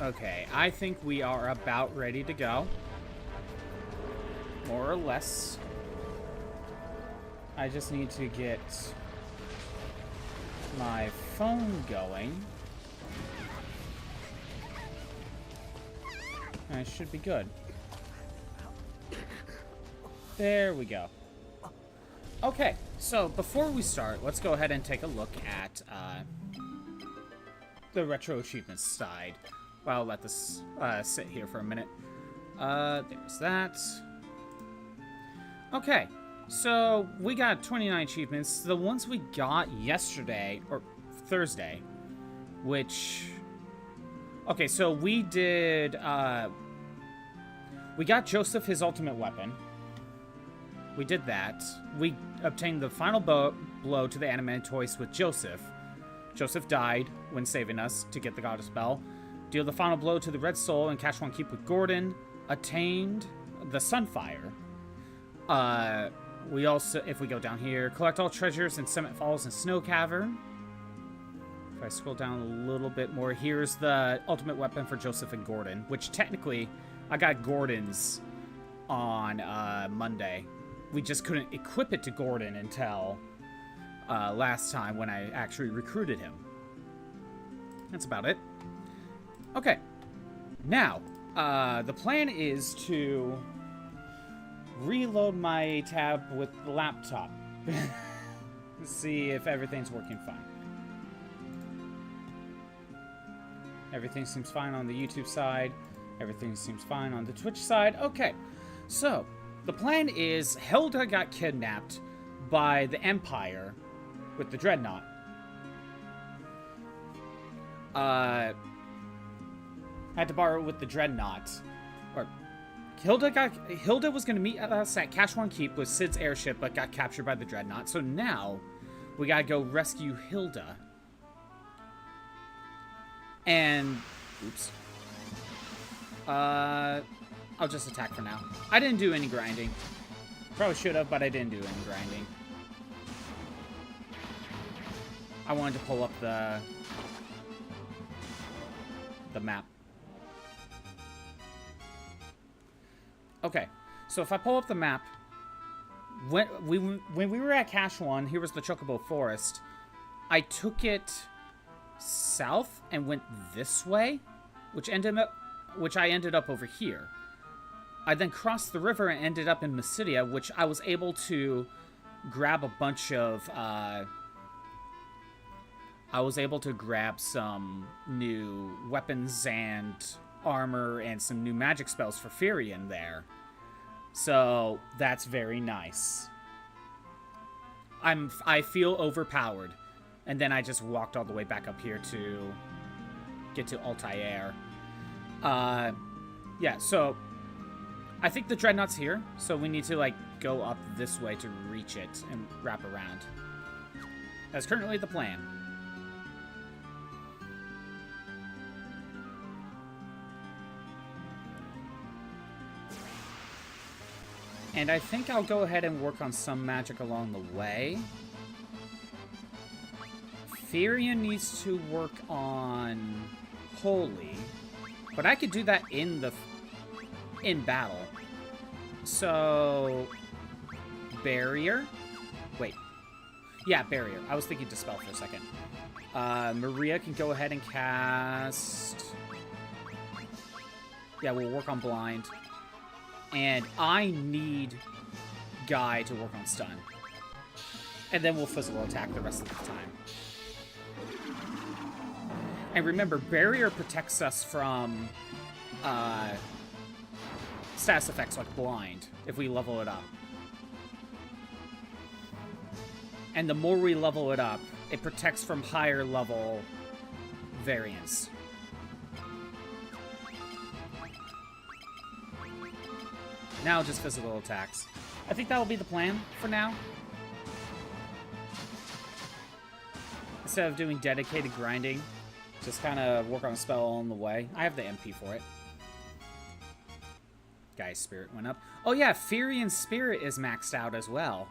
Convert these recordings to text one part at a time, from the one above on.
Okay, I think we are about ready to go. More or less. I just need to get my phone going. And it should be good. There we go. Okay, so before we start, let's go ahead and take a look at the Retro Achievements side. Well, I'll let this sit here for a minute. There's that. Okay, so we got 29 achievements. The ones we got yesterday, or Thursday, which... Okay, so we did... we got Joseph his ultimate weapon. We did that. We obtained the final blow to the Animatoist with Joseph. Joseph died when saving us to get the Goddess Spell. Deal the final blow to the Red Soul and Cash One Keep with Gordon. Attained the Sunfire. We also, if we go down here, collect all treasures in Summit Falls and Snow Cavern. If I scroll down a little bit more, here's the ultimate weapon for Joseph and Gordon, which technically I got Gordon's on Monday. We just couldn't equip it to Gordon until last time when I actually recruited him. That's about it. Okay. Now, the plan is to reload my tab with the laptop. See if everything's working fine. Everything seems fine on the YouTube side. Everything seems fine on the Twitch side. Okay, so the plan is Hilda got kidnapped by the Empire with the Dreadnaught. Had to borrow it with the Dreadnaught. Or Hilda was going to meet us at Cash One Keep with Sid's airship, but got captured by the Dreadnaught. So now we got to go rescue Hilda. And oops. I'll just attack for now. I didn't do any grinding. Probably should have, but I didn't do any grinding. I wanted to pull up the map. Okay, so if I pull up the map, when we were at Cache 1, here was the Chocobo Forest. I took it south and went this way, which I ended up over here. I then crossed the river and ended up in Mysidia, which I was able to grab a bunch of... I was able to grab some new weapons and armor and some new magic spells for Firion there. So that's very nice. I feel overpowered. And then I just walked all the way back up here to get to Altair. Yeah, so I think the Dreadnaught's here. So we need to, like, go up this way to reach it and wrap around. That's currently the plan. And I think I'll go ahead and work on some magic along the way. Firion needs to work on Holy, but I could do that in battle. So Barrier. Wait. Yeah, Barrier. I was thinking Dispel for a second. Maria can go ahead and cast... Yeah, we'll work on Blind. And I need Guy to work on Stun. And then we'll physical attack the rest of the time. And remember, Barrier protects us from status effects like Blind if we level it up. And the more we level it up, it protects from higher level variants. Now just physical attacks. I think that will be the plan for now. Instead of doing dedicated grinding, just kind of work on a spell on the way. I have the MP for it. Guy's Spirit went up. Oh yeah, Firion's Spirit is maxed out as well.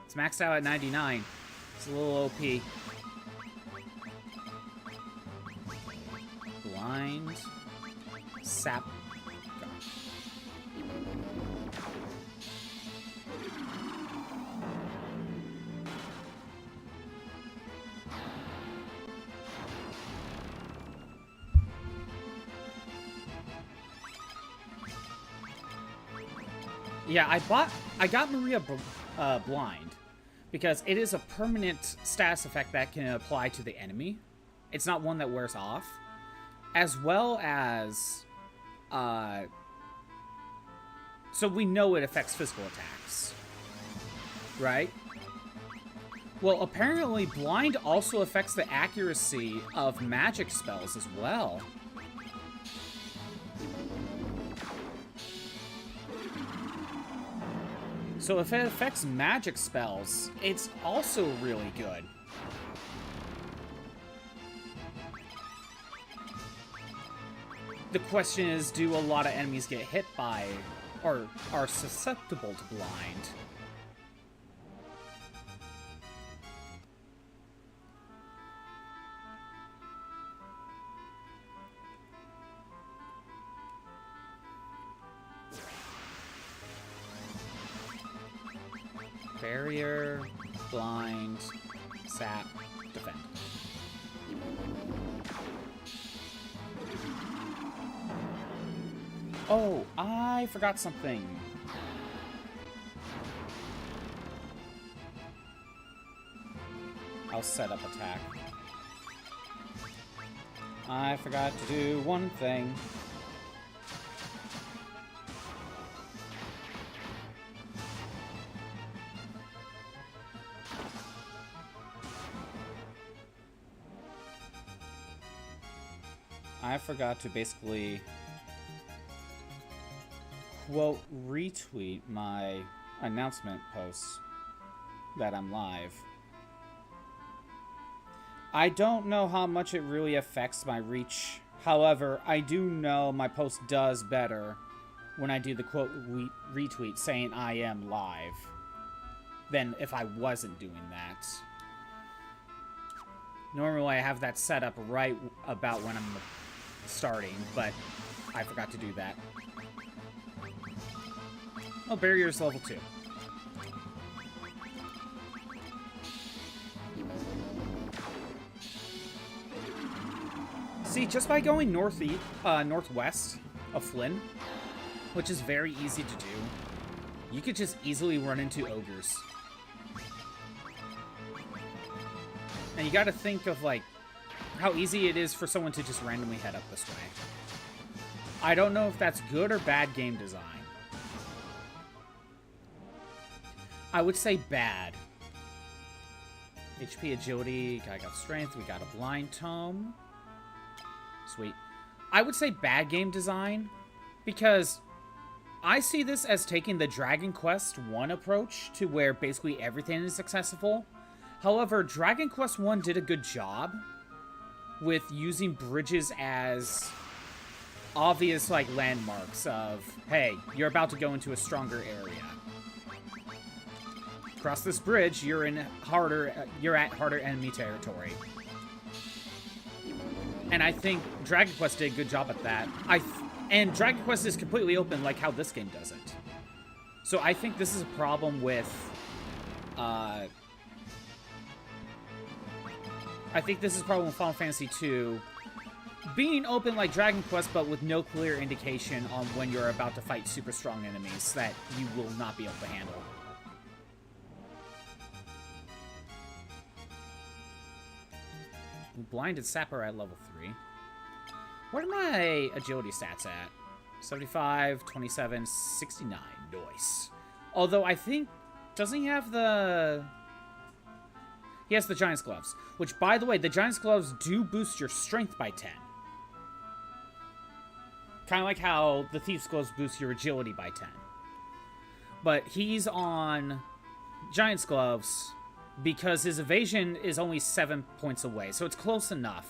It's maxed out at 99. It's a little OP. Blind. Sap. Yeah, I got Maria blind because it is a permanent status effect that can apply to the enemy. It's not one that wears off, as well as so we know it affects physical attacks, right? Well, apparently blind also affects the accuracy of magic spells as well. So if it affects magic spells, it's also really good. The question is, do a lot of enemies get hit by, or are susceptible to blind? Barrier, blind, sap, defend. Oh, I forgot something. I'll set up attack. I forgot to do one thing. I forgot to basically quote retweet my announcement posts that I'm live. I don't know how much it really affects my reach. However, I do know my post does better when I do the quote retweet saying I am live than if I wasn't doing that. Normally I have that set up right about when I'm starting, but I forgot to do that. Oh, barrier's level 2. See, just by going northwest of Flynn, which is very easy to do, you could just easily run into ogres. And you gotta think of, like, how easy it is for someone to just randomly head up this way. I don't know if that's good or bad game design. I would say bad. HP, agility, I got strength, we got a blind tome. Sweet. I would say bad game design, because I see this as taking the Dragon Quest I approach to where basically everything is accessible. However, Dragon Quest I did a good job with using bridges as obvious, like, landmarks of, hey, you're about to go into a stronger area. Cross this bridge, you're at harder enemy territory. And I think Dragon Quest did a good job at that. And Dragon Quest is completely open, like how this game doesn't. So I think this is a problem with, I think this is a problem with Final Fantasy II being open like Dragon Quest, but with no clear indication on when you're about to fight super strong enemies that you will not be able to handle. Blinded Sapper at level 3. What are my agility stats at? 75, 27, 69. Nice. Although I think, doesn't he have the... He has the Giant's Gloves. Which, by the way, the Giant's Gloves do boost your strength by 10. Kind of like how the Thief's Gloves boost your agility by 10. But he's on Giant's Gloves because his evasion is only 7 points away. So it's close enough.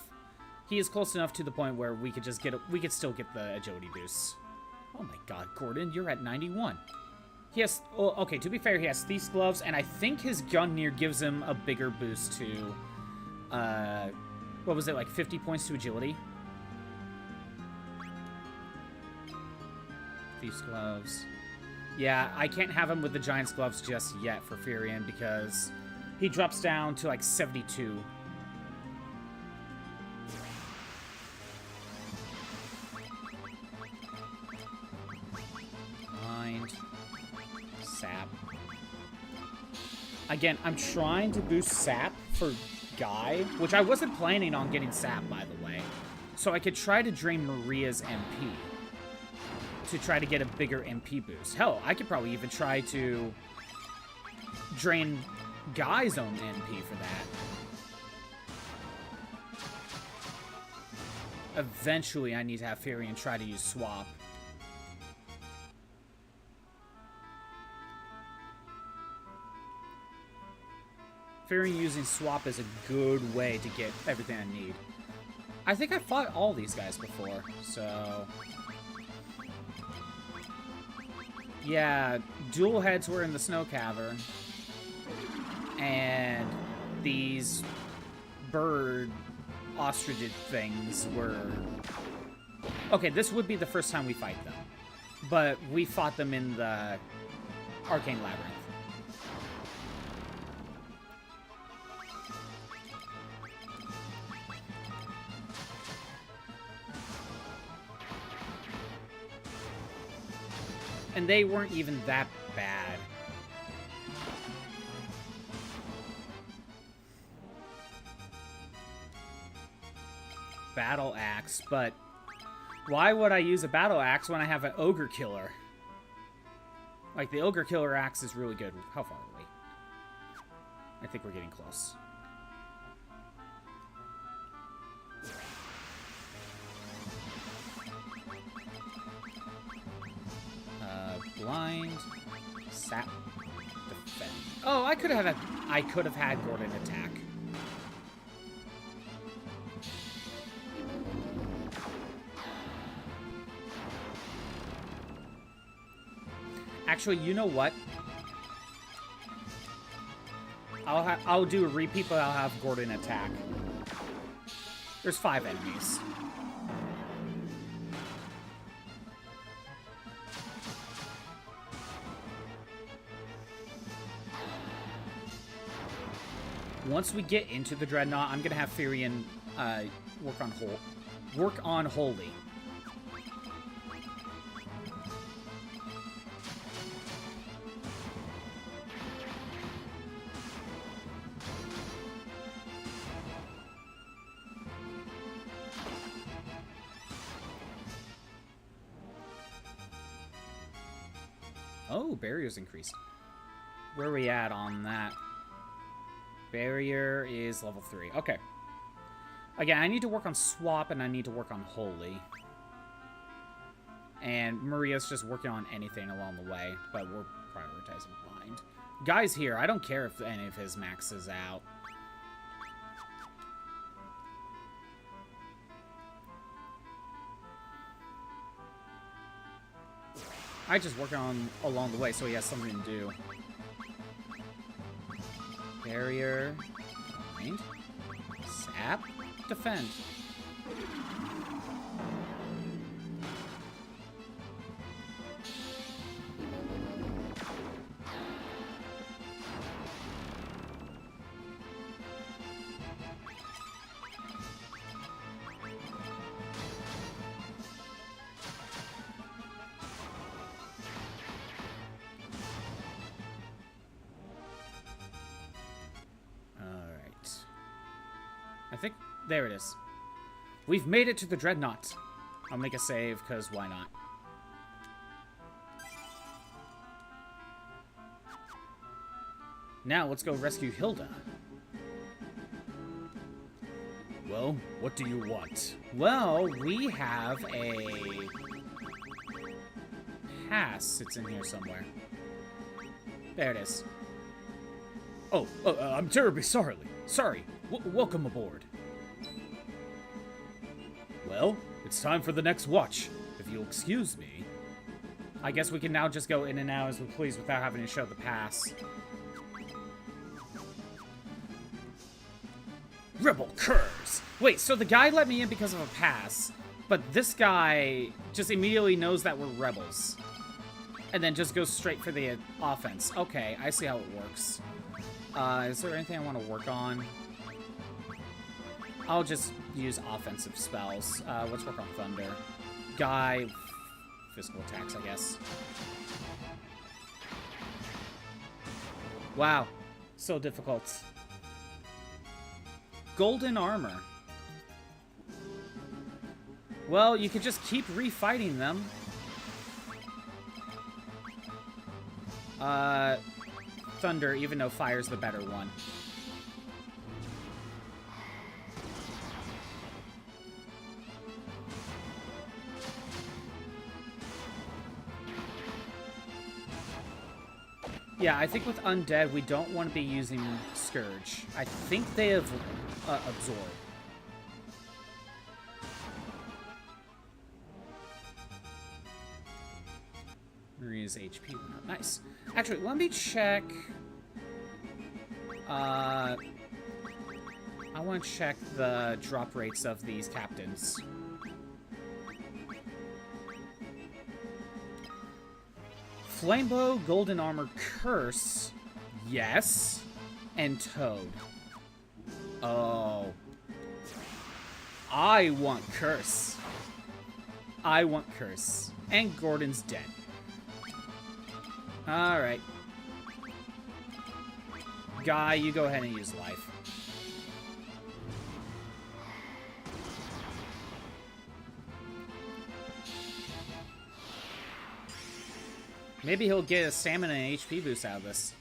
He is close enough to the point where we could just we could still get the agility boost. Oh my god, Gordon, you're at 91. He has, well, okay, to be fair, he has Thief's Gloves, and I think his Gungnir gives him a bigger boost to, what was it, like 50 points to agility? Thieves' Gloves. Yeah, I can't have him with the Giant's Gloves just yet for Furion because he drops down to like 72. Blind. Sap. Again, I'm trying to boost Sap for Guy, which I wasn't planning on getting Sap, by the way. So I could try to drain Maria's MP to try to get a bigger MP boost. Hell, I could probably even try to drain Guy's own MP for that. Eventually, I need to have Furion try to use Swap. Furion using Swap is a good way to get everything I need. I think I fought all these guys before, so... Yeah, dual heads were in the snow cavern. And these bird ostrich things were... Okay, this would be the first time we fight them. But we fought them in the Arcane Labyrinth. And they weren't even that bad. Battle axe, but why would I use a battle axe when I have an ogre killer? Like, the ogre killer axe is really good. How far are we? I think we're getting close. Blind, Sap, Defend. Oh, I could have had Gordon attack. Actually, you know what? I'll do a repeat, but I'll have Gordon attack. There's 5 enemies. Once we get into the Dreadnaught, I'm gonna have Furion work on Holy. Oh, barrier's increased. Where are we at on that? Barrier is level 3. Okay. Again, I need to work on Swap, and I need to work on Holy. And Maria's just working on anything along the way, but we're prioritizing Blind. Guy's here. I don't care if any of his max is out. I just work on along the way so he has something to do. Barrier, Blind, Sap, Defend. I think, there it is. We've made it to the Dreadnaught. I'll make a save, because why not? Now, let's go rescue Hilda. Well, what do you want? Well, we have a pass. It's in here somewhere. There it is. Oh, I'm terribly sorry. Welcome aboard. Well, it's time for the next watch, if you'll excuse me. I guess we can now just go in and out as we please without having to show the pass. Rebel curs! Wait, so the guy let me in because of a pass, but this guy just immediately knows that we're rebels. And then just go straight for the offense. Okay, I see how it works. Is there anything I want to work on? I'll just use offensive spells. Let's work on Thunder. Guy, physical attacks, I guess. Wow, so difficult. Golden armor. Well, you could just keep refighting them. Thunder, even though fire's the better one. Yeah, I think with Undead, we don't want to be using Scourge. I think they have Absorb. Maria's HP went up. Nice. Actually, let me check. I want to check the drop rates of these captains. Flamebow, Golden Armor, Curse. Yes. And Toad. Oh. I want Curse. I want Curse. And Gordon's dead. Alright. Guy, you go ahead and use life. Maybe he'll get a stamina and HP boost out of this.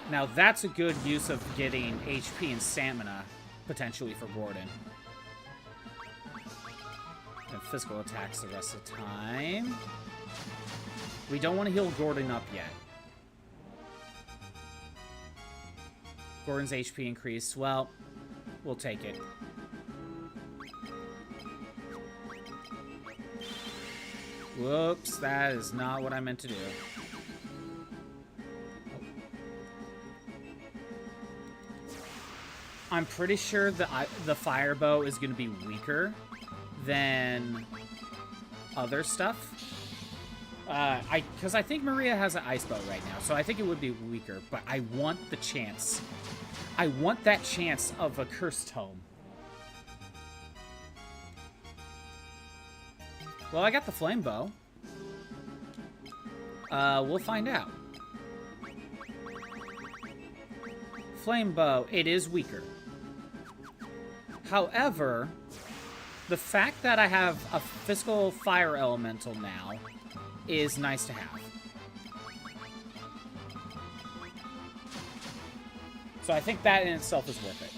Now that's a good use of getting HP and stamina, potentially, for Gordon. And physical attacks the rest of the time. We don't want to heal Gordon up yet. Gordon's HP increased. Well, we'll take it. Whoops, that is not what I meant to do. I'm pretty sure that the fire bow is going to be weaker than other stuff. Because I think Maria has an ice bow right now, so I think it would be weaker, but I want the chance. I want that chance of a cursed tome. Well, I got the flame bow. We'll find out. Flame bow, it is weaker. However, the fact that I have a physical fire elemental now is nice to have. So I think that in itself is worth it.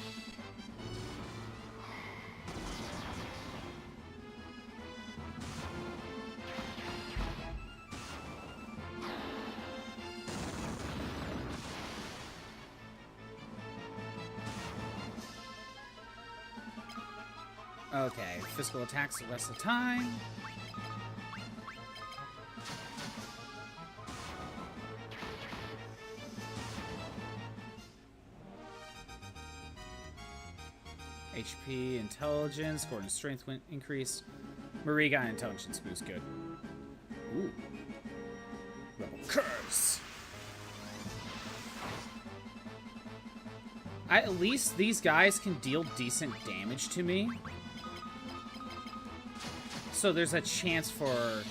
Okay, physical attacks the rest of the time. HP, intelligence, Gordon's strength went increase. Marie got an intelligence boost, good. Ooh. Rebel curse! At least these guys can deal decent damage to me. So there's a chance for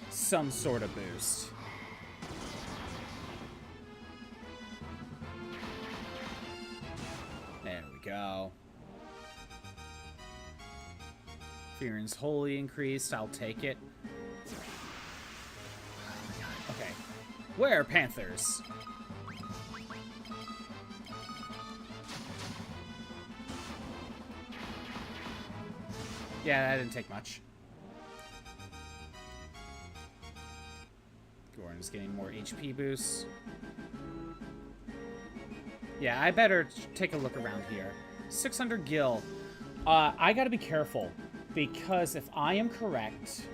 some sort of boost. There we go. Fearing's wholly increased. I'll take it. Oh my god. Okay. Where are Panthers? Yeah, that didn't take much. Gordon's getting more HP boosts. Yeah, I better take a look around here. 600 gil. I gotta be careful, because if I am correct,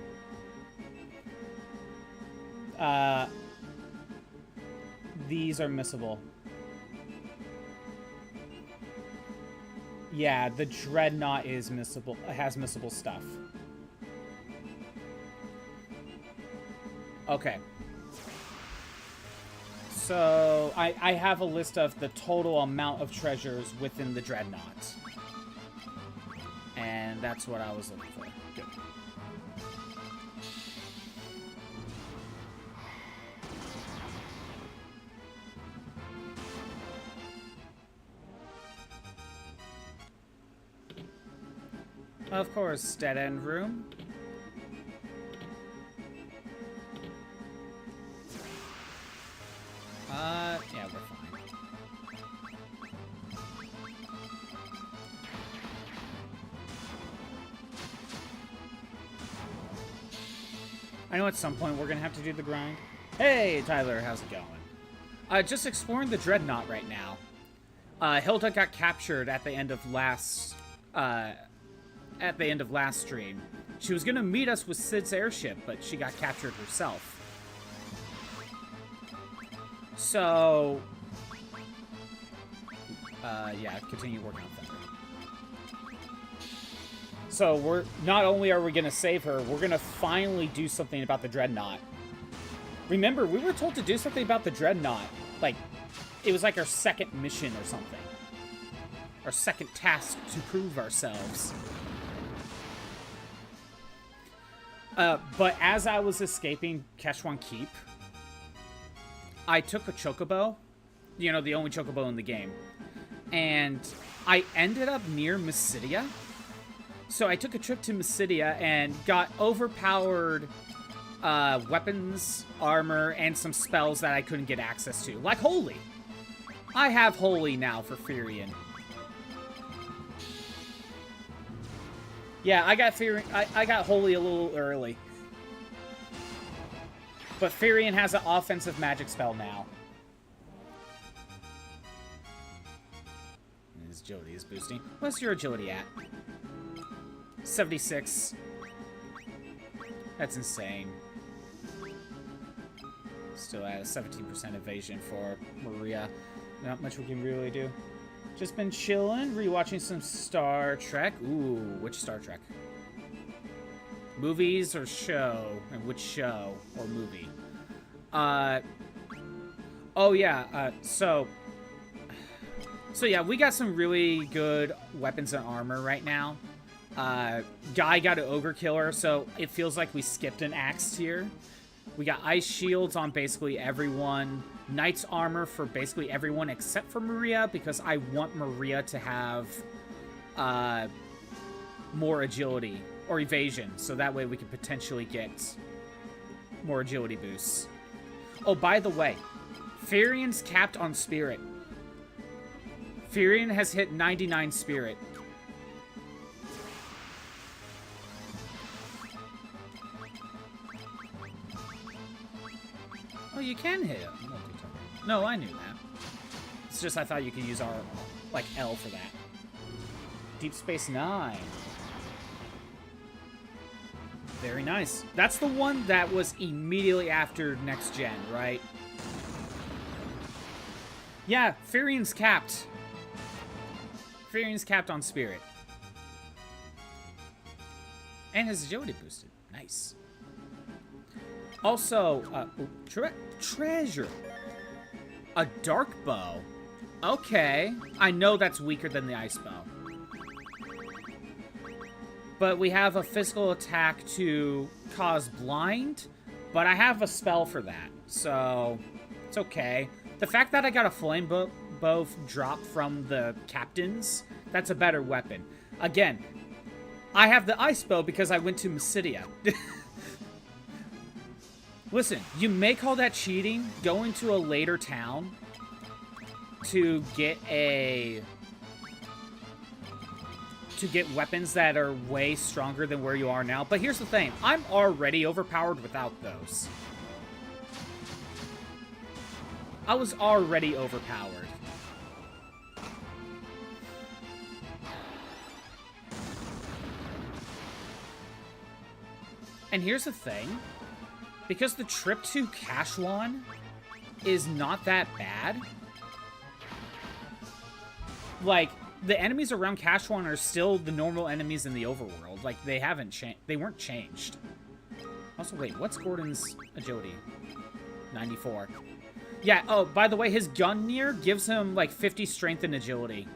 these are missable. Yeah, the Dreadnaught is missable. It has missable stuff. Okay. So, I have a list of the total amount of treasures within the Dreadnaught. And that's what I was looking for. Good. Of course, dead end room. Yeah, we're fine. I know at some point we're gonna have to do the grind. Hey, Tyler, how's it going? Just exploring the Dreadnaught right now. Hilda got captured at the end of last stream. She was gonna meet us with Sid's airship, but she got captured herself. So, yeah, continue working on Thunder. So we're not only are we gonna save her, we're gonna finally do something about the Dreadnaught. Remember, we were told to do something about the Dreadnaught. Like, it was like our second mission or something. Our second task to prove ourselves. But as I was escaping Keshwan Keep, I took a chocobo, you know, the only chocobo in the game, and I ended up near Mysidia. So I took a trip to Mysidia and got overpowered weapons, armor, and some spells that I couldn't get access to, like Holy. I have Holy now for Firion. Yeah, I got Holy a little early. But Firion has an offensive magic spell now. His agility is boosting. What's your agility at? 76. That's insane. Still at a 17% evasion for Maria. Not much we can really do. Just been chilling, rewatching some Star Trek. Ooh, which Star Trek? Movies or show? And which show or movie? Oh yeah, so yeah, we got some really good weapons and armor right now. Guy got an Ogre Killer, so it feels like we skipped an axe tier. We got ice shields on basically everyone. Knight's armor for basically everyone except for Maria, because I want Maria to have more agility or evasion, so that way we can potentially get more agility boosts. Oh, by the way, Firion's capped on Spirit. Firion has hit 99 Spirit. Oh, you can hit him. No, I knew that. It's just I thought you could use our, like, L for that. Deep Space Nine. Very nice. That's the one that was immediately after Next Gen, right? Yeah, Firion's capped. Firion's capped on Spirit. And his agility boosted. Nice. Also, treasure. A dark bow. Okay. I know that's weaker than the ice bow. But we have a physical attack to cause blind, but I have a spell for that, so it's okay. The fact that I got a flame bow drop from the captains, that's a better weapon. Again, I have the ice bow because I went to Mysidia. Listen, you may call that cheating, going to a later town to get weapons that are way stronger than where you are now. But here's the thing, I'm already overpowered without those. I was already overpowered. And here's the thing, because the trip to Kashwan is not that bad, like, the enemies around Kashwan are still the normal enemies in the overworld. Like, they haven't changed. They weren't changed. Also, wait, what's Gordon's agility? 94. Yeah, oh, by the way, his Gungnir gives him, like, 50 strength and agility.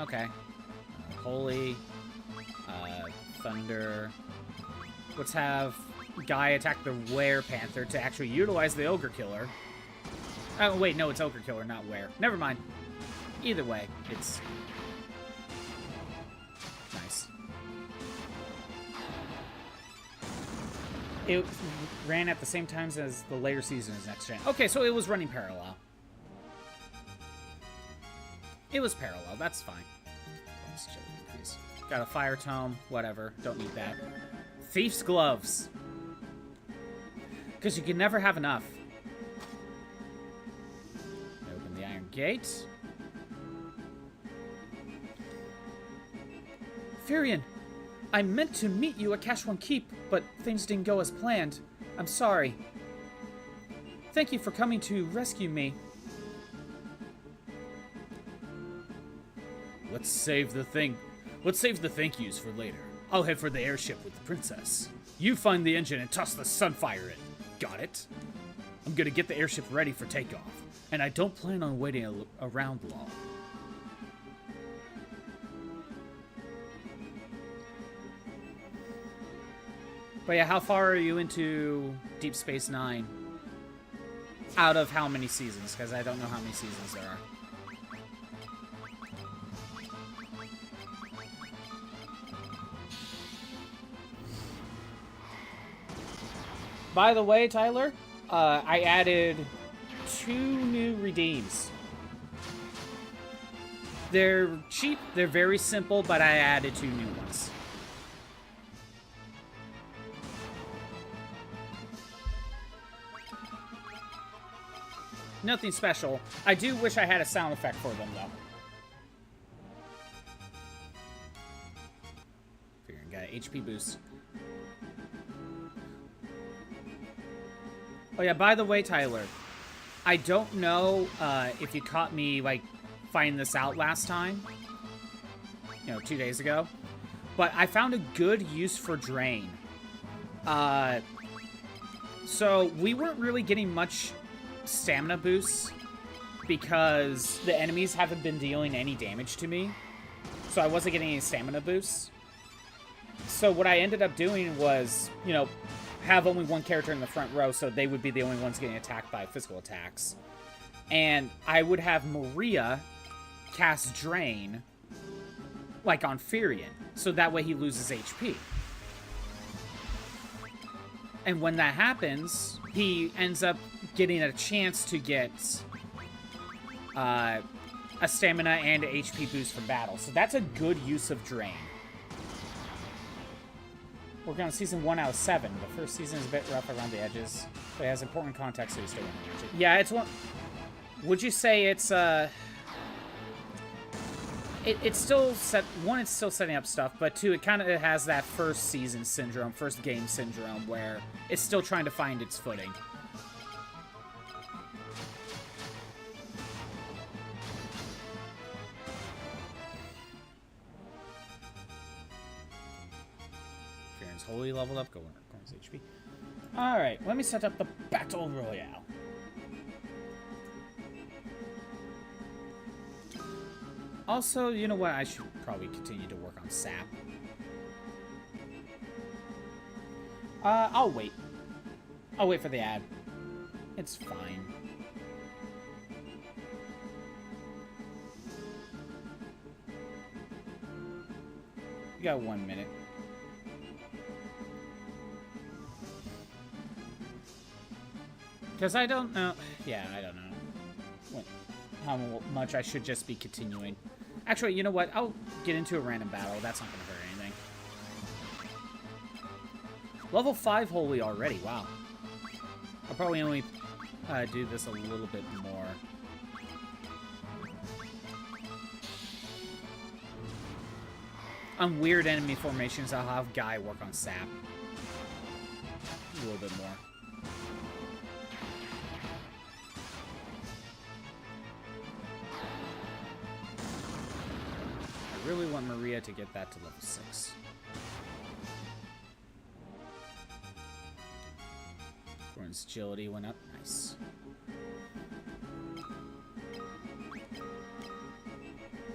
Okay. Holy. Thunder. Let's have Guy attack the Were Panther to actually utilize the Ogre Killer. Oh, wait, no, it's Ogre Killer, not Were. Never mind. Either way, it's... nice. It ran at the same time as the later seasons next gen. Okay, so it was running parallel. It was parallel, that's fine. Got a Fire Tome, whatever, don't need that. Thief's Gloves. Because you can never have enough. Open the Iron Gate. Furion, I meant to meet you at Cashwan Keep, but things didn't go as planned. I'm sorry. Thank you for coming to rescue me. Let's save the thank yous for later. I'll head for the airship with the princess. You find the engine and toss the Sunfire in. Got it? I'm gonna get the airship ready for takeoff, and I don't plan on waiting around long. But yeah, how far are you into Deep Space Nine? Out of how many seasons? Because I don't know how many seasons there are. By the way, Tyler, I added 2 new redeems. They're cheap, they're very simple, but I added 2 new ones. Nothing special. I do wish I had a sound effect for them, though. Figuring, got an HP boost. Oh yeah, by the way, Tyler, I don't know if you caught me, like, finding this out last time. 2 days ago. But I found a good use for Drain. So we weren't really getting much stamina boosts because the enemies haven't been dealing any damage to me. So I wasn't getting any stamina boosts. So what I ended up doing was, have only one character in the front row, so they would be the only ones getting attacked by physical attacks. And I would have Maria cast Drain, like on Furion, so that way he loses HP. And when that happens, he ends up getting a chance to get a stamina and an HP boost from battle. So that's a good use of Drain. Working on season 1 out of 7. The first season is a bit rough around the edges, but it has important context, so you still want to watch it. Yeah, it's one. Would you say it's it's still set? One, it's still setting up stuff, but 2, it kind of has that first season syndrome, first game syndrome, where it's still trying to find its footing. Wholly leveled up, going HP. Alright, let me set up the Battle Royale. Also, you know what? I should probably continue to work on SAP. I'll wait. I'll wait for the ad. It's fine. You got 1 minute. Because I don't know... Yeah, I don't know how much I should just be continuing. Actually, you know what? I'll get into a random battle. That's not going to hurt anything. Level 5 Holy already. Wow. I'll probably only do this a little bit more. On weird enemy formations, I'll have Guy work on SAP. A little bit more. I really want Maria to get that to level 6. Gordon's agility went up. Nice.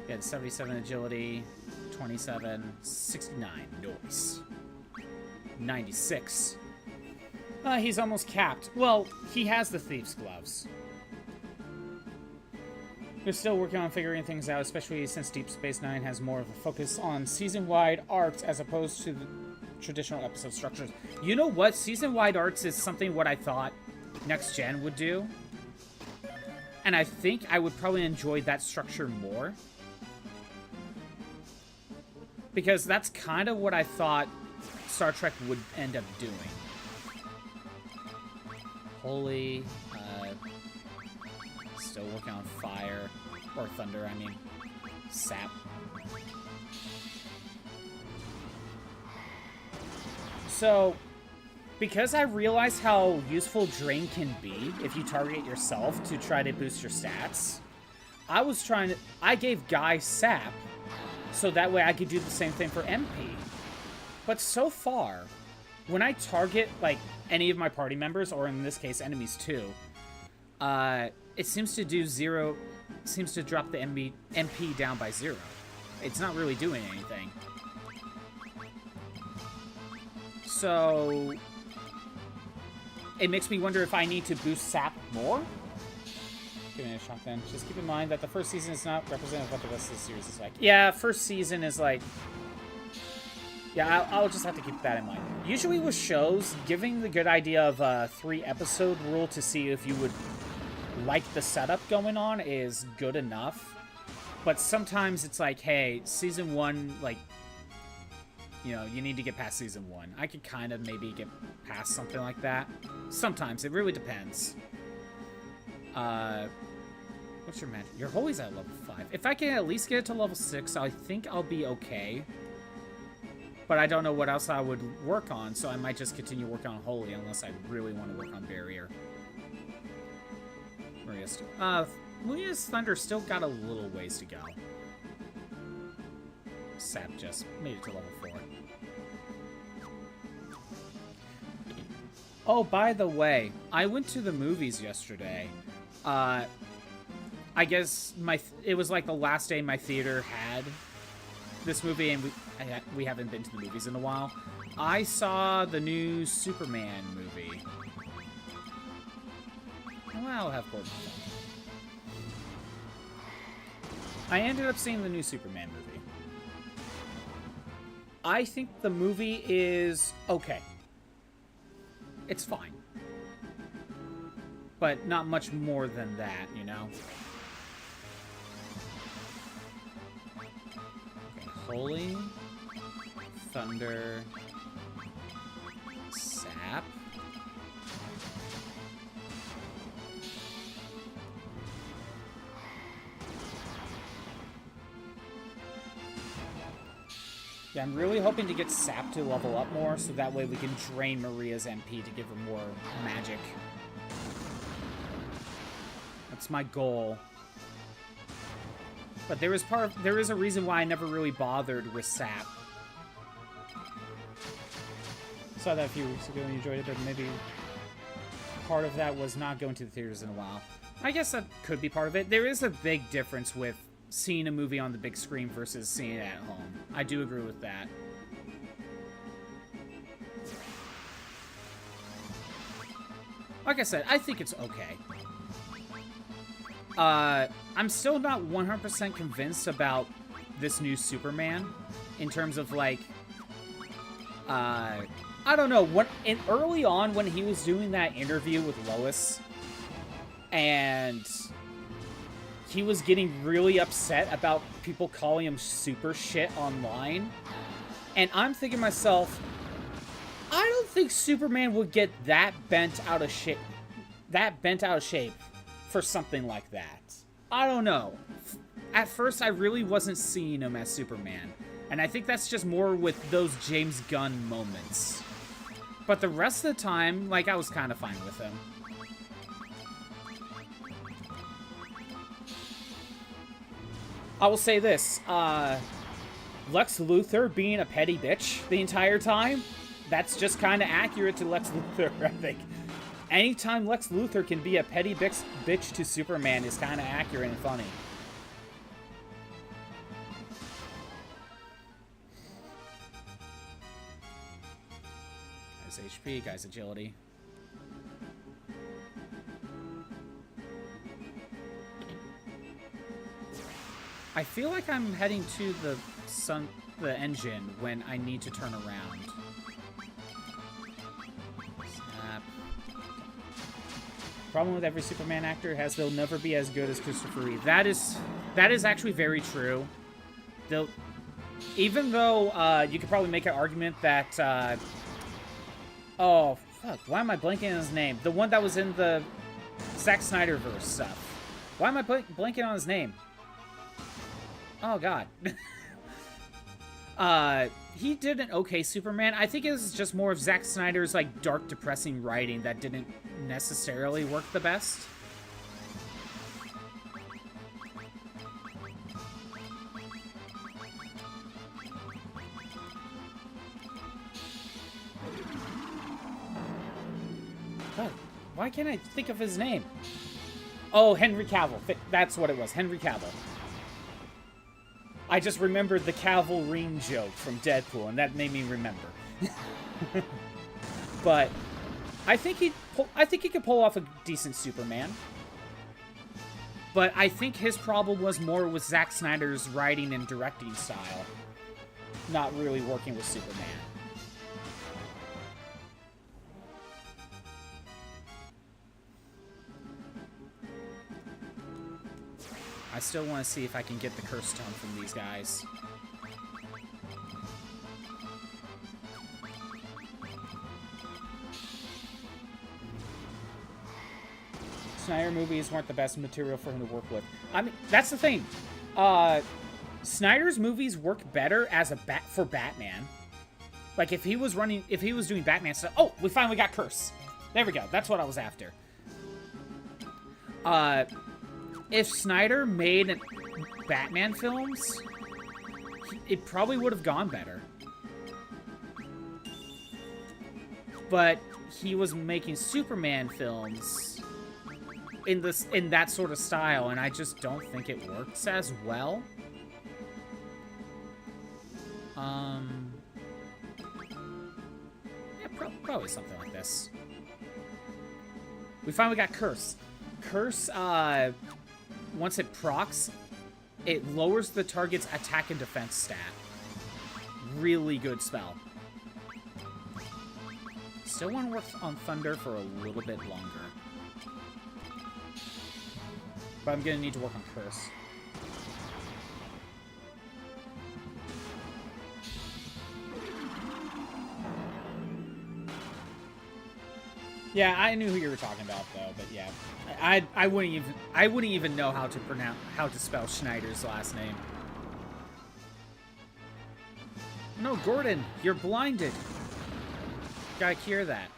Yeah, 77 agility, 27, 69. Nice. 96. He's almost capped. Well, he has the Thief's Gloves. They're still working on figuring things out, especially since Deep Space Nine has more of a focus on season-wide arcs as opposed to the traditional episode structures. You know what? Season-wide arcs is something what I thought Next Gen would do. And I think I would probably enjoy that structure more. Because that's kind of what I thought Star Trek would end up doing. Holy, still working on fire, or thunder, I mean, sap. So, because I realized how useful Drain can be if you target yourself to try to boost your stats, I gave Guy sap, so that way I could do the same thing for MP. But so far, when I target, like, any of my party members, or in this case, enemies too, it seems to do zero, seems to drop the MP down by 0. It's not really doing anything. So, it makes me wonder if I need to boost sap more? Give it a shot then. Just keep in mind that the first season is not representative of what the rest of the series is like. Yeah, first season is like... Yeah, I'll just have to keep that in mind. Usually with shows, giving the good idea of a 3-episode rule to see if you would like the setup going on is good enough. But sometimes it's like, hey, season 1, like, you know, you need to get past season 1. I could kind of maybe get past something like that. Sometimes. It really depends. What's your magic? Your holy's at level 5. If I can at least get it to level 6, I think I'll be okay. But I don't know what else I would work on, so I might just continue working on holy unless I really want to work on barrier. Maria's thunder still got a little ways to go. Sap just made it to level 4. Oh, by the way, I went to the movies yesterday. I guess it was like the last day my theater had this movie, and we haven't been to the movies in a while. I saw the new Superman movie. Well, I'll have Gordon. I ended up seeing the new Superman movie. I think the movie is okay. It's fine. But not much more than that, you know? Okay, holy, thunder, sap. Yeah, I'm really hoping to get Sap to level up more, so that way we can drain Maria's MP to give her more magic. That's my goal. But there is a reason why I never really bothered with Sap. Saw that a few weeks ago and enjoyed it, but maybe part of that was not going to the theaters in a while. I guess that could be part of it. There is a big difference with seeing a movie on the big screen versus seeing it at home. I do agree with that. Like I said, I think it's okay. I'm still not 100% convinced about this new Superman in terms of, like, I don't know, early on when he was doing that interview with Lois and he was getting really upset about people calling him super shit online. And I'm thinking to myself, I don't think Superman would get that bent out of shape for something like that. I don't know. At first, I really wasn't seeing him as Superman. And I think that's just more with those James Gunn moments. But the rest of the time, like, I was kind of fine with him. I will say this, Lex Luthor being a petty bitch the entire time, that's just kind of accurate to Lex Luthor, I think. Anytime Lex Luthor can be a petty bitch to Superman is kind of accurate and funny. Guys HP, guys agility. I feel like I'm heading to the engine when I need to turn around. Snap. Problem with every Superman actor has they'll never be as good as Christopher Reeve. That is actually very true. Even though you could probably make an argument that oh fuck, why am I blanking on his name? The one that was in the Zack Snyderverse stuff. Why am I blanking on his name? Oh, God. He did an okay Superman. I think it was just more of Zack Snyder's, like, dark, depressing writing that didn't necessarily work the best. God, why can't I think of his name? Oh, Henry Cavill. That's what it was. Henry Cavill. I just remembered the Cavalrine joke from Deadpool, and that made me remember. But I think he could pull off a decent Superman. But I think his problem was more with Zack Snyder's writing and directing style, not really working with Superman. I still want to see if I can get the Curse Stone from these guys. Snyder movies weren't the best material for him to work with. I mean, that's the thing. Snyder's movies work better as for Batman. Like if he was doing Batman stuff. Oh, we finally got Curse. There we go. That's what I was after. If Snyder made Batman films, it probably would have gone better. But he was making Superman films in that sort of style, and I just don't think it works as well. Yeah, probably something like this. We finally got Curse. Curse, once it procs, it lowers the target's attack and defense stat. Really good spell. Still want to work on Thunder for a little bit longer. But I'm going to need to work on Curse. Yeah, I knew who you were talking about though, but yeah. I wouldn't even know how to spell Schneider's last name. No, Gordon, you're blinded. Gotta cure that.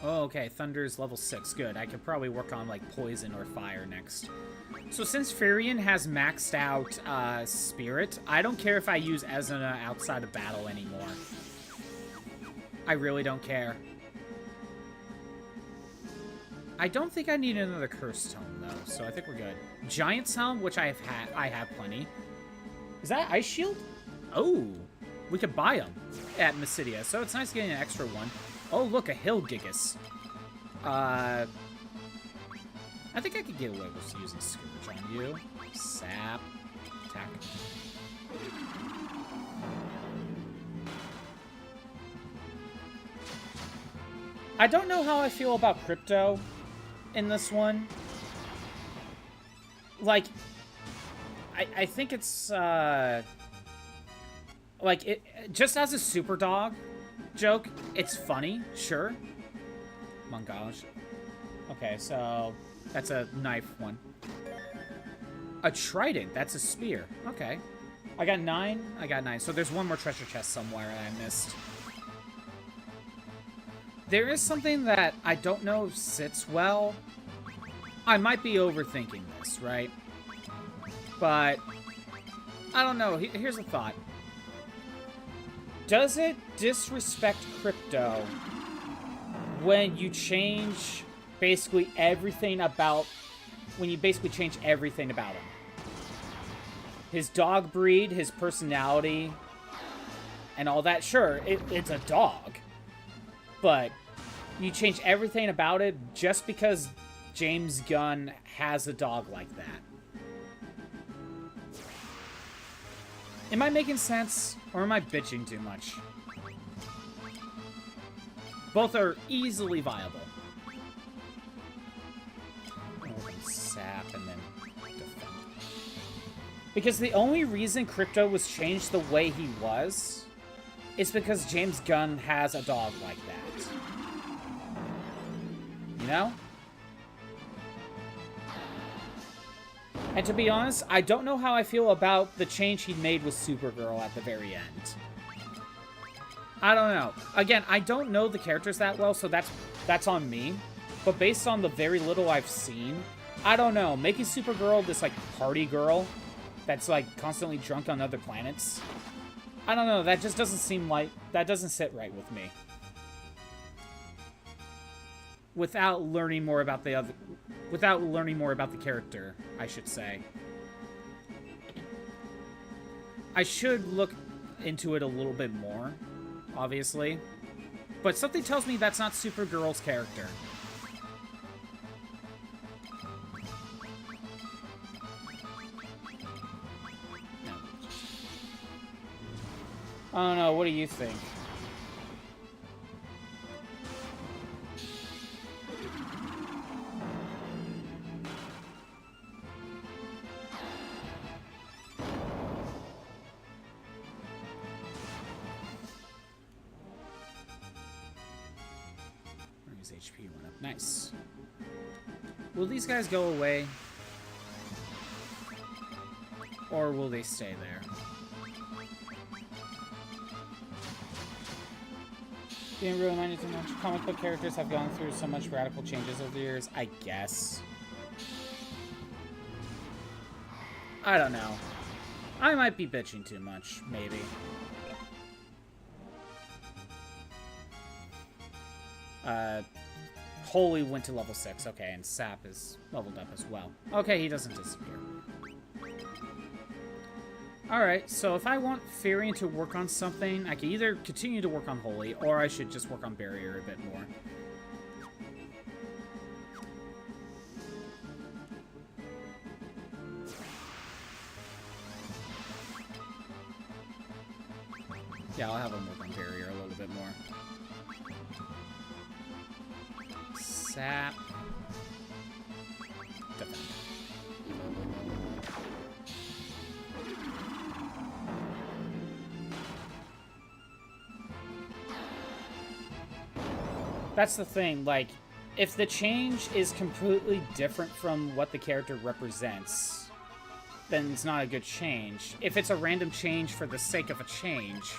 Oh, okay, Thunder's level 6. Good. I could probably work on, like, Poison or Fire next. So since Furion has maxed out Spirit, I don't care if I use Ezna outside of battle anymore. I really don't care. I don't think I need another Curse Tome, though, so I think we're good. Giant's Helm, which I have plenty. Is that Ice Shield? Oh, we could buy them at Mysidia, so it's nice getting an extra one. Oh, look, a Hill Gigas. I think I could get away with using Scourge on you. Sap. Attack. I don't know how I feel about Crypto in this one. Like, I think it's, like, it just as a super dog joke, it's funny, sure. Mongage. Okay, so that's a knife one. A trident, that's a spear. Okay. I got 9. I got 9. So there's one more treasure chest somewhere I missed. There is something that I don't know sits well. I might be overthinking this, right? But I don't know. Here's a thought. Does it disrespect Crypto when you change basically everything about... When you basically change everything about him? His dog breed, his personality, and all that. Sure, it's a dog. But you change everything about it just because James Gunn has a dog like that. Am I making sense, or am I bitching too much? Both are easily viable. Sap and then defend. Because the only reason Crypto was changed the way he was is because James Gunn has a dog like that. You know? And to be honest, I don't know how I feel about the change he made with Supergirl at the very end. I don't know. Again, I don't know the characters that well, so that's on me. But based on the very little I've seen, I don't know. Making Supergirl this, like, party girl that's, like, constantly drunk on other planets. I don't know. That just doesn't seem like... That doesn't sit right with me. Without learning more about the other... Without learning more about the character, I should say. I should look into it a little bit more, obviously. But something tells me that's not Supergirl's character. I don't know, what do you think? His HP went up. Nice. Will these guys go away? Or will they stay there? Didn't really mind it too much. Comic book characters have gone through so much radical changes over the years, I guess. I don't know. I might be bitching too much, maybe. Holy went to level 6. Okay, and Sap is leveled up as well. Okay, he doesn't disappear. Alright, so if I want Farian to work on something, I can either continue to work on Holy, or I should just work on Barrier a bit more. Yeah, I'll have him work on Barrier a little bit more. Sap. Defend. That's the thing, like, if the change is completely different from what the character represents, then it's not a good change. If it's a random change for the sake of a change,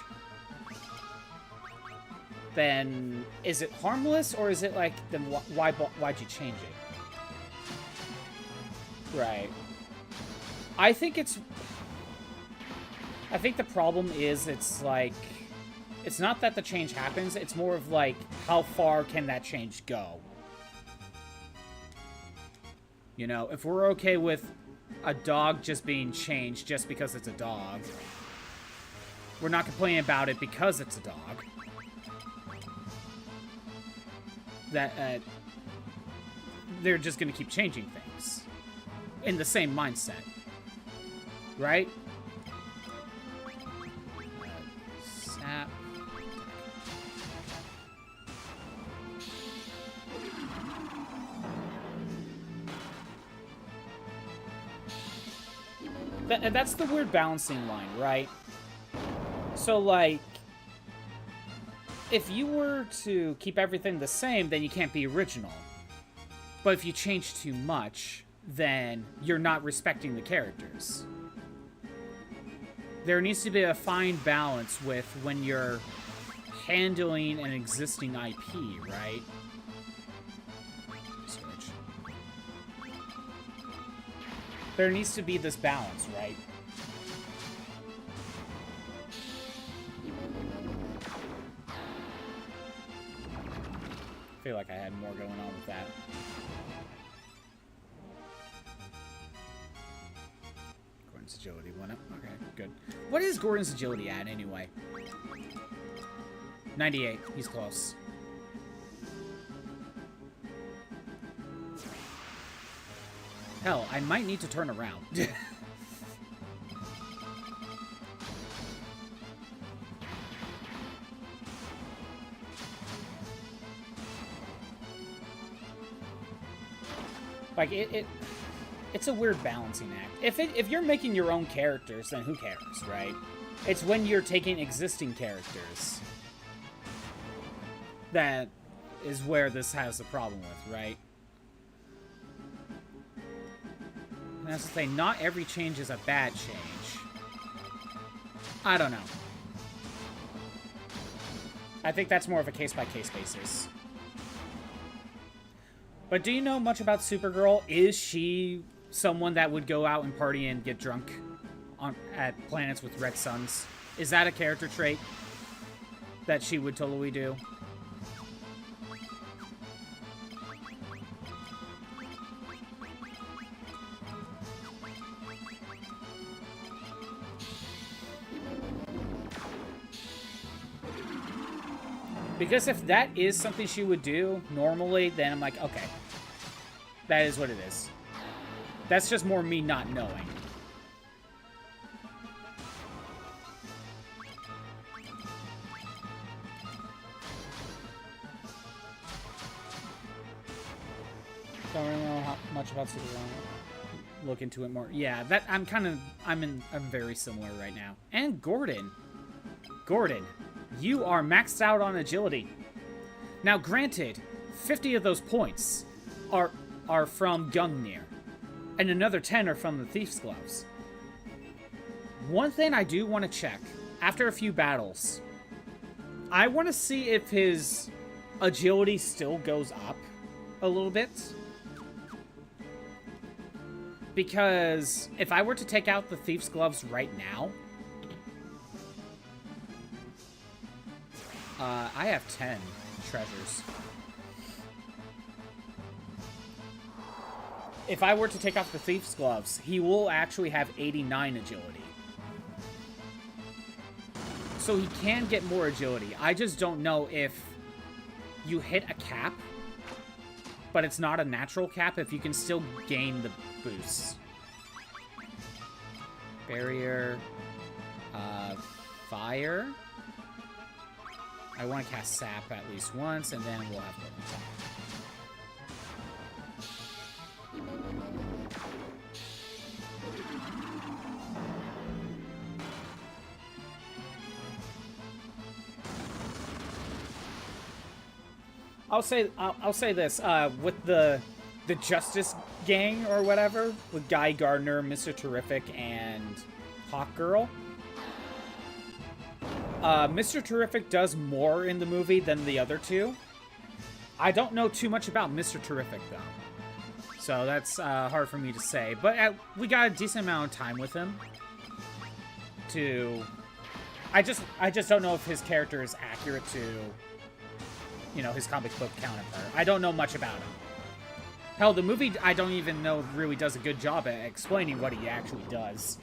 then is it harmless, or is it like, then why'd you change it? Right. I think the problem is it's like, it's not that the change happens, it's more of like, how far can that change go? You know, if we're okay with a dog just being changed just because it's a dog, we're not complaining about it because it's a dog. That, they're just gonna keep changing things. In the same mindset. Right? Sap. That's the weird balancing line, right? So, like, if you were to keep everything the same, then you can't be original. But if you change too much, then you're not respecting the characters. There needs to be a fine balance with when you're handling an existing IP, right? Switch. There needs to be this balance, right? I feel like I had more going on with that. Gordon's agility went up. Okay, good. What is Gordon's agility at, anyway? 98. He's close. Hell, I might need to turn around. Like, it's a weird balancing act. If you're making your own characters, then who cares, right? It's when you're taking existing characters that is where this has a problem with, right? And that's to say, not every change is a bad change. I don't know. I think that's more of a case-by-case basis. But do you know much about Supergirl? Is she someone that would go out and party and get drunk at planets with red suns? Is that a character trait that she would totally do? Because if that is something she would do normally, then I'm like, okay. That is what it is. That's just more me not knowing. Don't really know much about Supergirl. Look into it more. Yeah, that I'm very similar right now. And Gordon. Gordon. You are maxed out on agility. Now, granted, 50 of those points are from Gungnir, and another 10 are from the Thief's Gloves. One thing I do want to check, after a few battles, I want to see if his agility still goes up a little bit. Because if I were to take out the Thief's Gloves right now, I have 10 treasures. If I were to take off the Thief's Gloves, he will actually have 89 agility. So he can get more agility. I just don't know if you hit a cap, but it's not a natural cap, if you can still gain the boosts. Barrier. Fire. I want to cast Sap at least once, and then we'll have to attack. I'll say this with the Justice Gang or whatever, with Guy Gardner, Mr. Terrific, and Hawkgirl. Mr. Terrific does more in the movie than the other two. I don't know too much about Mr. Terrific, though. So that's hard for me to say. But we got a decent amount of time with him. I just don't know if his character is accurate to, you know, his comic book counterpart. I don't know much about him. Hell, the movie, I don't even know really does a good job at explaining what he actually does.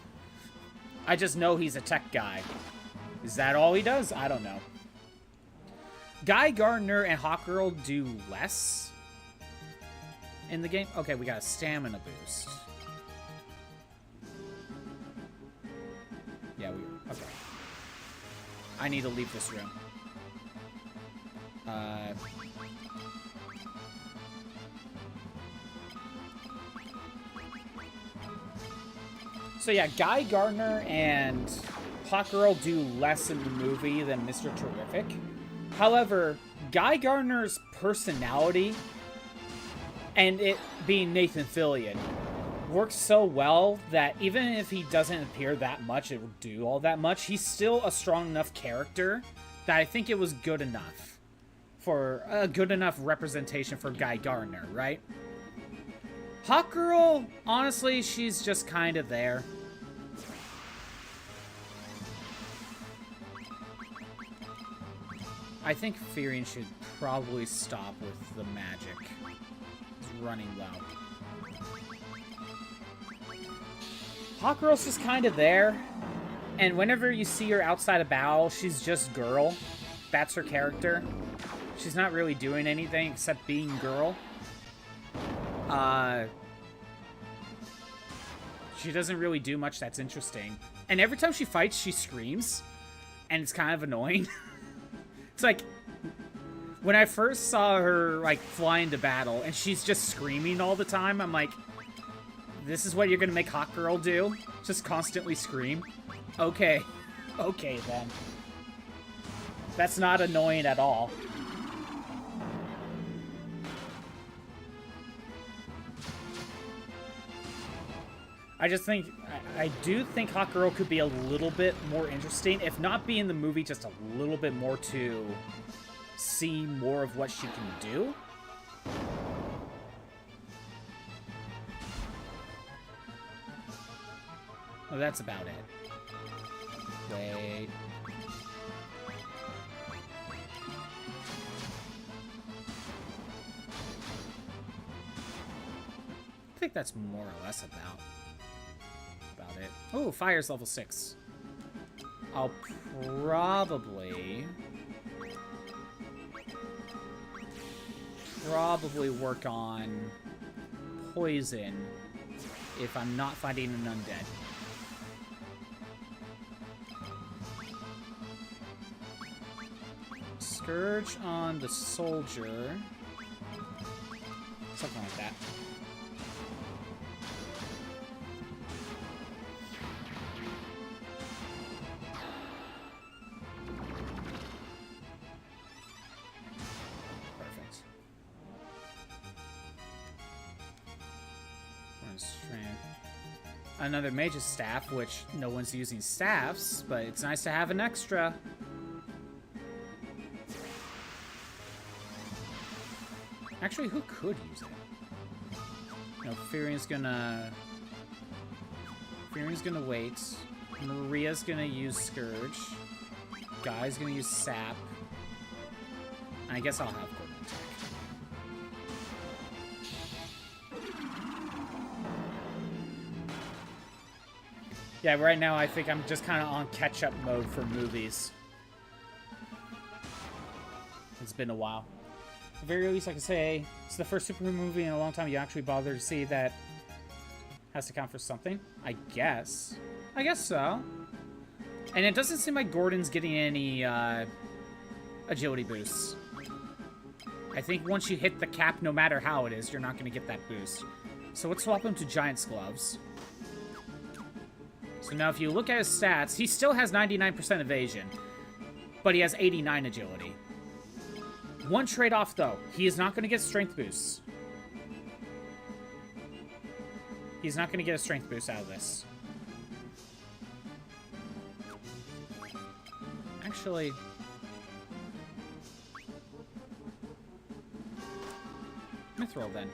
I just know he's a tech guy. Is that all he does? I don't know. Guy Gardner and Hawkgirl do less in the game. Okay, we got a stamina boost. Yeah, okay. I need to leave this room. So yeah, Guy Gardner and Hawkgirl do less in the movie than Mr. Terrific. However, Guy Gardner's personality, and it being Nathan Fillion, works so well that even if he doesn't appear that much, it will do all that much. He's still a strong enough character that I think it was good enough for a good enough representation for Guy Gardner, right? Hawk Girl, honestly, she's just kind of there. I think Firion should probably stop with the magic. It's running low. Hawk Girl's just kind of there. And whenever you see her outside of battle, she's just girl. That's her character. She's not really doing anything except being girl. She doesn't really do much that's interesting. And every time she fights, she screams. And it's kind of annoying. It's like, when I first saw her, like, fly into battle, and she's just screaming all the time, I'm like, this is what you're gonna make Hawk Girl do? Just constantly scream? Okay. Okay, then. That's not annoying at all. I just think, I do think Hawk Girl could be a little bit more interesting, if not be in the movie, just a little bit more to see more of what she can do. Oh, that's about it. Wait. I think that's more or less about it. Oh, fire's level 6. I'll probably work on poison if I'm not fighting an undead. Scourge on the soldier. Something like that. Another mage's staff, which no one's using staffs, but it's nice to have an extra. Actually, who could use it? No, Firion's gonna wait. Maria's gonna use Scourge. Guy's gonna use Sap. I guess I'll have Gordon attack. Yeah, right now I think I'm just kind of on catch-up mode for movies. It's been a while. At the very least, I can say it's the first superhero movie in a long time you actually bother to see that has to count for something. I guess. I guess so. And it doesn't seem like Gordon's getting any agility boosts. I think once you hit the cap, no matter how it is, you're not going to get that boost. So let's swap him to Giant's Gloves. So now if you look at his stats, he still has 99% evasion, but he has 89 agility. One trade-off, though. He is not going to get strength boosts. He's not going to get a strength boost out of this. Actually... Mithril, then.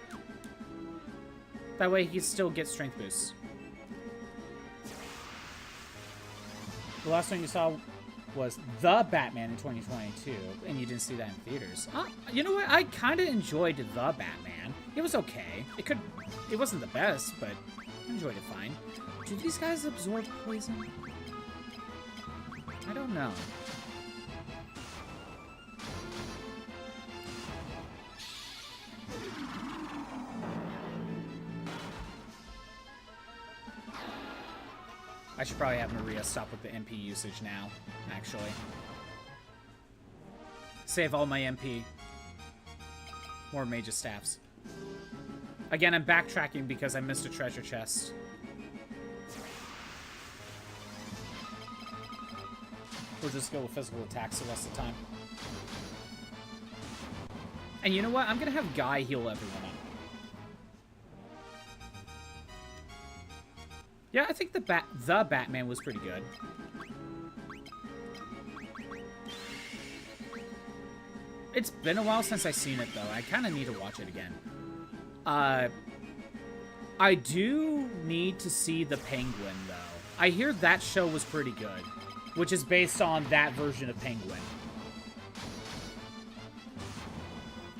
That way he still gets strength boosts. The last one you saw was The Batman in 2022, and you didn't see that in theaters. You know what? I kind of enjoyed The Batman. It was okay. It wasn't the best, but I enjoyed it fine. Do these guys absorb poison? I don't know. I should probably have Maria stop with the MP usage now, actually. Save all my MP. More mage's staffs. Again, I'm backtracking because I missed a treasure chest. We'll just go with physical attacks the rest of the time. And you know what? I'm going to have Guy heal everyone up. Yeah, I think the Batman was pretty good. It's been a while since I've seen it, though. I kind of need to watch it again. I do need to see The Penguin, though. I hear that show was pretty good, which is based on that version of Penguin.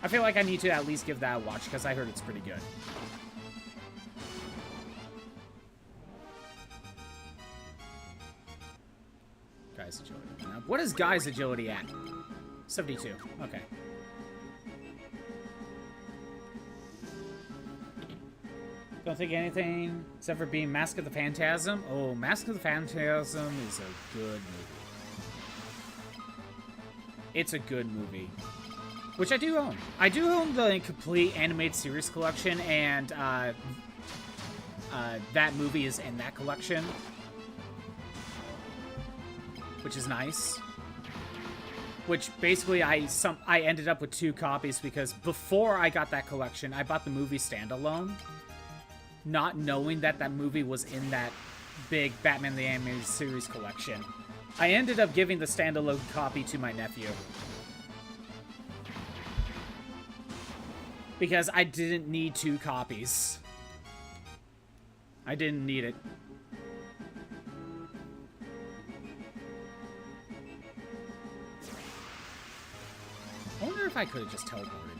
I feel like I need to at least give that a watch, because I heard it's pretty good. Guy's agility. What is Guy's agility at? 72. Okay. Don't think anything except for being Mask of the Phantasm. Oh, Mask of the Phantasm is a good movie. It's a good movie. Which I do own. I do own the complete animated series collection, and that movie is in that collection. Which is nice. Which basically I ended up with 2 copies because before I got that collection, I bought the movie standalone, not knowing that that movie was in that big Batman the Animated Series collection. I ended up giving the standalone copy to my nephew. Because I didn't need 2 copies. I didn't need it. I wonder if I could have just teleported.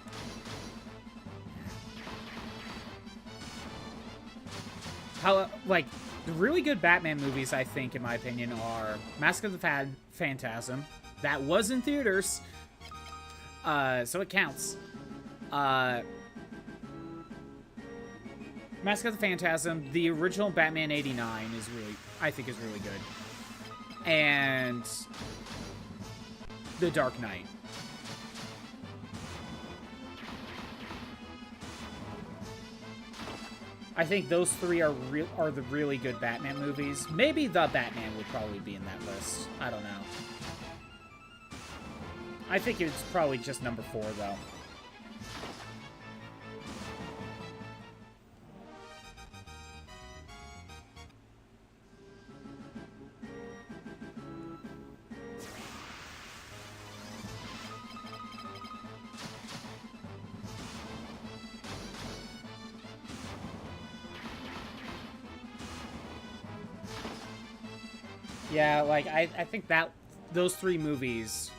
How, like, the really good Batman movies, I think, in my opinion, are Mask of the Phantasm. That was in theaters. So it counts. Mask of the Phantasm, the original Batman 89 is really, I think, is really good. And The Dark Knight. I think those 3 are the really good Batman movies. Maybe The Batman would probably be in that list. I don't know. I think it's probably just number 4, though. Yeah, like, I think that those 3 movies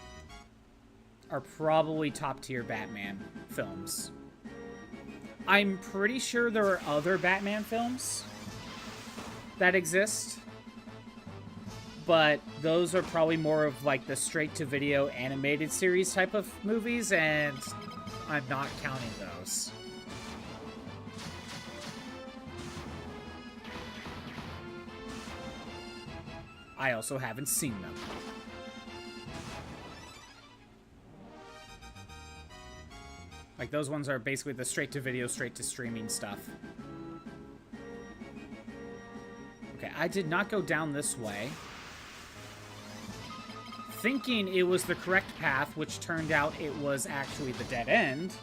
are probably top-tier Batman films. I'm pretty sure there are other Batman films that exist, but those are probably more of, like, the straight-to-video animated series type of movies, and I'm not counting those. I also haven't seen them. Like, those ones are basically the straight-to-video, straight-to-streaming stuff. Okay, I did not go down this way. Thinking it was the correct path, which turned out it was actually the dead end.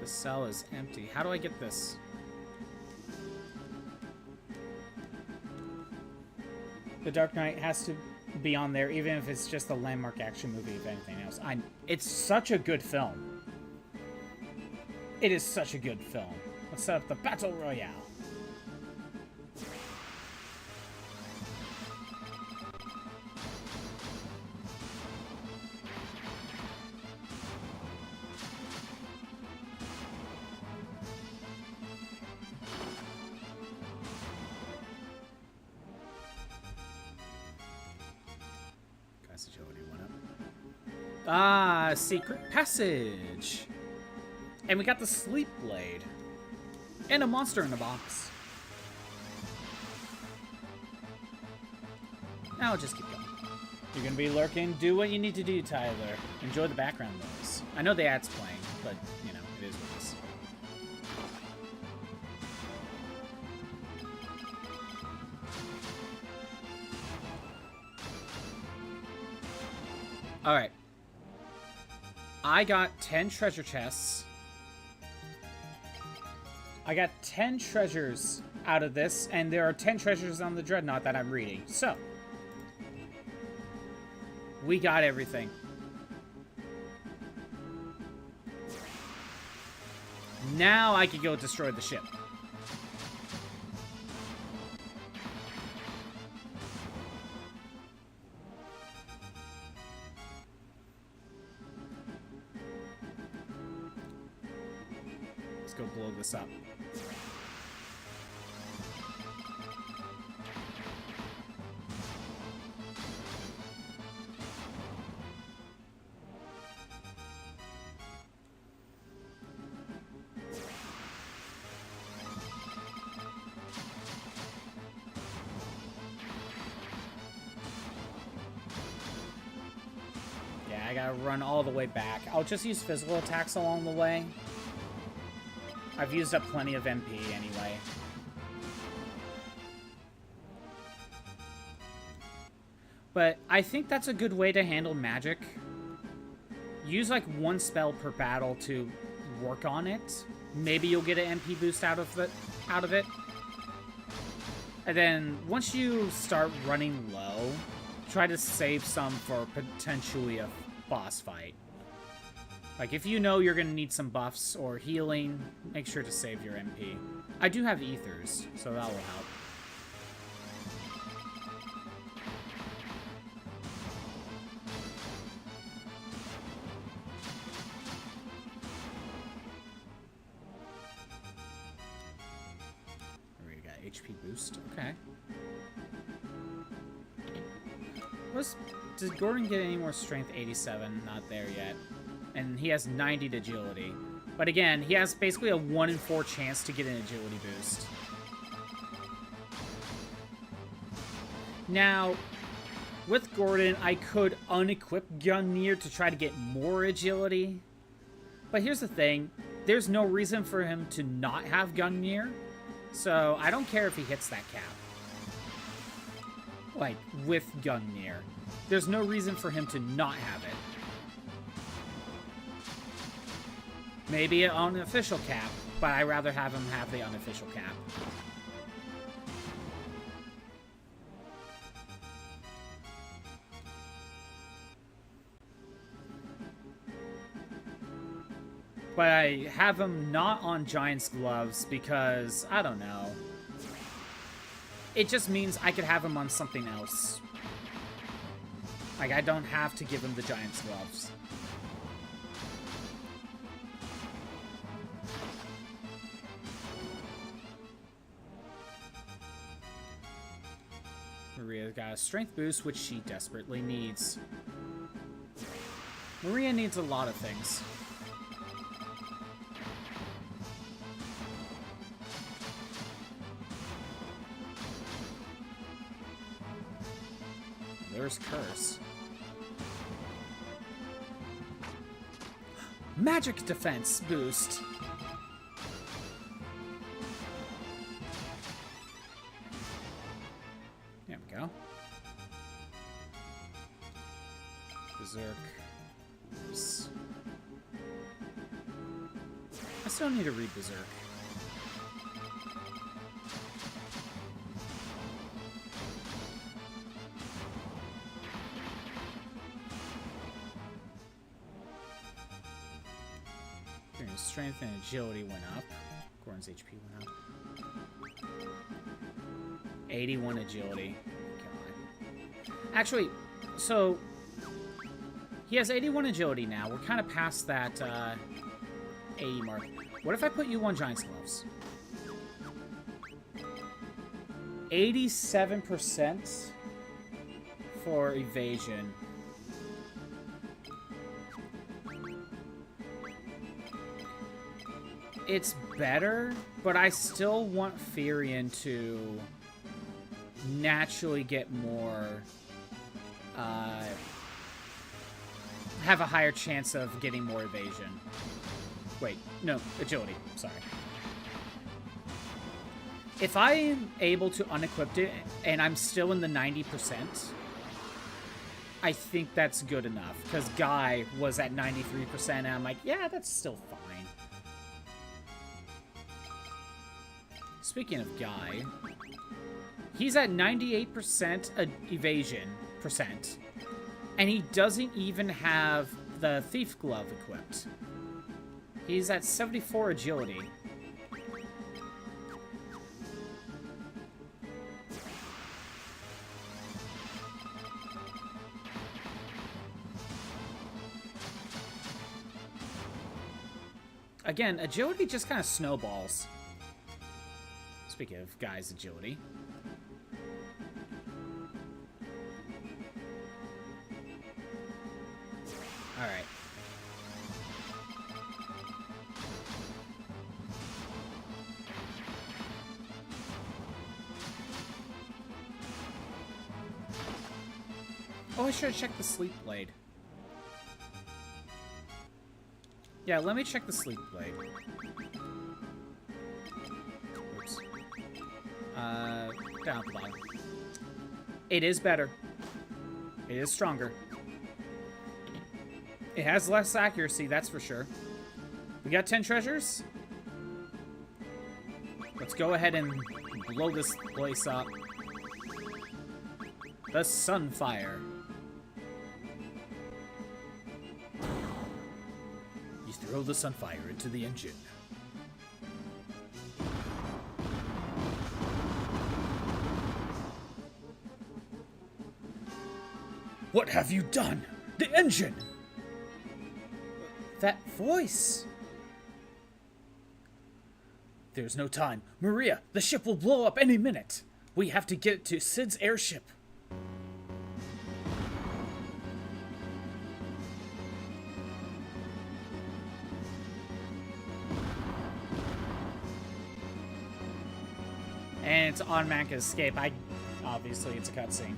Cell is empty. How do I get this? The Dark Knight has to be on there, even if it's just a landmark action movie, if anything else. It's such a good film. It is such a good film. Let's set up the Battle Royale. Ah, secret passage. And we got the Sleep Blade. And a monster in the box. Now just keep going. You're gonna be lurking. Do what you need to do, Tyler. Enjoy the background noise. I know the ad's playing, but, you know, it is what it is. Alright. I got 10 treasure chests. I got 10 treasures out of this, and there are 10 treasures on the Dreadnaught that I'm reading. So, We got everything. Now I can go destroy the ship. Let's go blow this up. I gotta run all the way back. I'll just use physical attacks along the way. I've used up plenty of MP anyway. But I think that's a good way to handle magic. Use like one spell per battle to work on it. Maybe you'll get an MP boost out of it. And then once you start running low, try to save some for potentially a boss fight. Like, if you know you're going to need some buffs or healing, make sure to save your MP. I do have ethers, so that will help. We got HP boost. Okay. Did Gordon get any more strength? 87. Not there yet. And he has 90 to agility. But again, he has basically a 1 in 4 chance to get an agility boost. Now, with Gordon, I could unequip Gungnir to try to get more agility. But here's the thing. There's no reason for him to not have Gungnir. So I don't care if he hits that cap. Like, with Gungnir. There's no reason for him to not have it. Maybe an unofficial cap, but I'd rather have him have the unofficial cap. But I have him not on Giant's Gloves because, I don't know. It just means I could have him on something else. Like, I don't have to give him the Giant's Gloves. Maria's got a strength boost, which she desperately needs. Maria needs a lot of things. There's Curse. Magic defense boost. There we go. Berserk. Oops. I still need to read Berserk. Strength and agility went up. Gordon's HP went up. 81 agility. God. Actually, so he has 81 agility now. We're kind of past that 80 mark. What if I put you on Giant's Gloves? 87% for evasion. It's better, but I still want Firion to naturally get more, have a higher chance of getting more evasion. Wait, no, agility, sorry. If I am able to unequip it and I'm still in the 90%, I think that's good enough, because Guy was at 93% and I'm like, yeah, that's still fine. Speaking of Guy, he's at 98% evasion percent, And he doesn't even have the Thief Glove equipped. He's at 74 agility. Again, agility just kind of snowballs. Speaking of guys' agility. Alright. Oh, I should have checked the sleep blade. Yeah, let me check the sleep blade. Oops. Down at the bottom. It is better. It is stronger. It has less accuracy, that's for sure. We got 10 treasures. Let's go ahead and blow this place up. The Sunfire. You throw the Sunfire into the engine. What have you done? The engine! That voice! There's no time. Maria, the ship will blow up any minute. We have to get to Sid's airship. And it's automatic escape. Obviously, it's a cutscene.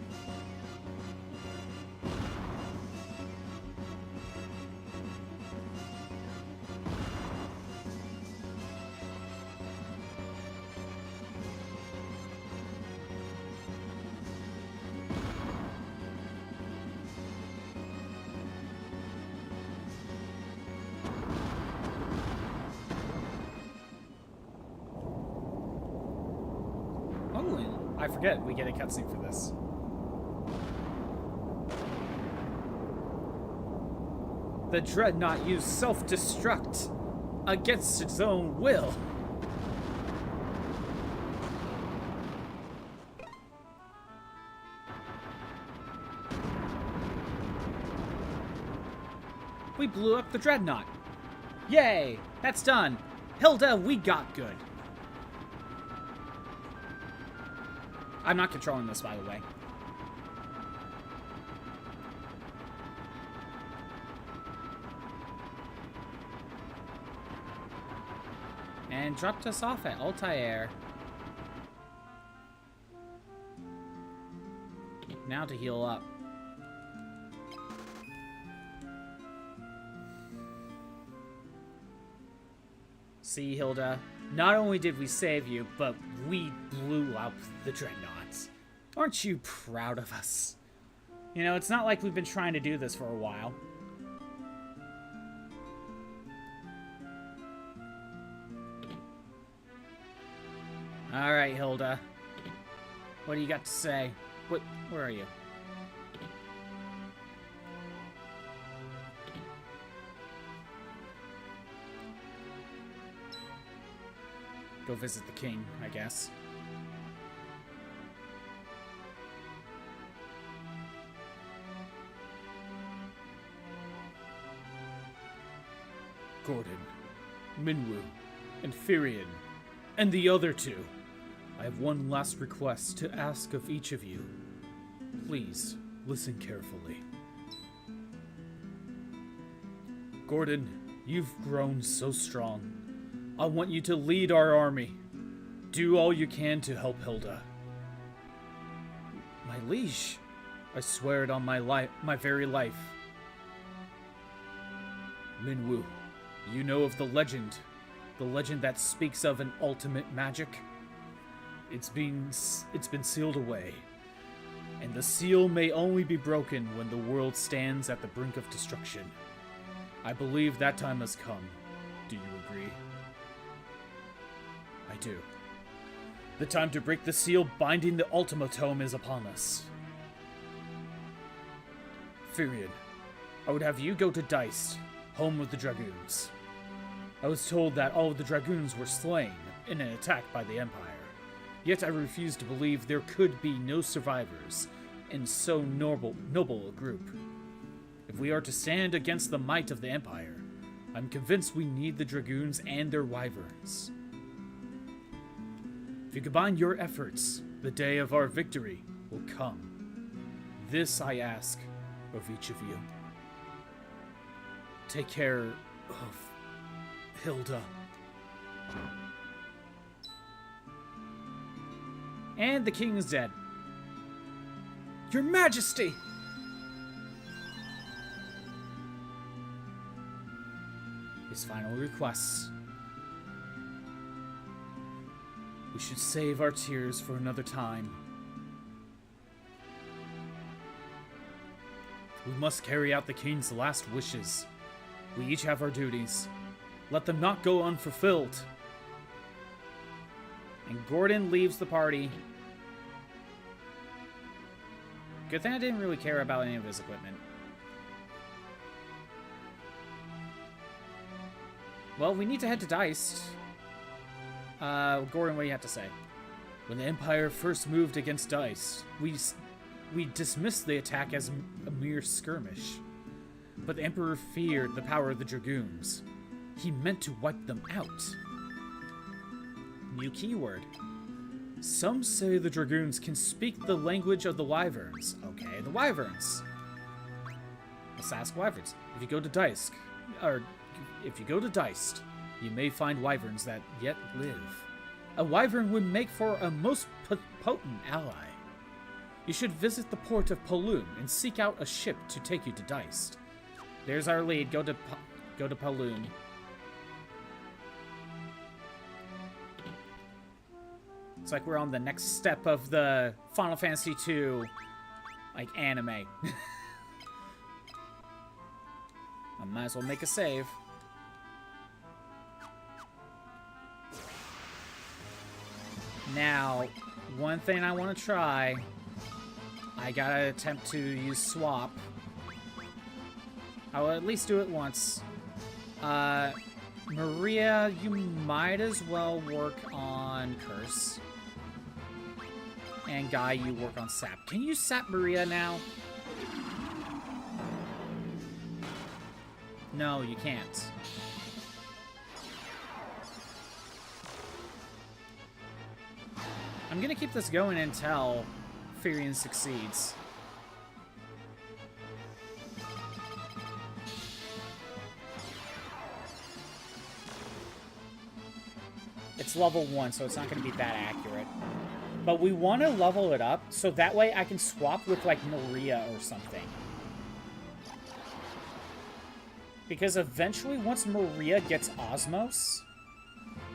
I forget, we get a cutscene for this. The Dreadnaught used self-destruct against its own will. We blew up the Dreadnaught. Yay! That's done. Hilda, we got good. I'm not controlling this, by the way. And dropped us off at Altair. Now to heal up. See, Hilda, not only did we save you, but we blew up the Dreadnaughts. Aren't you proud of us? You know, it's not like we've been trying to do this for a while. Alright, Hilda. What do you got to say? Where are you? Go visit the king, I guess. Gordon, Minwu, and Firion, and the other two. I have one last request to ask of each of you. Please, listen carefully. Gordon, you've grown so strong. I want you to lead our army. Do all you can to help Hilda. My liege, I swear it on my very life. Minwu, you know of the legend that speaks of an ultimate magic? It's been sealed away, and the seal may only be broken when the world stands at the brink of destruction. I believe that time has come. Do you agree? I do. The time to break the seal binding the Ultima Tome is upon us. Firion, I would have you go to Deist, home of the Dragoons. I was told that all of the Dragoons were slain in an attack by the Empire. Yet I refuse to believe there could be no survivors in so noble a group. If we are to stand against the might of the Empire, I'm convinced we need the Dragoons and their wyverns. If you combine your efforts, the day of our victory will come. This I ask of each of you. Take care of Hilda. And the king is dead. Your Majesty! His final requests. We should save our tears for another time. We must carry out the king's last wishes. We each have our duties. Let them not go unfulfilled. And Gordon leaves the party. Good thing I didn't really care about any of his equipment. Well, we need to head to Deist. Gordon, what do you have to say? When the Empire first moved against Deist, we dismissed the attack as a mere skirmish. But the Emperor feared the power of the Dragoons. He meant to wipe them out. New keyword. Some say the Dragoons can speak the language of the wyverns. Okay, the wyverns. Let's ask wyverns. If you go to Deist, you may find wyverns that yet live. A wyvern would make for a most potent ally. You should visit the port of Paloom and seek out a ship to take you to Deist. There's our lead. Go to Paloom. It's like we're on the next step of the Final Fantasy II, like, anime. I might as well make a save. Now, one thing I want to try, I gotta attempt to use swap. I will at least do it once. Maria, you might as well work on Curse. And Guy, you work on Sap. Can you Sap Maria now? No, you can't. I'm gonna keep this going until Firion succeeds. It's level 1, so it's not gonna be that accurate. But we want to level it up, so that way I can swap with, like, Maria or something. Because eventually, once Maria gets Osmos,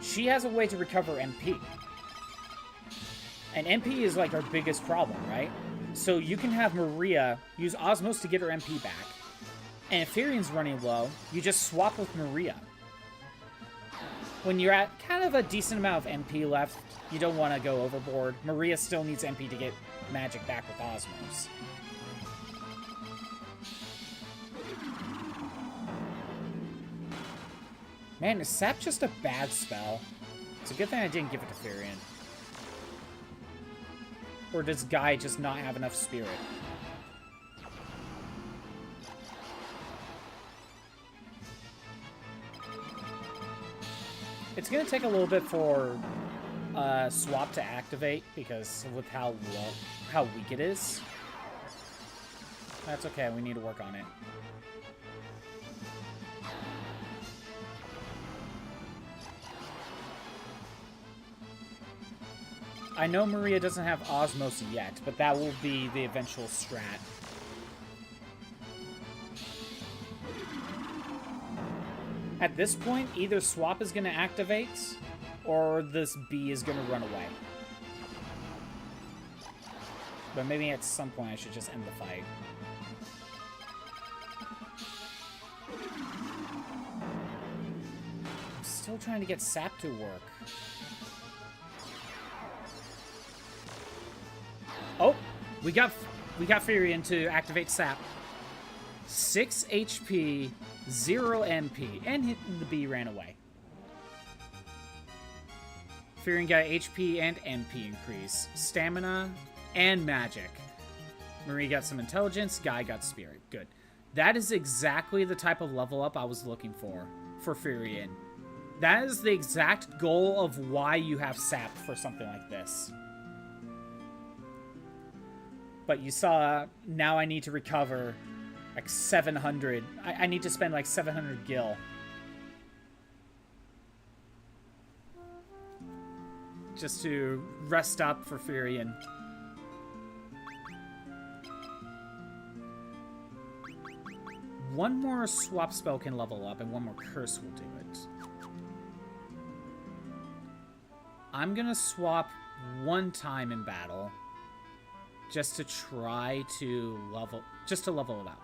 she has a way to recover MP. And MP is, like, our biggest problem, right? So you can have Maria use Osmos to get her MP back. And if Firion's running low, you just swap with Maria. When you're at kind of a decent amount of MP left, you don't want to go overboard. Maria still needs MP to get magic back with Osmos. Man, is Sap just a bad spell? It's a good thing I didn't give it to Firion. Or does Guy just not have enough spirit? It's going to take a little bit for swap to activate because with how weak it is. That's okay, we need to work on it. I know Maria doesn't have Osmos yet, but that will be the eventual strat. At this point, either swap is going to activate, or this bee is going to run away. But maybe at some point I should just end the fight. I'm still trying to get Sap to work. Oh, we got Firion to activate Sap. 6 HP, 0 MP, and the bee ran away. Furion got HP and MP increase, stamina, and magic. Marie got some intelligence, Guy got spirit. Good. That is exactly the type of level up I was looking for Furion. That is the exact goal of why you have sap for something like this. But you saw, now I need to recover like 700. I need to spend like 700 gil. Just to rest up for Furion. One more swap spell can level up, and one more curse will do it. I'm gonna swap one time in battle, just to try to level, just to level it up.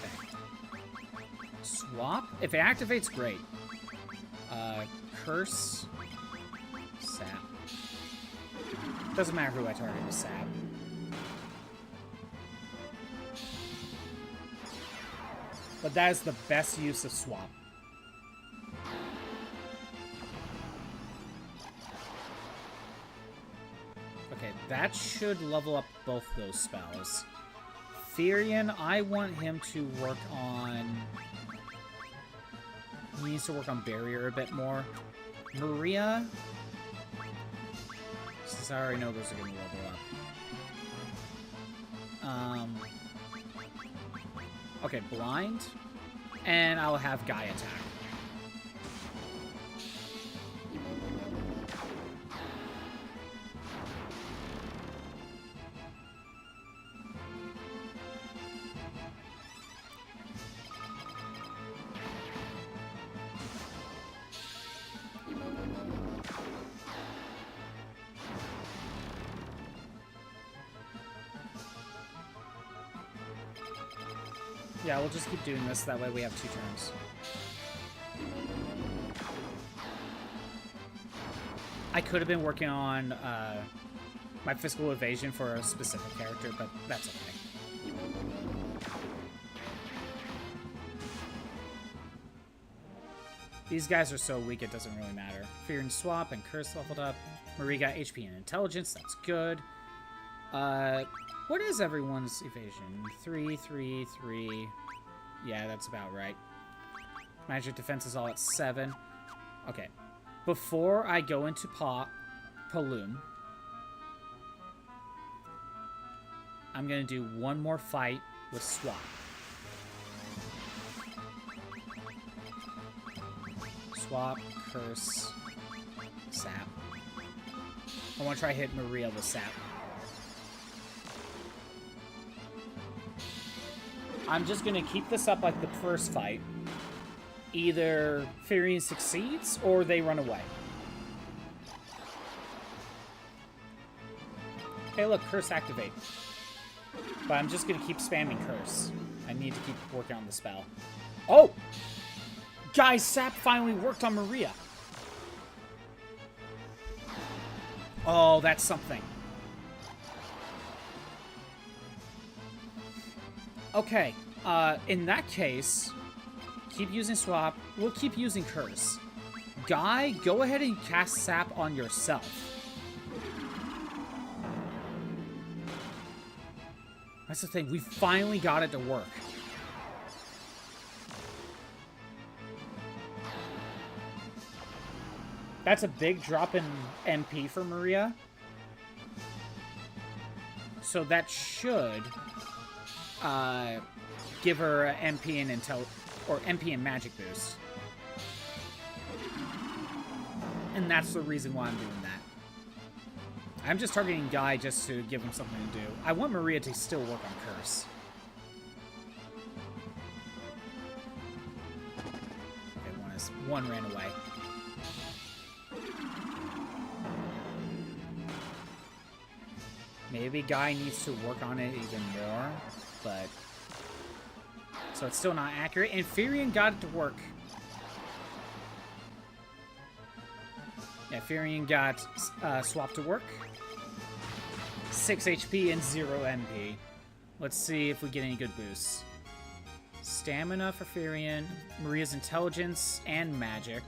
Okay. Swap. If it activates, great. Curse. Sap. Doesn't matter who I target with sap. But that is the best use of swap. Okay, that should level up both those spells. Furion, I want him to work on... He needs to work on barrier a bit more. Maria... Since I already know those are going to level up. Okay, blind. And I'll have Guy attack. Yeah, we'll just keep doing this, that way we have 2 turns. I could have been working on my physical evasion for a specific character, but that's okay. These guys are so weak, it doesn't really matter. Fear and swap and curse leveled up. Marie got HP and intelligence, that's good. What is everyone's evasion? 3, 3, 3. Yeah, that's about right. Magic defense is all at 7. Okay. Before I go into Paloom, I'm going to do one more fight with Swap. Swap, curse, sap. I want to try hit Maria with sap. I'm just going to keep this up like the first fight. Either Furion succeeds or they run away. Hey, look, curse activate. But I'm just going to keep spamming curse. I need to keep working on the spell. Oh! Guys, sap finally worked on Maria. Oh, that's something. Okay, in that case, keep using swap. We'll keep using curse. Guy, go ahead and cast sap on yourself. That's the thing, we finally got it to work. That's a big drop in MP for Maria. So that should give her MP and MP and magic boost. And that's the reason why I'm doing that. I'm just targeting Guy just to give him something to do. I want Maria to still work on curse. Okay, one ran away. Maybe Guy needs to work on it even more, but... So it's still not accurate, and Furion got it to work. Yeah, Furion got swap to work. 6 HP and 0 MP. Let's see if we get any good boosts. Stamina for Firion, Maria's intelligence and magic.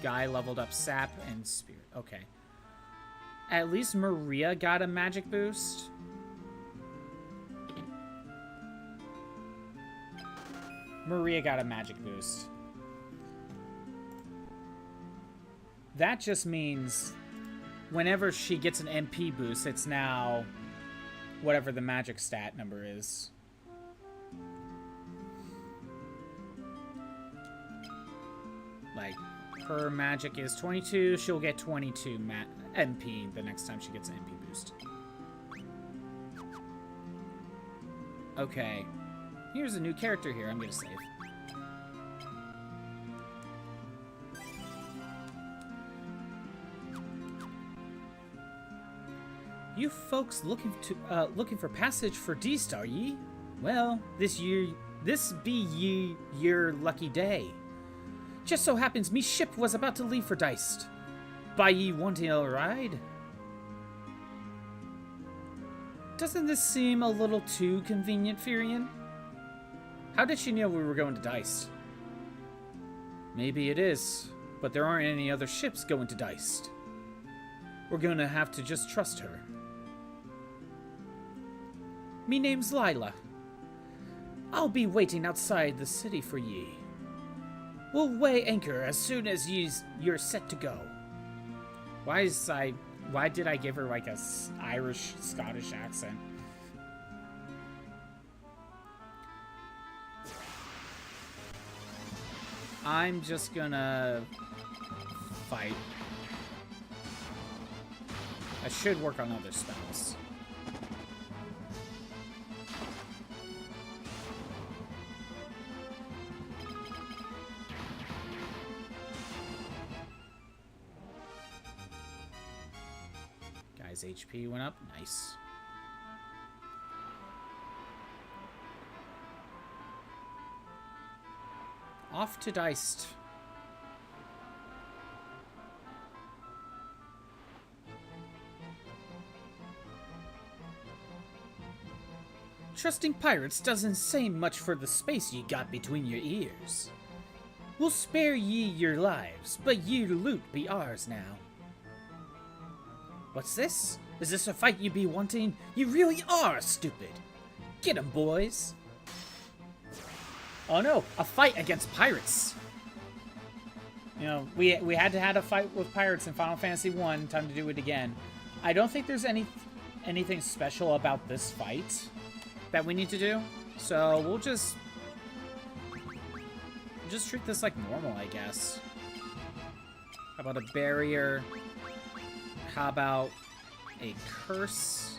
Guy leveled up sap and spirit. Okay. At least Maria got a magic boost. Maria got a magic boost. That just means whenever she gets an MP boost, it's now whatever the magic stat number is. Like, her magic is 22, she'll get 22 MP the next time she gets an MP boost. Okay. Here's a new character here. I'm gonna save. You folks looking for passage for Deist, are ye? Well, this be ye your lucky day. Just so happens me ship was about to leave for Deist. By ye wanting a ride? Doesn't this seem a little too convenient, Firion? How did she know we were going to Deist? Maybe it is, but there aren't any other ships going to Deist. We're gonna have to just trust her. Me name's Lila. I'll be waiting outside the city for ye. We'll weigh anchor as soon as you're set to go. Why did I give her like a Irish Scottish accent? I'm just gonna fight. I should work on other spells. Guy's HP went up. Nice. Off to Deist. Trusting pirates doesn't say much for the space ye got between your ears. We'll spare ye your lives, but your loot be ours now. What's this? Is this a fight you be wanting? You really are stupid. Get 'em, boys. Oh no, a fight against pirates. You know, we had to have a fight with pirates in Final Fantasy 1. Time to do it again. I don't think there's anything special about this fight that we need to do. So we'll just treat this like normal, I guess. How about a barrier? How about a curse?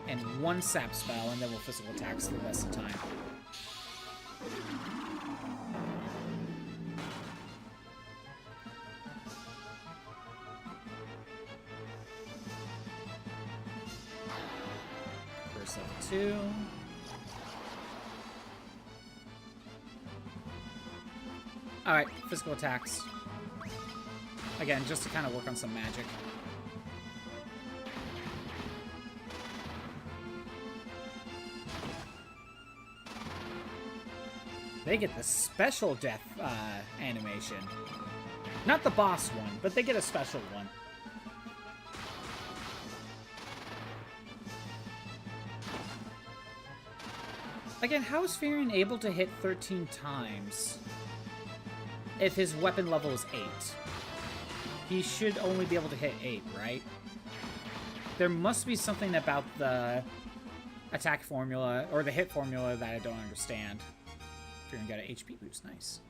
And one sap spell, and then we'll physical attacks the rest of the time. Curse level 2. Alright, physical attacks. Again, just to kind of work on some magic. They get the special death animation. Not the boss one, but they get a special one. Again, how is Firion able to hit 13 times if his weapon level is 8? He should only be able to hit 8, right? There must be something about the attack formula, or the hit formula, that I don't understand. Firion got an HP boost, nice.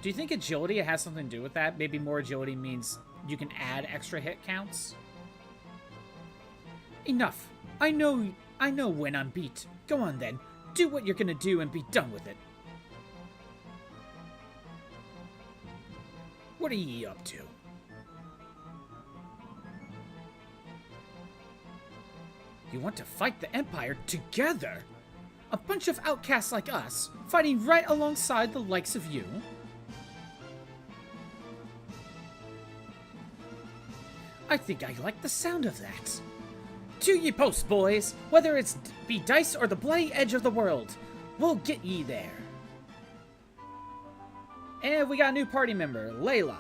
Do you think agility has something to do with that? Maybe more agility means you can add extra hit counts? Enough. I know when I'm beat. Go on then. Do what you're gonna do and be done with it. What are ye up to? You want to fight the Empire together? A bunch of outcasts like us, fighting right alongside the likes of you? I think I like the sound of that. To ye post, boys! Whether it's be Deist or the bloody edge of the world, we'll get ye there. And we got a new party member, Layla.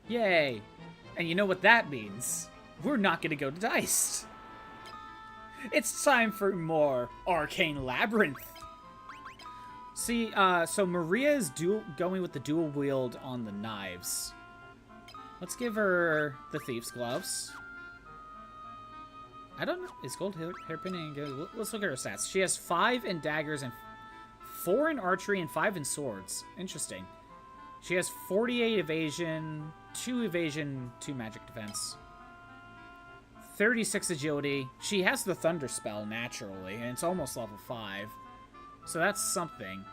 Yay. And you know what that means? We're not gonna go to Deist. It's time for more Arcane Labyrinth. See, so Maria is going with the dual wield on the knives. Let's give her the thief's gloves. I don't know. Is gold hairpinning good? Let's look at her stats. She has 5 in daggers and 4 in archery and 5 in swords. Interesting. She has 48 evasion, 2 evasion, 2 magic defense. 36 agility. She has the thunder spell naturally, and it's almost level 5. So that's something.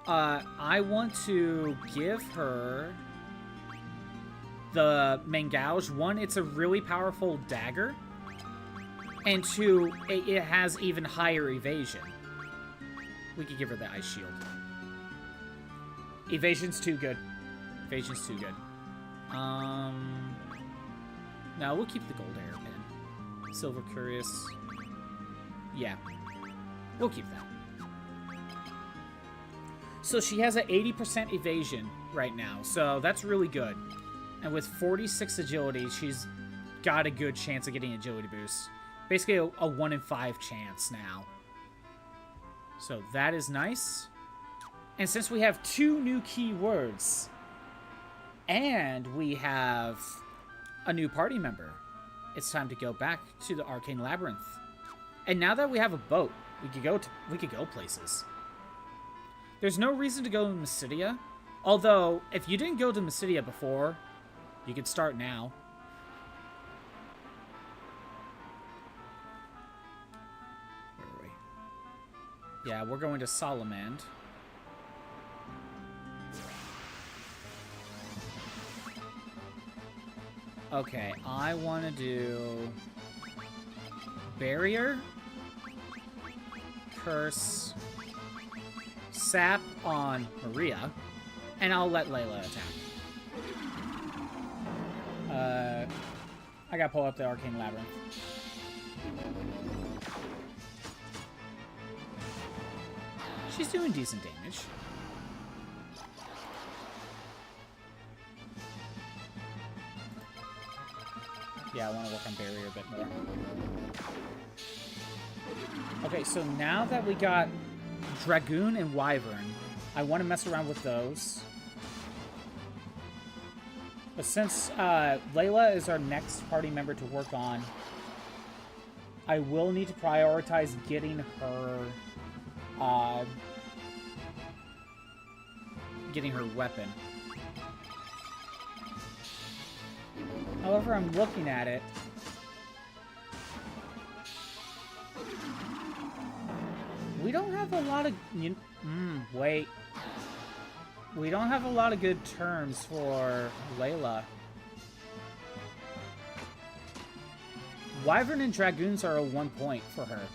I want to give her the Mangouge. 1, it's a really powerful dagger. And 2, it has even higher evasion. We could give her the ice shield. Evasion's too good. Evasion's too good. No, we'll keep the gold hairpin. Silver Curious. Yeah. We'll keep that. So she has an 80% evasion right now. So that's really good. And with 46 agility, she's got a good chance of getting agility boost. Basically a 1 in 5 chance now. So that is nice. And since we have 2 new keywords, and we have a new party member, it's time to go back to the Arcane Labyrinth. And now that we have a boat, we could go places. There's no reason to go to Mysidia. Although, if you didn't go to Mysidia before, you could start now. Where are we? Yeah, we're going to Solomand. Okay, I want to do Barrier, Curse, Sap on Maria, and I'll let Layla attack. I gotta pull up the Arcane Labyrinth. She's doing decent damage. Yeah, I want to work on Barrier a bit more. Okay, so now that we got Dragoon and Wyvern, I want to mess around with those. But since Layla is our next party member to work on, I will need to prioritize getting her weapon. However, I'm looking at it. We don't have a lot of... wait. We don't have a lot of good terms for Layla. Wyvern and Dragoons are a 1 point for her.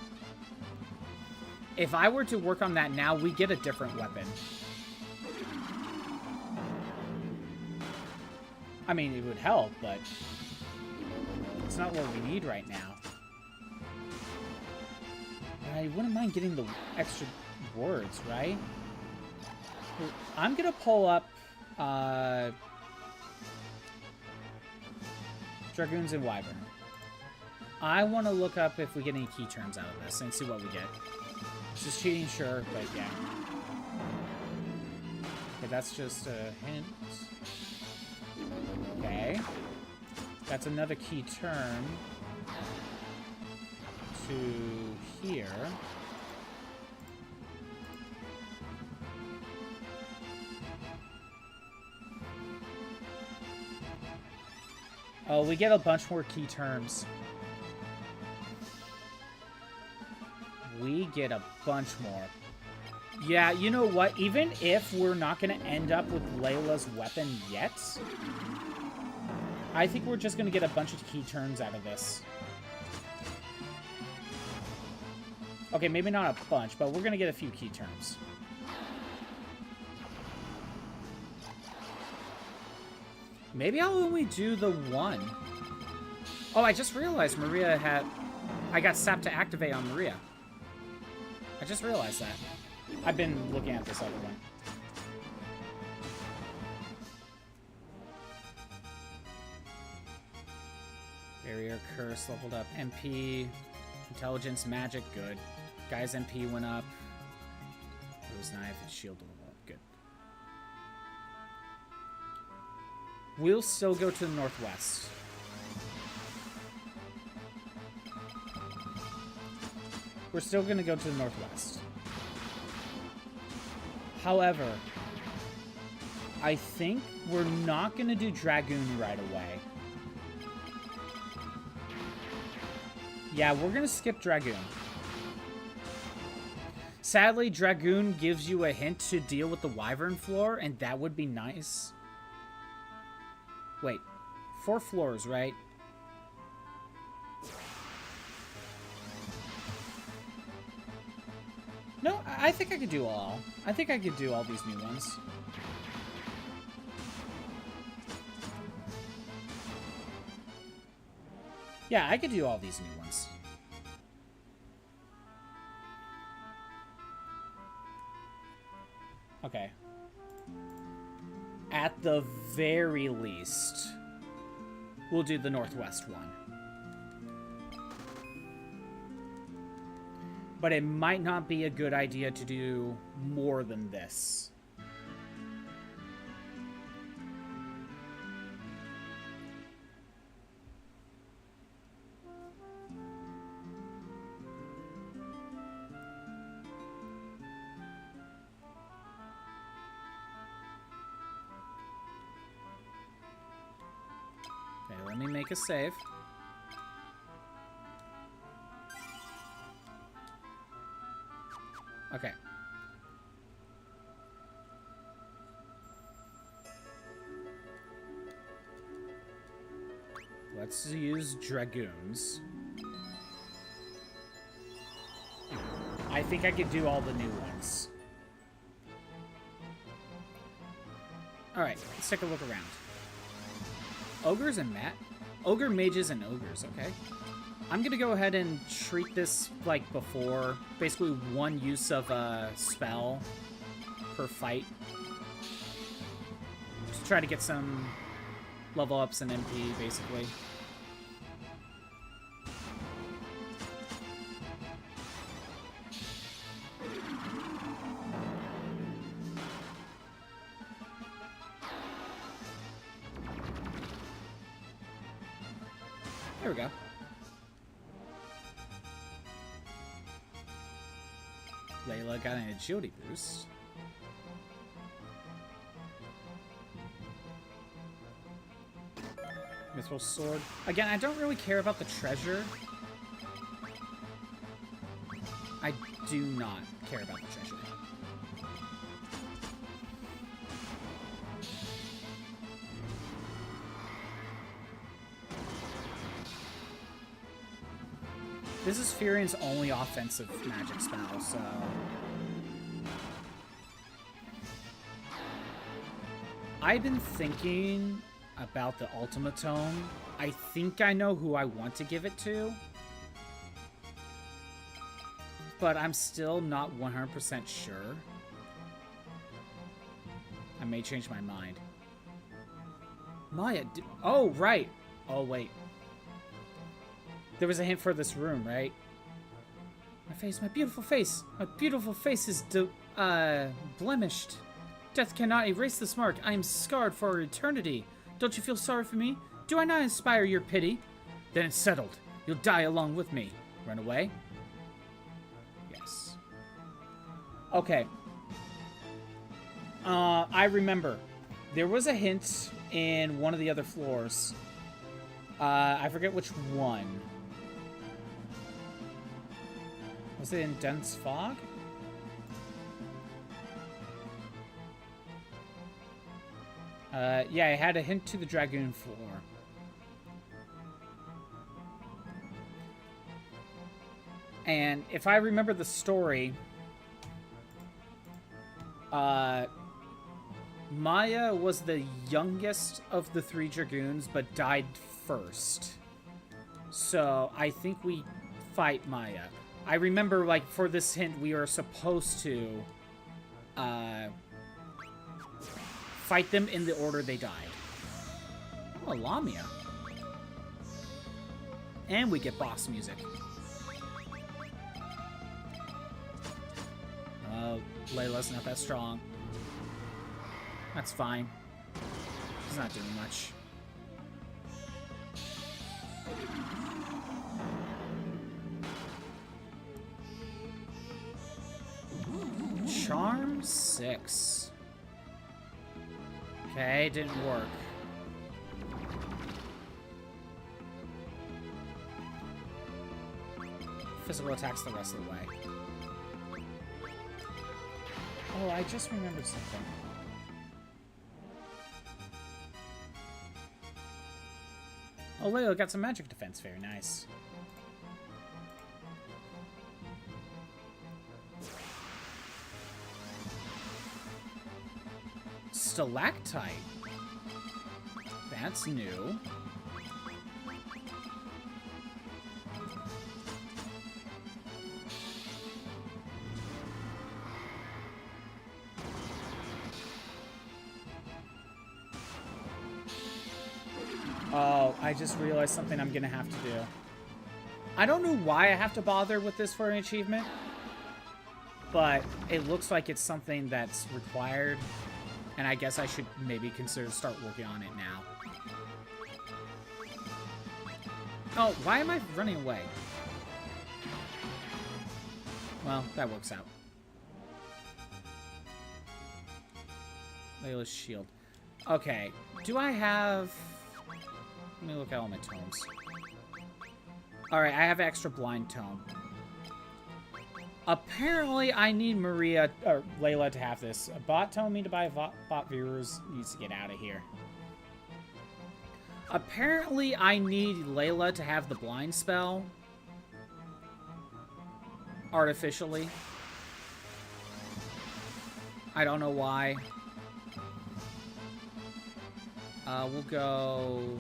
If I were to work on that now, we get a different weapon. I mean, it would help, but it's not what we need right now. I wouldn't mind getting the extra words, right? I'm gonna pull up Dragoons and Wyvern. I want to look up if we get any key terms out of this and see what we get. It's just cheating, sure, but yeah. Okay, that's just a hint. Okay. That's another key term to here. Oh, we get a bunch more key terms. We get a bunch more. Yeah, you know what? Even if we're not going to end up with Layla's weapon yet, I think we're just going to get a bunch of key terms out of this. Okay, maybe not a bunch, but we're going to get a few key terms. Maybe I'll only do the one. Oh, I just realized Maria had... I got sapped to activate on Maria. I just realized that. I've been looking at this other one. Barrier, curse, leveled up. MP, intelligence, magic, good. Guy's MP went up. Rose knife and shield level, good. We'll still go to the northwest. We're still gonna go to the northwest. However, I think we're not gonna do Dragoon right away. Yeah, we're gonna skip Dragoon. Sadly, Dragoon gives you a hint to deal with the Wyvern floor, and that would be nice. Wait, 4 floors, right? No, I think I could do all. I think I could do all these new ones. Yeah, I could do all these new ones. Okay. At the very least, we'll do the northwest one. But it might not be a good idea to do more than this. Okay, let me make a save. Okay. Let's use Dragoons. I think I could do all the new ones. Alright, let's take a look around. Ogres and Ogre mages and ogres, okay. I'm gonna go ahead and treat this like before. Basically one use of a spell per fight. To try to get some level ups and MP, basically. There we go. Layla got an agility boost. Mithril sword. Again, I don't really care about the treasure. I do not care about the treasure. This is Furion's only offensive magic spell, so... I've been thinking about the Ultimatome. I think I know who I want to give it to. But I'm still not 100% sure. I may change my mind. Maya, oh, right. Oh, wait. There was a hint for this room, right? My face, my beautiful face. My beautiful face is blemished. Death cannot erase this mark. I am scarred for eternity. Don't you feel sorry for me? Do I not inspire your pity? Then it's settled. You'll die along with me. Run away? Yes. Okay. I remember. There was a hint in one of the other floors. I forget which one. Was it in Dense Fog? Yeah, I had a hint to the Dragoon floor. And if I remember the story, Maya was the youngest of the 3 Dragoons, but died first. So I think we fight Maya. I remember, like, for this hint, we are supposed to fight them in the order they died. Oh, Lamia. And we get boss music. Layla's not that strong. That's fine. She's not doing much. Charm 6. Okay, didn't work. Physical attacks the rest of the way. Oh, I just remembered something. Oh, Layla got some magic defense. Very nice. Stalactite. That's new. Oh, I just realized something I'm gonna have to do. I don't know why I have to bother with this for an achievement, but it looks like it's something that's required, and I guess I should maybe consider start working on it now. Oh, why am I running away? Well, that works out. Layla's shield. Okay, do I have... Let me look at all my tomes. Alright, I have extra blind tome. Apparently, I need Maria, or Layla to have this. A bot telling me to buy bot viewers needs to get out of here. Apparently, I need Layla to have the blind spell. Artificially. I don't know why. We'll go...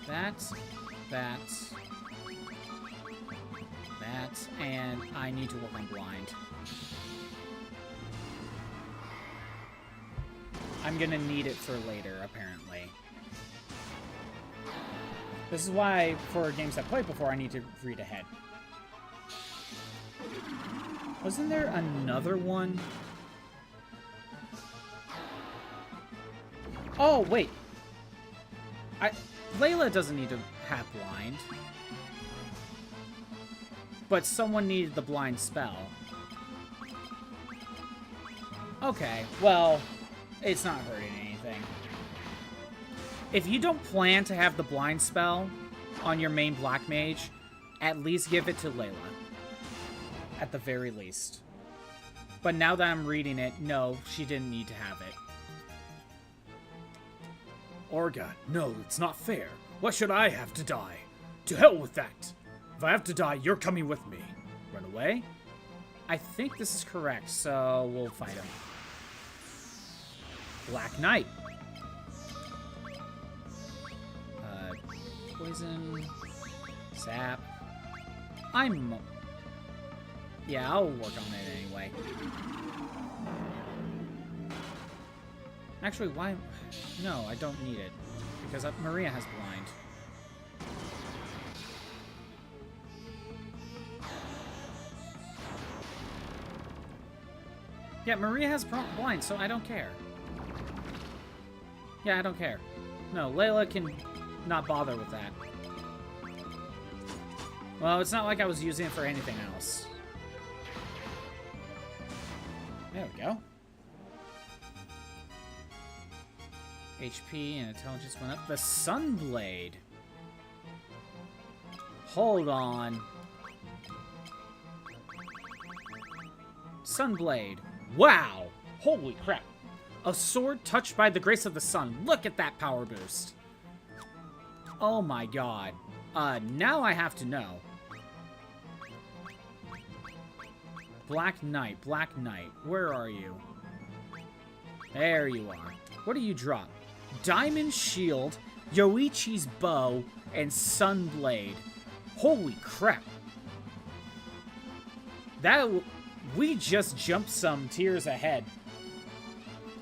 That, and I need to work on blind. I'm gonna need it for later, apparently. This is why, for games I've played before, I need to read ahead. Wasn't there another one? Oh, wait. Layla doesn't need to have blind. But someone needed the blind spell. Okay, well, it's not hurting anything. If you don't plan to have the blind spell on your main black mage, at least give it to Layla. At the very least. But now that I'm reading it, no, she didn't need to have it. Orga, no, it's not fair. Why should I have to die? To hell with that. If I have to die, you're coming with me. Run away? I think this is correct, so we'll fight him. Black Knight. Poison. Sap. Yeah, I'll work on it anyway. Actually, why... No, I don't need it. Because Maria has blind. Yeah, Maria has blind, so I don't care. Yeah, I don't care. No, Layla can not bother with that. Well, it's not like I was using it for anything else. There we go. HP and intelligence went up. The Sunblade. Hold on. Sunblade. Wow. Holy crap. A sword touched by the grace of the sun. Look at that power boost. Oh my god. Now I have to know. Black Knight. Black Knight. Where are you? There you are. What do you drop? Diamond Shield, Yoichi's Bow, and Sunblade. Holy crap. We just jumped some tiers ahead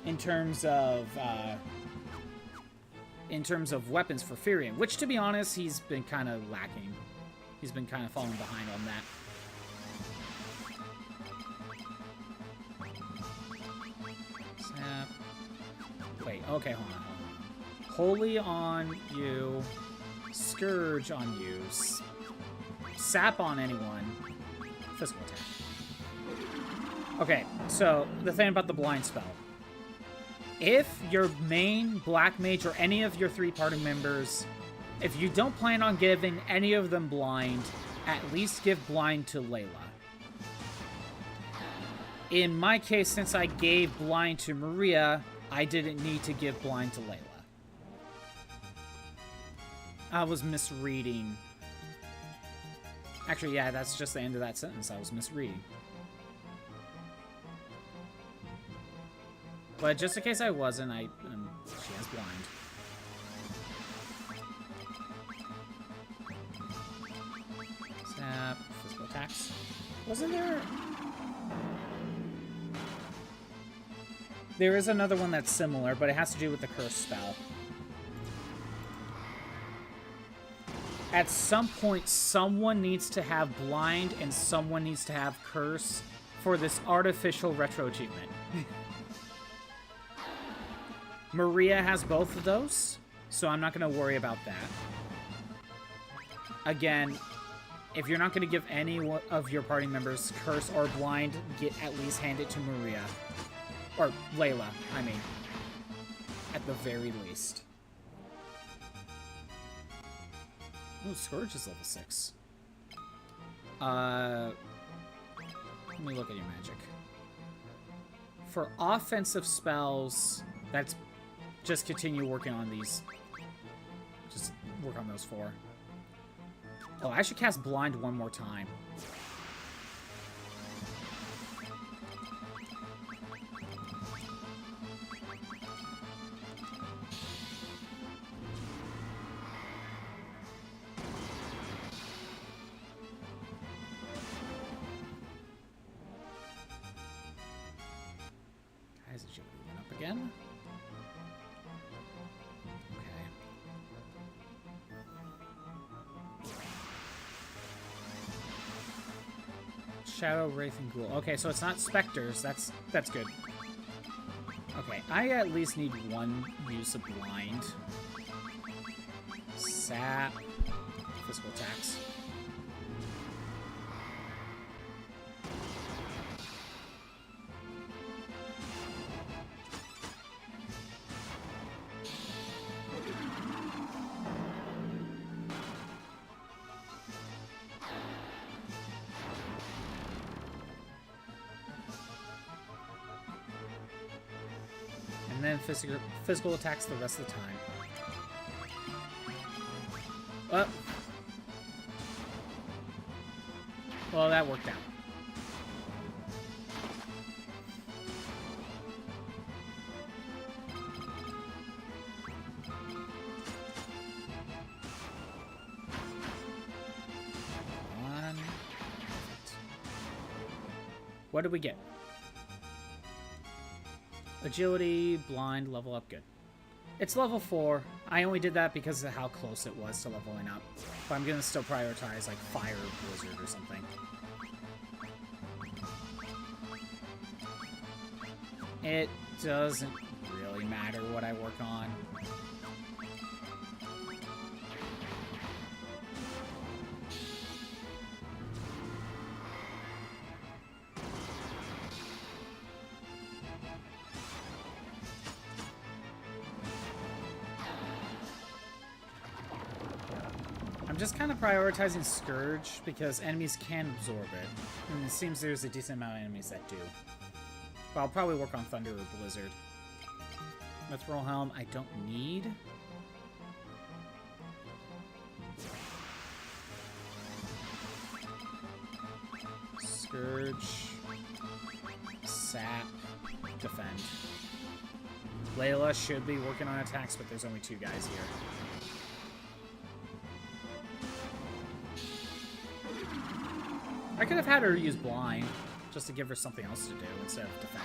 in terms of weapons for Firion, which, to be honest, he's been kind of lacking. He's been kind of falling behind on that. Snap. Wait, okay, hold on. Holy on you. Scourge on you. Sap on anyone. Physical attack. Okay, so the thing about the blind spell. If your main black mage or any of your 3 party members, if you don't plan on giving any of them blind, at least give blind to Layla. In my case, since I gave blind to Maria, I didn't need to give blind to Layla. I was misreading. Actually, yeah, that's just the end of that sentence. I was misreading. But just in case I wasn't, she has blind. Snap, physical attacks. Wasn't there? There is another one that's similar, but it has to do with the curse spell. At some point, someone needs to have blind and someone needs to have curse for this artificial retro achievement. Maria has both of those, so I'm not going to worry about that. Again, if you're not going to give any of your party members curse or blind, at least hand it to Maria. Or Layla, I mean. At the very least. Oh, Scourge is level 6. Let me look at your magic. For offensive spells, that's... Just continue working on these. Just work on those 4. Oh, I should cast Blind one more time. Guys, agility went up again. Shadow, Wraith, and Ghoul. Okay, so it's not Spectres. That's good. Okay, I at least need one use of Blind. Sap. Physical attacks. And then physical attacks the rest of the time. Well, that worked out. What did we get? Agility, blind, level up, good. It's level 4. I only did that because of how close it was to leveling up. But I'm gonna still prioritize like fire or blizzard or something. It doesn't really matter what I work on. I'm just kind of prioritizing Scourge because enemies can absorb it. And it seems there's a decent amount of enemies that do. But I'll probably work on Thunder or Blizzard. Mithril Helm, I don't need. Scourge. Sap. Defend. Layla should be working on attacks, but there's only 2 guys here. I could have had her use blind, just to give her something else to do instead of defend.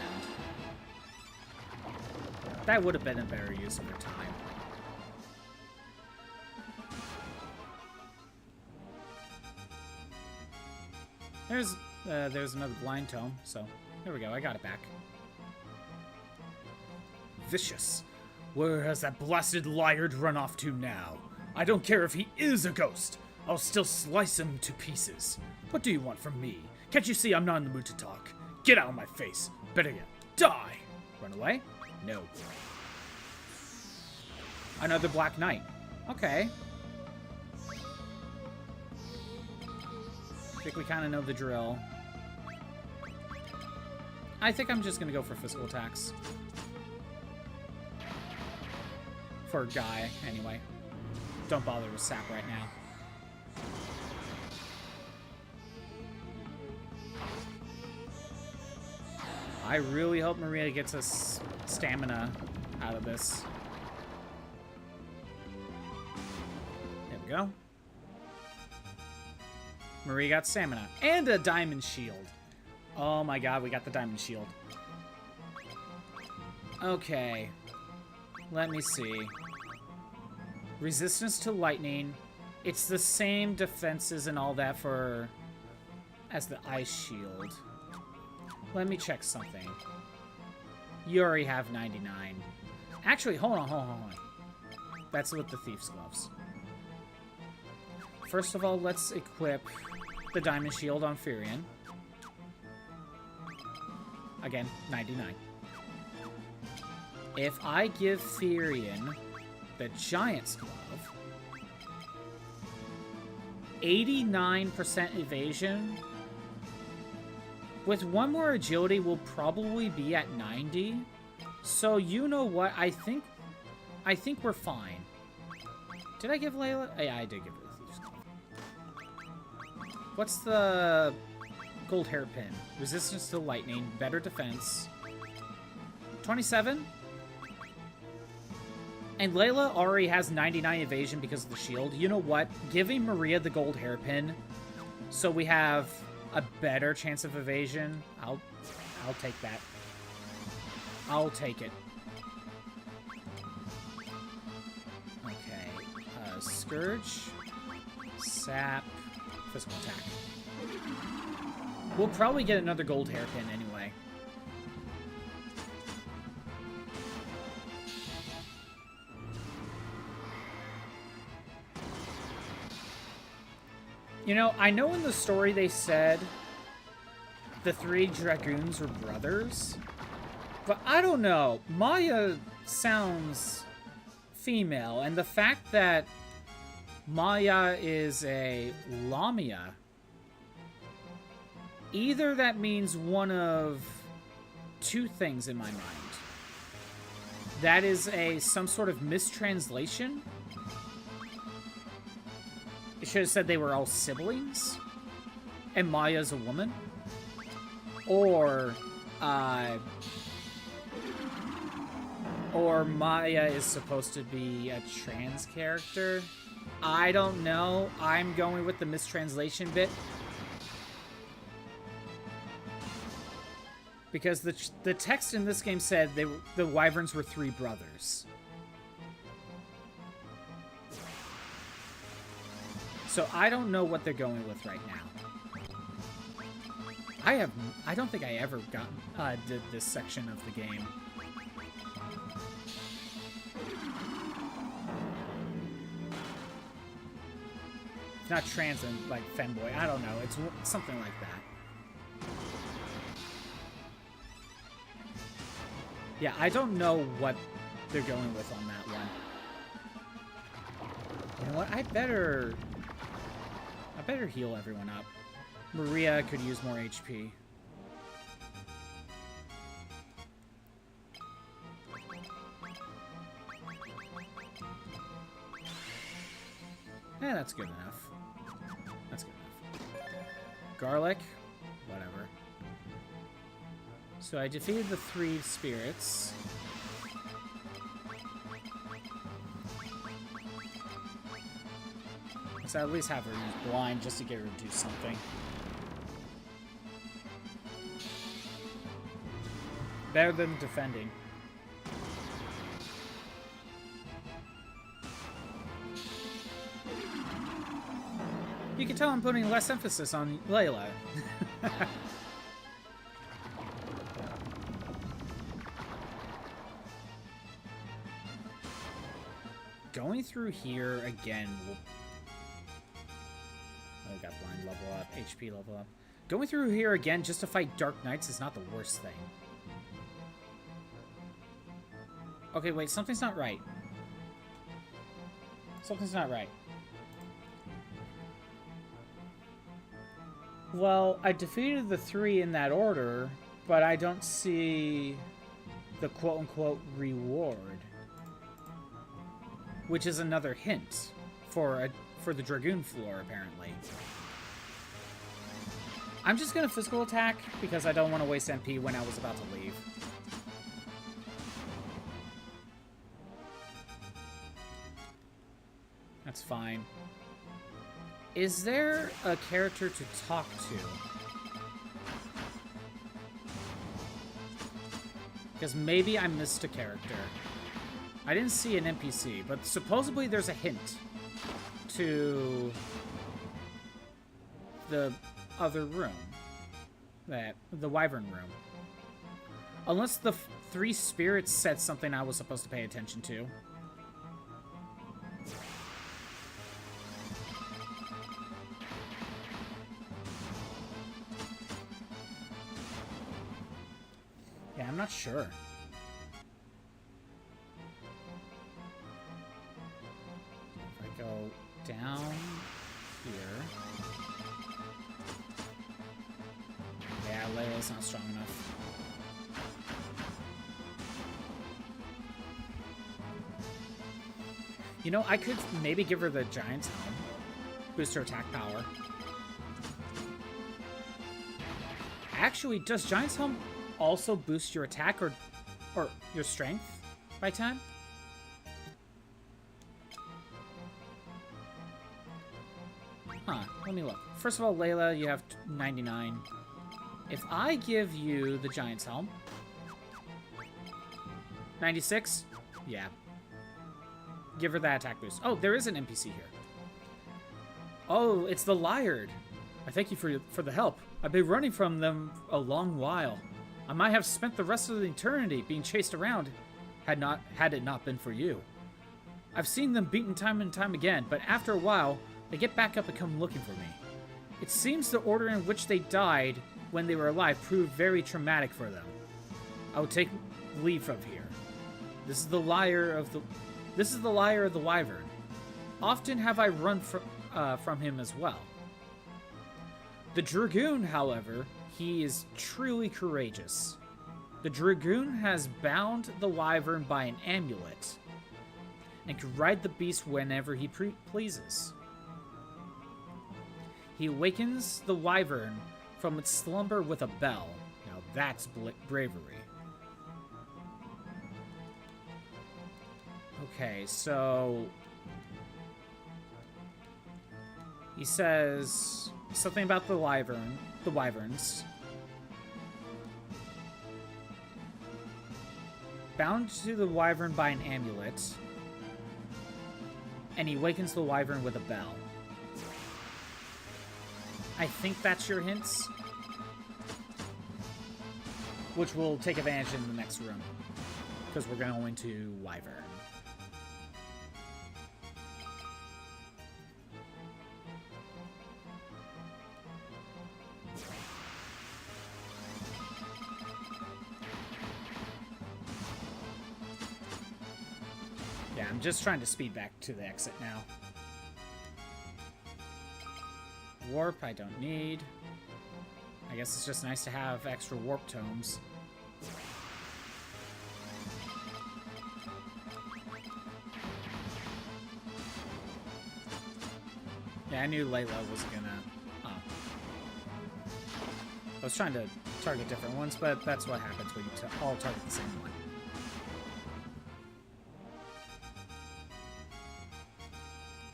That would have been a better use of her time. There's another blind tome, so there we go, I got it back. Vicious. Where has that blasted liard run off to now? I don't care if he is a ghost. I'll still slice him to pieces. What do you want from me? Can't you see I'm not in the mood to talk? Get out of my face. Better yet, die. Run away? No. Another Black Knight. Okay. I think we kind of know the drill. I think I'm just going to go for physical attacks. For Guy, anyway. Don't bother with Sap right now. I really hope Maria gets us stamina out of this. There we go. Maria got stamina. And a diamond shield. Oh my god, we got the diamond shield. Okay. Let me see. Resistance to lightning. It's the same defenses and all that for... as the ice shield. Let me check something. You already have 99. Actually, hold on. That's with the Thief's Gloves. First of all, let's equip the Diamond Shield on Furion. Again, 99. If I give Furion the Giant's Glove, 89% evasion. With 1 more agility, we'll probably be at 90. So you know what? I think we're fine. Did I give Layla? Yeah, I did give her the Thief's Glove. What's the gold hairpin? Resistance to lightning, better defense. 27? And Layla already has 99 evasion because of the shield. You know what? Giving Maria the gold hairpin so we have a better chance of evasion. I'll take that. I'll take it. Okay. Scourge. Sap. Physical attack. We'll probably get another gold hairpin anyway. You know, I know in the story they said the 3 Dragoons were brothers, but I don't know. Maya sounds female, and the fact that Maya is a Lamia, either that means one of 2 things in my mind. That is some sort of mistranslation. It should have said they were all siblings, and Maya's a woman. Or Maya is supposed to be a trans character. I don't know. I'm going with the mistranslation bit. Because the text in this game said the Wyverns were 3 brothers. So I don't know what they're going with right now. I don't think I ever did this section of the game. It's not trans and like femboy. I don't know. It's something like that. Yeah, I don't know what they're going with on that one. You know what? I better heal everyone up. Maria could use more HP. Yeah, that's good enough. That's good enough. Garlic? Whatever. So I defeated the 3 spirits. So at least have her use blind just to get her to do something. Better than defending. You can tell I'm putting less emphasis on Layla. Going through here again will... Oh, we got blind level up, HP level up. Going through here again just to fight Dark Knights is not the worst thing. Okay, wait, something's not right. Something's not right. Well, I defeated the 3 in that order, but I don't see the quote-unquote reward. Which is another hint for the Dragoon floor, apparently. I'm just gonna physical attack because I don't want to waste MP when I was about to leave. That's fine. Is there a character to talk to? Because maybe I missed a character. I didn't see an NPC, but supposedly there's a hint to the other room. The Wyvern room. Unless the 3 spirits said something I was supposed to pay attention to. Yeah, I'm not sure. If I go down here... Yeah, Layla's not strong enough. You know, I could maybe give her the Giant's Helm. Boost her attack power. Actually, does Giant's Helm also boost your attack or your strength by 10? Huh, let me look. First of all, Layla, you have 99. If I give you the Giant's Helm... 96? Yeah. Give her that attack boost. Oh, there is an NPC here. Oh, it's the Liard. I thank you for the help. I've been running from them a long while. I might have spent the rest of the eternity being chased around had it not been for you. I've seen them beaten time and time again, but after a while, they get back up and come looking for me. It seems the order in which they died when they were alive proved very traumatic for them. I will take leave of here. This is the liar of the Wyvern. Often have I run from him as well. The Dragoon, however, he is truly courageous. The Dragoon has bound the Wyvern by an amulet and can ride the beast whenever he pleases. He awakens the Wyvern from its slumber with a bell. Now that's bravery. Okay, so... he says something about the Wyverns. Bound to the Wyvern by an amulet. And he wakens the Wyvern with a bell. I think that's your hints. Which we'll take advantage in the next room. Because we're going to Wyvern. Yeah, I'm just trying to speed back to the exit now. Warp, I don't need. I guess it's just nice to have extra warp tomes. Yeah, I knew Layla was gonna... I was trying to target different ones, but that's what happens when you all target the same one.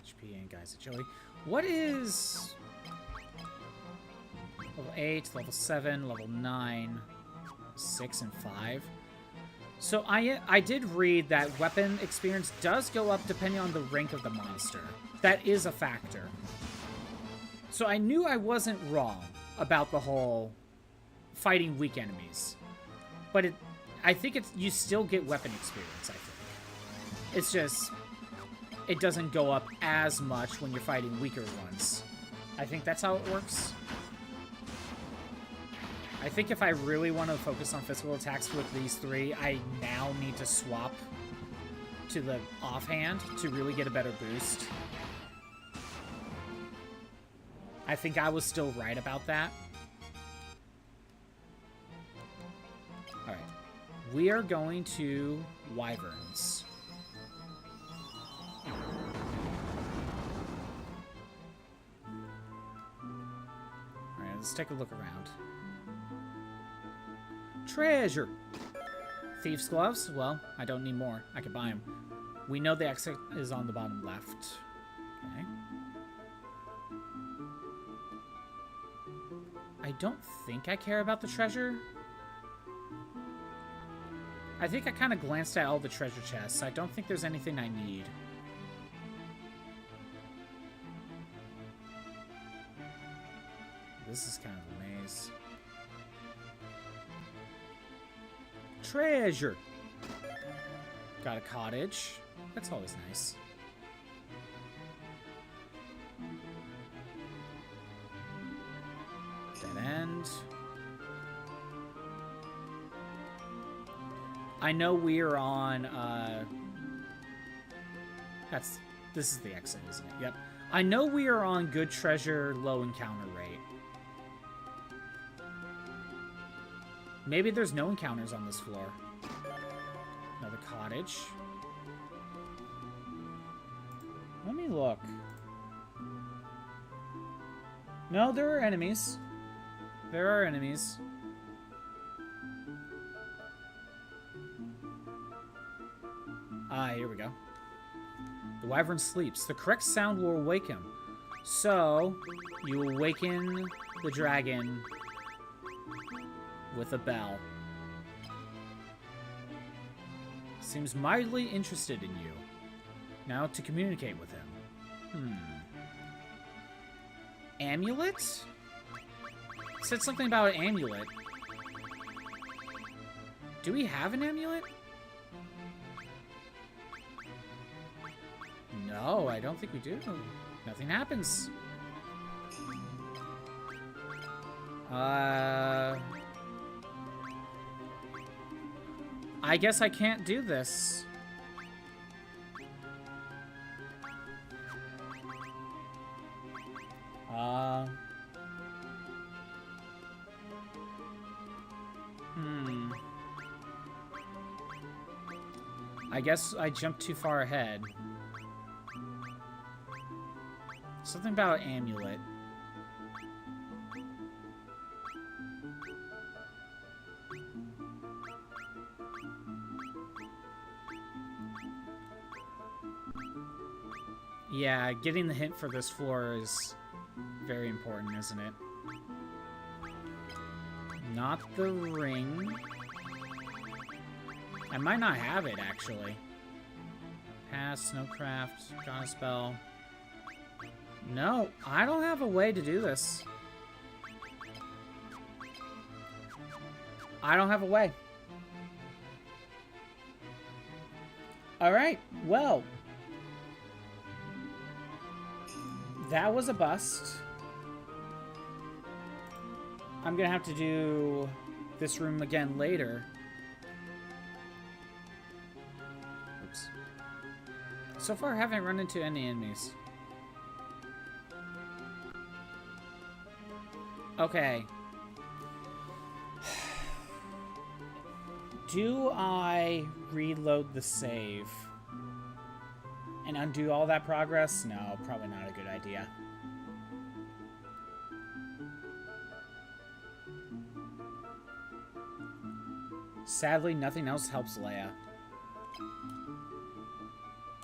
HP and guys at Joey. What is level 8, level 7, level 9, 6, and 5? So I did read that weapon experience does go up depending on the rank of the monster. That is a factor. So I knew I wasn't wrong about the whole fighting weak enemies. But I think you still get weapon experience, I think. It's just, it doesn't go up as much when you're fighting weaker ones. I think that's how it works. I think if I really want to focus on physical attacks with these three, I now need to swap to the offhand to really get a better boost. I think I was still right about that. Alright. We are going to Wyverns. Alright, let's take a look around. Treasure! Thief's gloves? Well, I don't need more. I can buy them. We know the exit is on the bottom left. Okay. I don't think I care about the treasure. I think I kind of glanced at all the treasure chests. I don't think there's anything I need. This is kind of a maze. Treasure! Got a cottage. That's always nice. Dead end. I know we're on, this is the exit, isn't it? Yep. I know we are on good treasure, low encounter rate. Maybe there's no encounters on this floor. Another cottage. Let me look. No, there are enemies. There are enemies. Here we go. The wyvern sleeps. The correct sound will awake him. So, you awaken the dragon with a bell. Seems mildly interested in you. Now to communicate with him. Amulet? Said something about an amulet. Do we have an amulet? No, I don't think we do. Nothing happens. I guess I can't do this. I guess I jumped too far ahead. Something about amulet. Yeah, getting the hint for this floor is very important, isn't it? Not the ring. I might not have it, actually. Pass, snowcraft, got a spell. No, I don't have a way to do this. I don't have a way. Alright, well. That was a bust. I'm gonna have to do this room again later. Oops. So far, I haven't run into any enemies. Okay. Do I reload the save and undo all that progress? No, probably not a good idea. Sadly, nothing else helps Leia.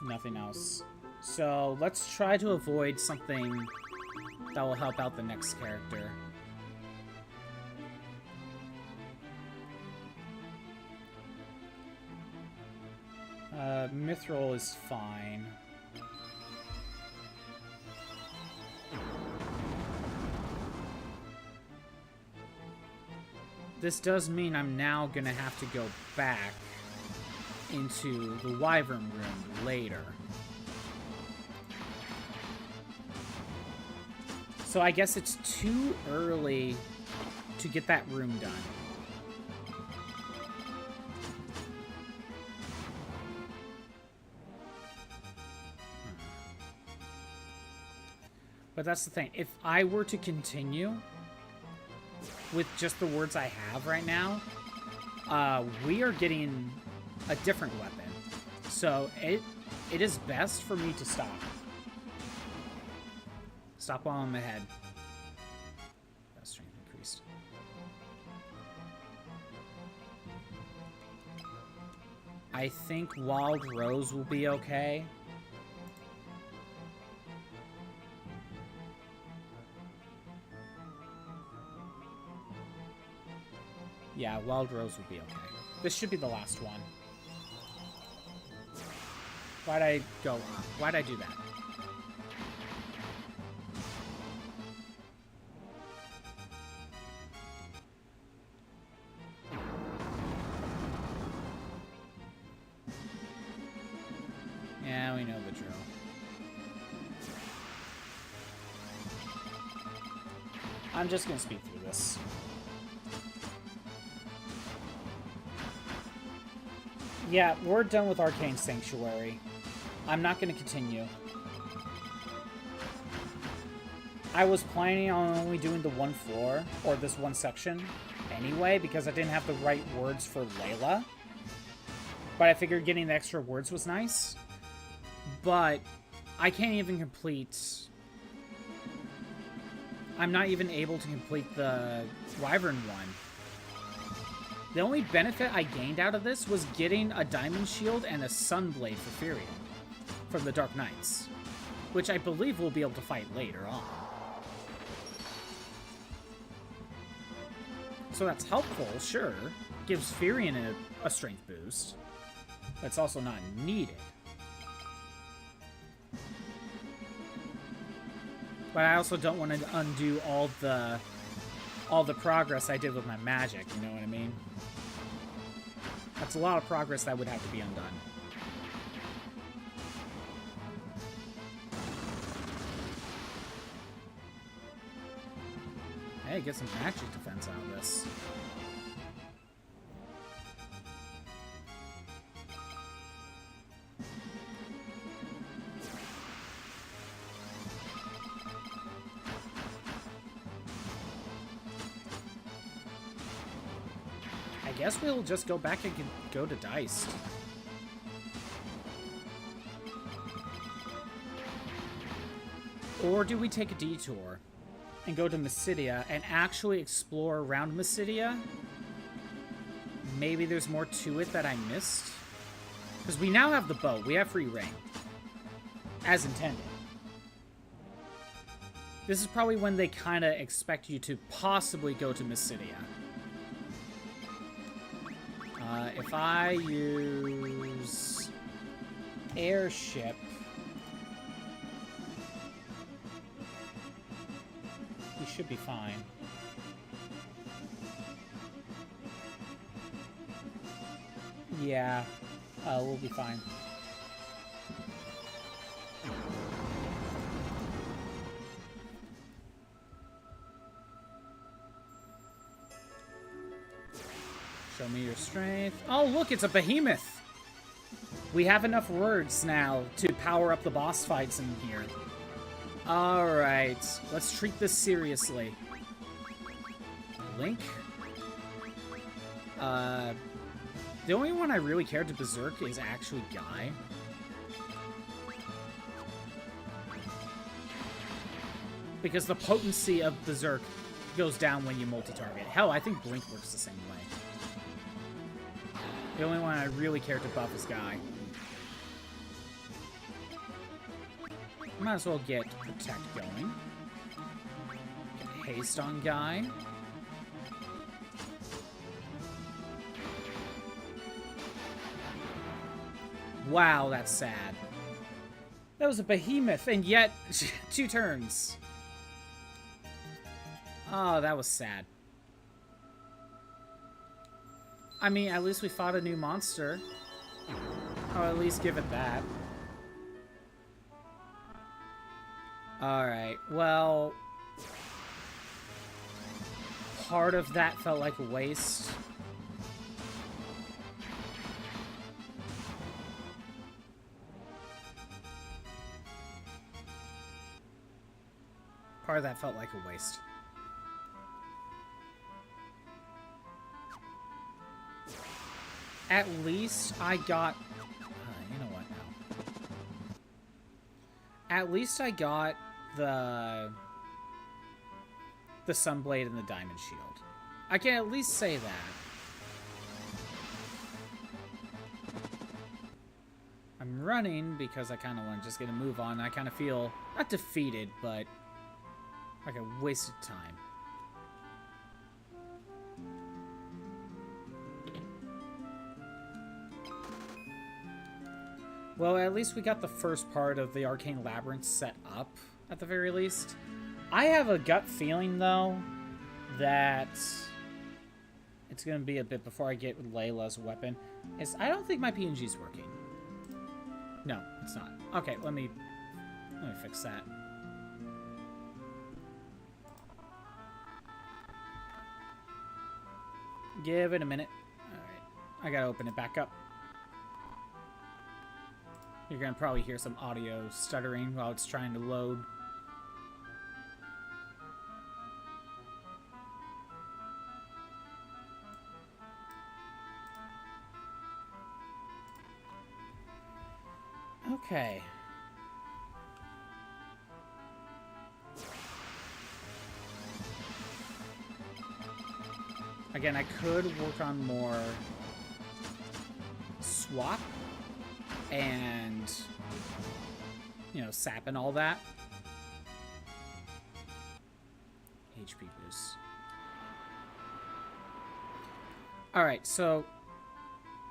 Nothing else. So let's try to avoid something that will help out the next character. Mithril is fine. This does mean I'm now gonna have to go back into the Wyvern room later. So I guess it's too early to get that room done. But that's the thing. If I were to continue with just the words I have right now, we are getting a different weapon. So it is best for me to stop. Stop while I'm ahead. That strength increased. I think Wild Rose will be okay. Yeah, Wild Rose will be okay. This should be the last one. Why'd I go up? Why'd I do that? Yeah, we know the drill. I'm just gonna speed through this. Yeah, we're done with Arcane Sanctuary. I'm not going to continue. I was planning on only doing the one floor, or this one section, anyway, because I didn't have the right words for Layla. But I figured getting the extra words was nice. But I can't even complete... I'm not even able to complete the Wyvern one. The only benefit I gained out of this was getting a Diamond Shield and a Sunblade for Firion from the Dark Knights, which I believe we'll be able to fight later on. So that's helpful, sure. Gives Firion a strength boost. But it's also not needed. But I also don't want to undo all the progress I did with my magic, you know what I mean? That's a lot of progress that would have to be undone. Hey, get some magic defense out of this. I guess we'll just go back and go to Deist. Or do we take a detour and go to Mysidia and actually explore around Mysidia? Maybe there's more to it that I missed? Because we now have the bow. We have free reign. As intended. This is probably when they kind of expect you to possibly go to Mysidia. If I use airship, we should be fine. Yeah, we'll be fine. Show me your strength. Oh, look, it's a behemoth. We have enough words now to power up the boss fights in here. Alright, let's treat this seriously. Link? The only one I really cared to berserk is actually Guy. Because the potency of berserk goes down when you multi-target. Hell, I think Blink works the same way. The only one I really care to buff is Guy. Might as well get Protect going. Get Haste on Guy. Wow, that's sad. That was a behemoth, and yet 2 turns. Oh, that was sad. I mean, at least we fought a new monster. I'll at least give it that. Alright, well... part of that felt like a waste. Part of that felt like a waste. At least I got... you know what now? At least I got the Sunblade and the Diamond Shield. I can at least say that. I'm running because I kind of want to just get a move on. I kind of feel, not defeated, but like a wasted time. Well, at least we got the first part of the Arcane Labyrinth set up, at the very least. I have a gut feeling, though, that it's going to be a bit before I get Layla's weapon. I don't think my PNG's working. No, it's not. Okay, let me fix that. Give it a minute. Alright, I gotta open it back up. You're gonna probably hear some audio stuttering while it's trying to load. Okay. Again, I could work on more swap and, you know, sap and all that. HP boost. Alright, so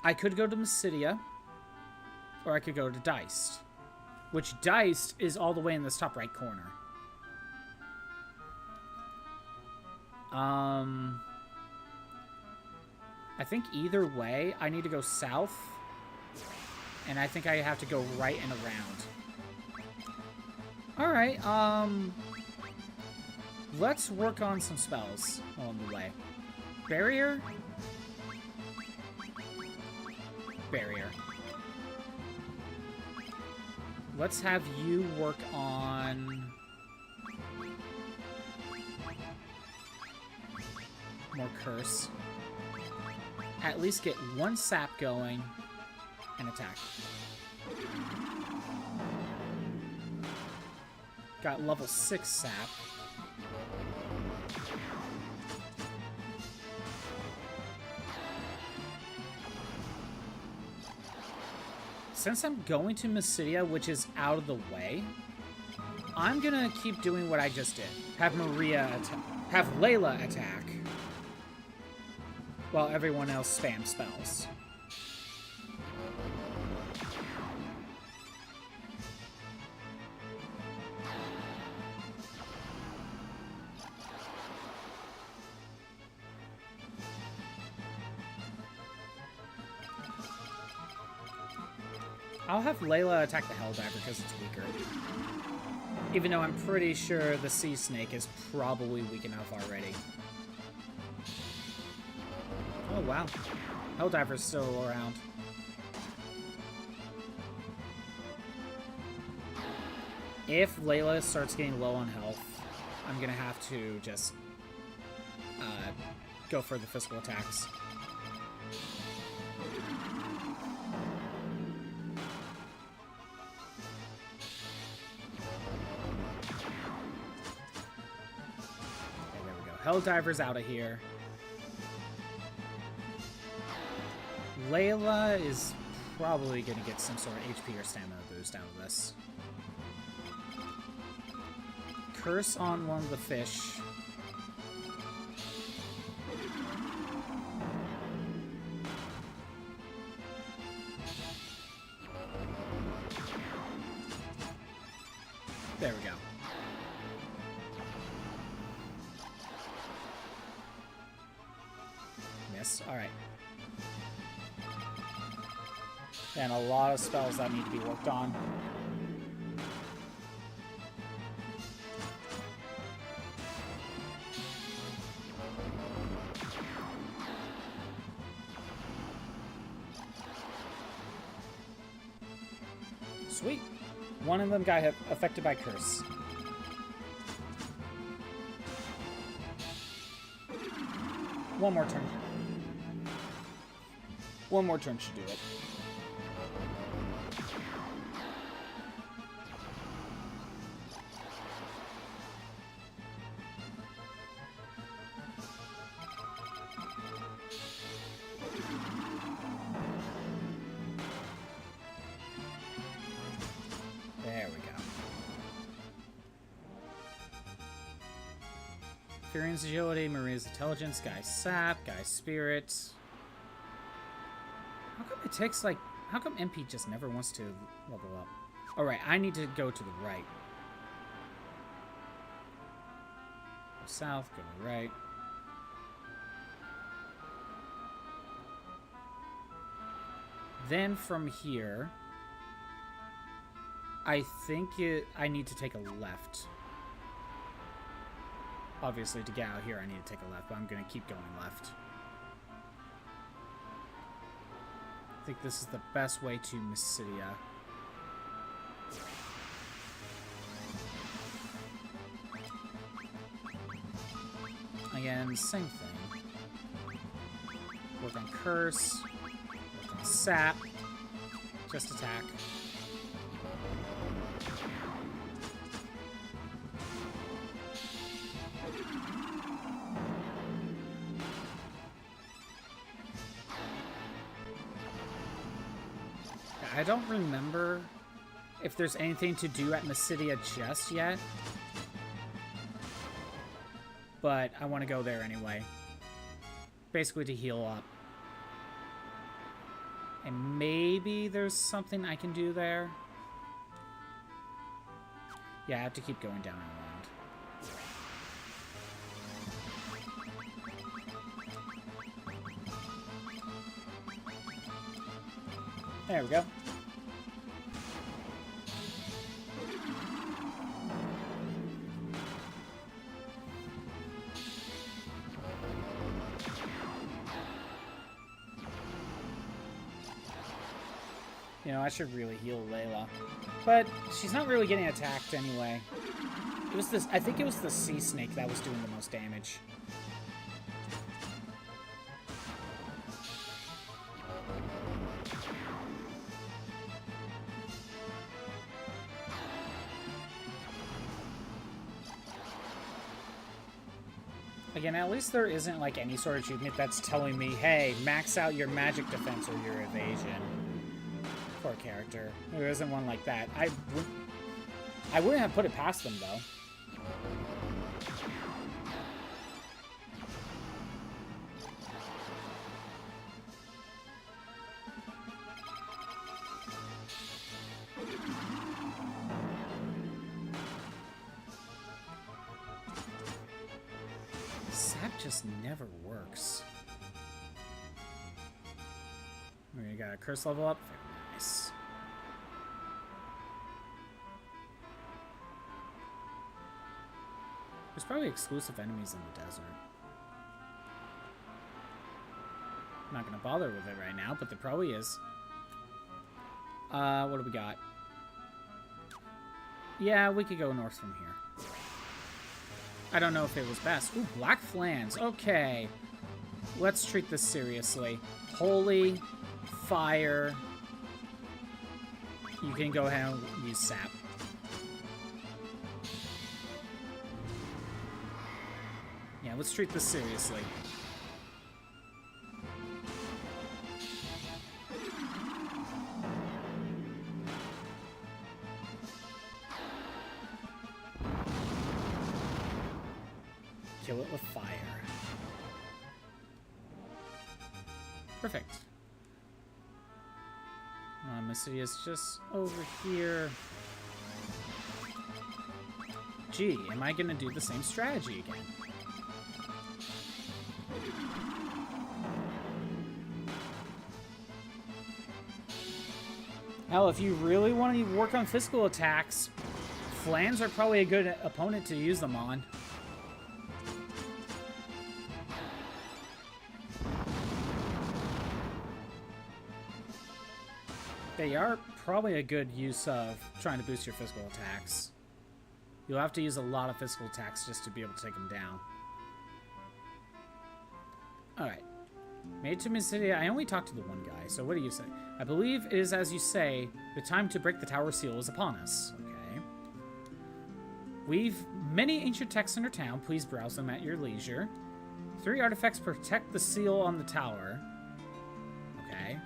I could go to Mysidia, or I could go to Deist, which Deist is all the way in this top right corner. I think either way, I need to go south. And I think I have to go right and around. Alright, let's work on some spells along the way. Barrier? Barrier. Let's have you work on... more curse. At least get one sap going and attack. Got level 6 sap. Since I'm going to Mysidia, which is out of the way, I'm gonna keep doing what I just did. Have Layla attack, while everyone else spams spells. I'll have Layla attack the Helldiver because it's weaker. Even though I'm pretty sure the Sea Snake is probably weak enough already. Oh, wow. Helldiver's still around. If Layla starts getting low on health, I'm gonna have to just go for the physical attacks. Okay, there we go. Helldiver's out of here. Layla is probably going to get some sort of HP or stamina boost out of this. curse on one of the fish. There we go. Miss. Alright. And a lot of spells that need to be worked on. Sweet. One of them got affected by curse. One more turn. One more turn should do it. There we go. Furian's agility, Maria's intelligence, Guy's sap, Guy's spirit. How come it takes like... How come MP just never wants to level up? Alright, I need to go to the right. Go south, go to the right. Then from here... I think I need to take a left. Obviously, to get out here, I need to take a left, but I'm going to keep going left. I think this is the best way to Mysidia. Again, same thing. Work on curse. Work on sap. Just attack. I don't remember if there's anything to do at Mysidia just yet, but I want to go there anyway. Basically to heal up. And maybe there's something I can do there. Yeah, I have to keep going down and around. There we go. You know, I should really heal Layla. But she's not really getting attacked anyway. It was this, I think it was the sea snake that was doing the most damage. Again, at least there isn't like any sort of achievement that's telling me, hey, max out your magic defense or your evasion. Poor character. There isn't one like that. I wouldn't have put it past them, though. Sap just never works. We got a curse level up. Nice. There's probably exclusive enemies in the desert. I'm not gonna bother with it right now, but there probably is. What do we got? Yeah, we could go north from here. I don't know if it was best. Ooh, black flans. Okay. Let's treat this seriously. Holy fire. You can go ahead and use sap. Yeah, let's treat this seriously. kill it with fire. Perfect. Mystery is just over here. Gee, am I gonna do the same strategy again? Hell, if you really want to work on physical attacks, Flans are probably a good opponent to use them on. They are probably a good use of trying to boost your physical attacks. You'll have to use a lot of physical attacks just to be able to take them down. Alright. Made to Mid-City. I only talked to the one guy, so what do you say? I believe it is as you say, the time to break the tower seal is upon us. Okay. We've many ancient texts in our town. Please browse them at your leisure. 3 artifacts protect the seal on the tower. Okay.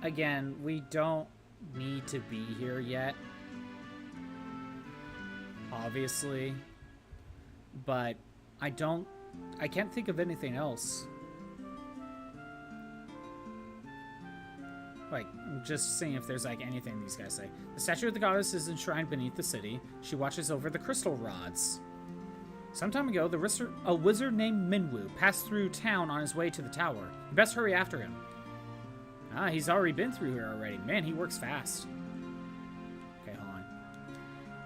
Again, we don't need to be here yet. Obviously. But I can't think of anything else. Like, I'm just seeing if there's like anything these guys say. The statue of the goddess is enshrined beneath the city. She watches over the crystal rods. Some time ago, a wizard named Minwu passed through town on his way to the tower. You best hurry after him. Ah, he's already been through here already. Man, he works fast. Okay, hold on.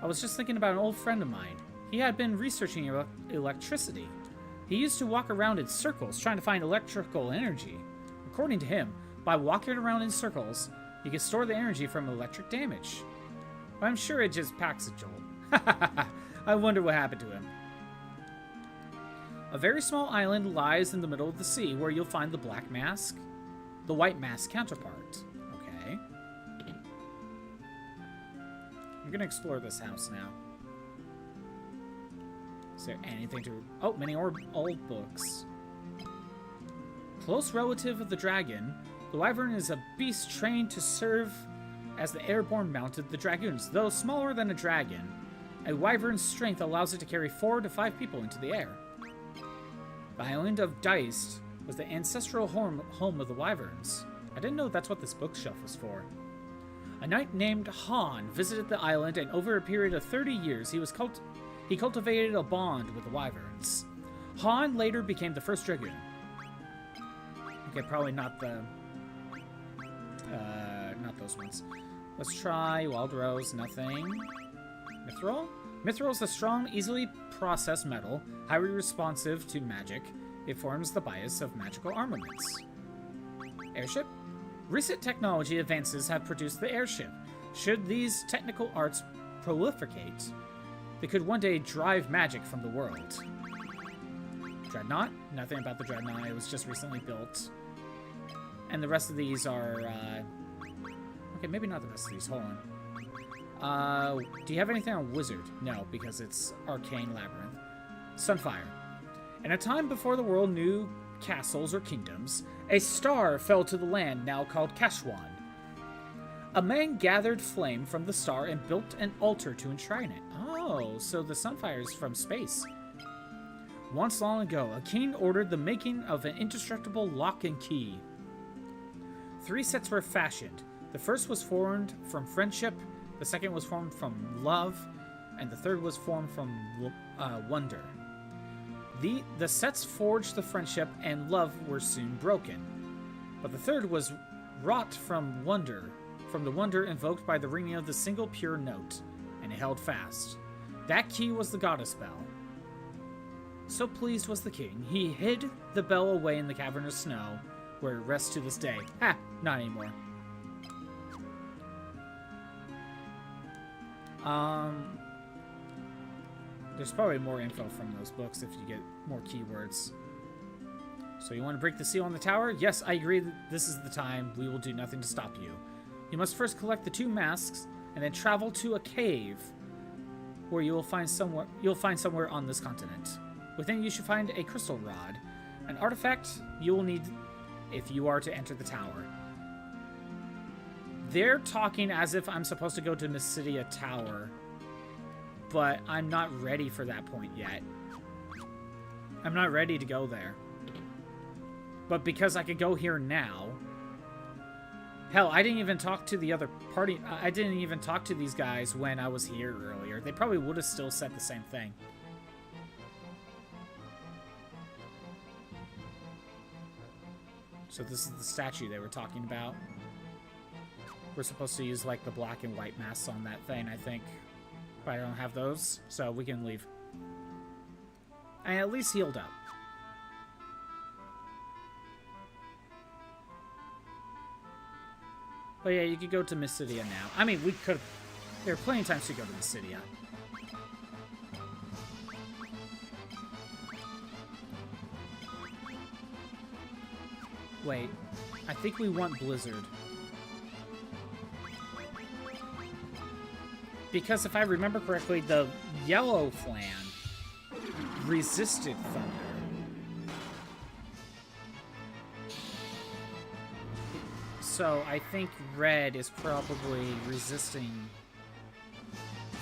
I was just thinking about an old friend of mine. He had been researching electricity. He used to walk around in circles trying to find electrical energy. According to him, by walking around in circles, he could store the energy from electric damage. But I'm sure it just packs a jolt. I wonder what happened to him. A very small island lies in the middle of the sea where you'll find the black mask. The white mask counterpart. Okay. I'm gonna explore this house now. Is there anything to... Oh, many old books. Close relative of the dragon, the wyvern is a beast trained to serve as the airborne mount of the Dragoons. Though smaller than a dragon, a wyvern's strength allows it to carry 4 to 5 people into the air. The island of Deist was the ancestral home of the wyverns. I didn't know that's what this bookshelf was for. A knight named Han visited the island, and over a period of 30 years, he cultivated a bond with the wyverns. Han later became the first Dragoon. Okay, probably not the... not those ones. Let's try Wild Rose, nothing. Mithril? Mithril is a strong, easily processed metal, highly responsive to magic. It forms the bias of magical armaments. Airship? Recent technology advances have produced the airship. Should these technical arts proliferate, they could one day drive magic from the world. Dreadnought? Nothing about the Dreadnought. It was just recently built. And the rest of these are... Okay, maybe not the rest of these. Hold on. Do you have anything on Wizard? No, because it's Arcane Labyrinth. Sunfire. In a time before the world knew castles or kingdoms, a star fell to the land now called Kashwan. A man gathered flame from the star and built an altar to enshrine it. Oh, so the Sunfire is from space. Once long ago, a king ordered the making of an indestructible lock and key. 3 sets were fashioned. The first was formed from friendship, the second was formed from love, and the third was formed from wonder. The sets forged the friendship and love were soon broken. But the third was wrought from the wonder invoked by the ringing of the single pure note, and it held fast. That key was the goddess bell. So pleased was the king, he hid the bell away in the cavernous snow, where it rests to this day. Ha! Not anymore. There's probably more info from those books if you get more keywords. So you want to break the seal on the tower? Yes, I agree that this is the time. We will do nothing to stop you. You must first collect the 2 masks and then travel to a cave where you'll find somewhere on this continent. Within you should find a crystal rod, an artifact you will need if you are to enter the tower. They're talking as if I'm supposed to go to Mysidia Tower, but I'm not ready for that point yet. I'm not ready to go there. But because I could go here now... Hell, I didn't even talk to the other party. I didn't even talk to these guys when I was here earlier. They probably would have still said the same thing. So this is the statue they were talking about. We're supposed to use, like, the black and white masks on that thing, I think. But I don't have those, so we can leave. I at least healed up. But yeah, you could go to Mysidia now. I mean, we could... There are plenty of times to go to Mysidia. Wait. I think we want Blizzard. Because if I remember correctly, the yellow flan resisted thunder. So I think red is probably resisting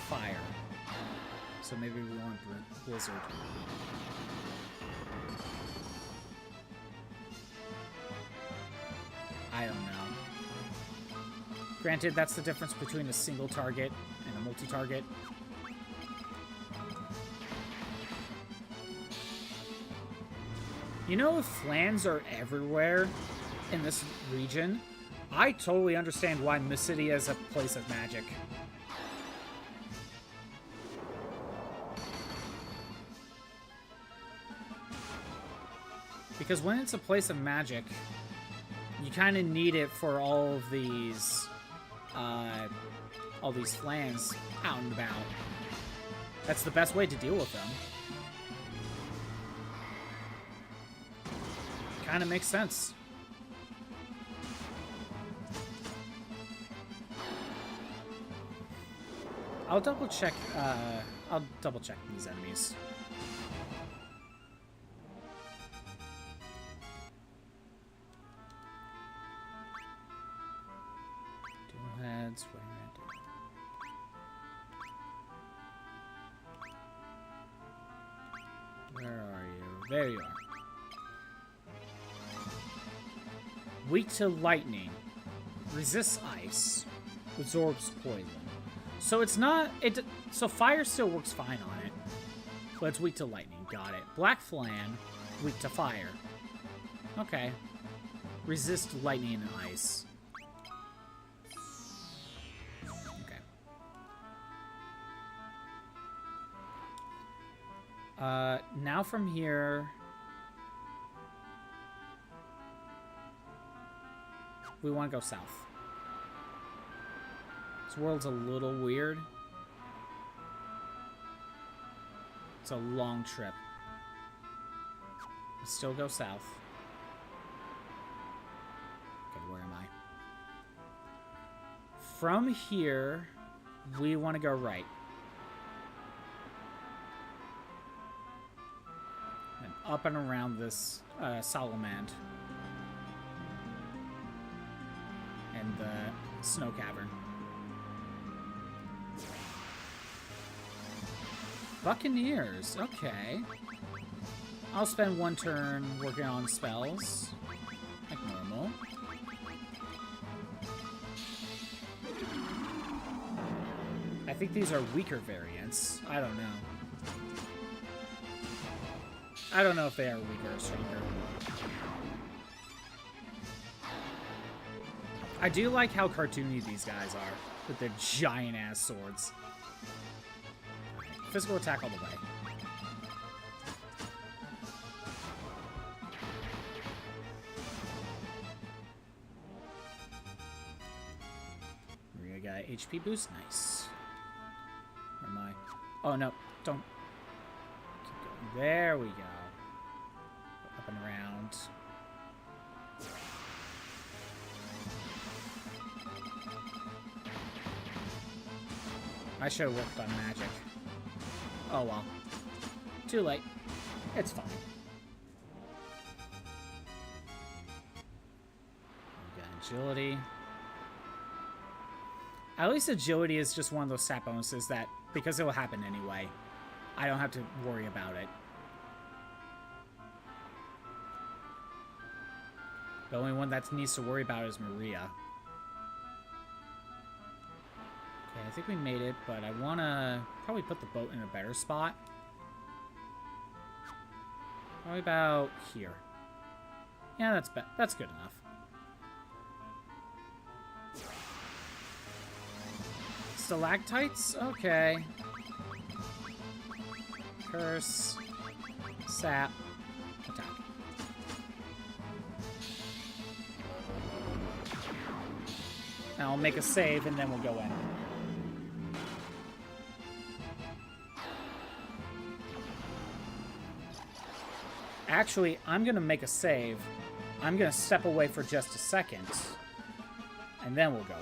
fire. So maybe we want Blizzard. I don't know. Granted, that's the difference between a single target and a multi-target. You know, if flans are everywhere in this region, I totally understand why Mysidia is a place of magic. Because when it's a place of magic, you kind of need it for all these flans out and about. That's the best way to deal with them. Kind of makes sense. I'll double check these enemies. Dual heads, where are you? There you are. Weak to lightning. Resists ice. Absorbs poison. So it's not... So fire still works fine on it. But it's weak to lightning. Got it. Black flan. Weak to fire. Okay. Resist lightning and ice. Okay. Now from here... we want to go south. This world's a little weird. It's a long trip. Let's still go south. Okay, where am I? From here, we want to go right. And up and around this Salamand. And the snow cavern. Buccaneers, okay. I'll spend one turn working on spells, like normal. I think these are weaker variants. I don't know. I don't know if they are weaker or stronger. I do like how cartoony these guys are, with their giant-ass swords. Physical attack all the way. We got an HP boost. Nice. Where am I? Oh, no. Don't. Keep going. There we go. Up and around. I should have worked on magic. Oh well. Too late. It's fine. We got agility. At least agility is just one of those stat bonuses that, because it will happen anyway, I don't have to worry about it. The only one that needs to worry about is Maria. Okay, I think we made it, but I want to probably put the boat in a better spot. Probably about here. Yeah, that's good enough. Stalactites? Okay. Curse. Sap. Attack. Now I'll make a save and then we'll go in. Actually, I'm going to make a save. I'm going to step away for just a second. And then we'll go in.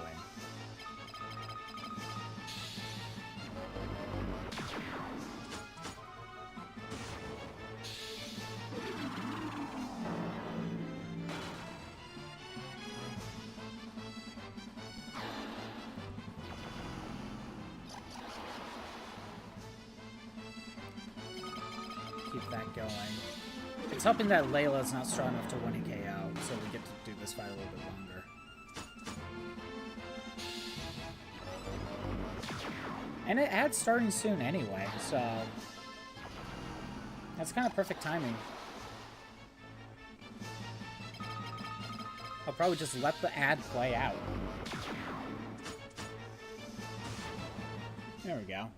Keep that going. It's hoping that Layla's not strong enough to win a KO, so we get to do this fight a little bit longer. And it adds starting soon anyway, so that's kind of perfect timing. I'll probably just let the ad play out. There we go.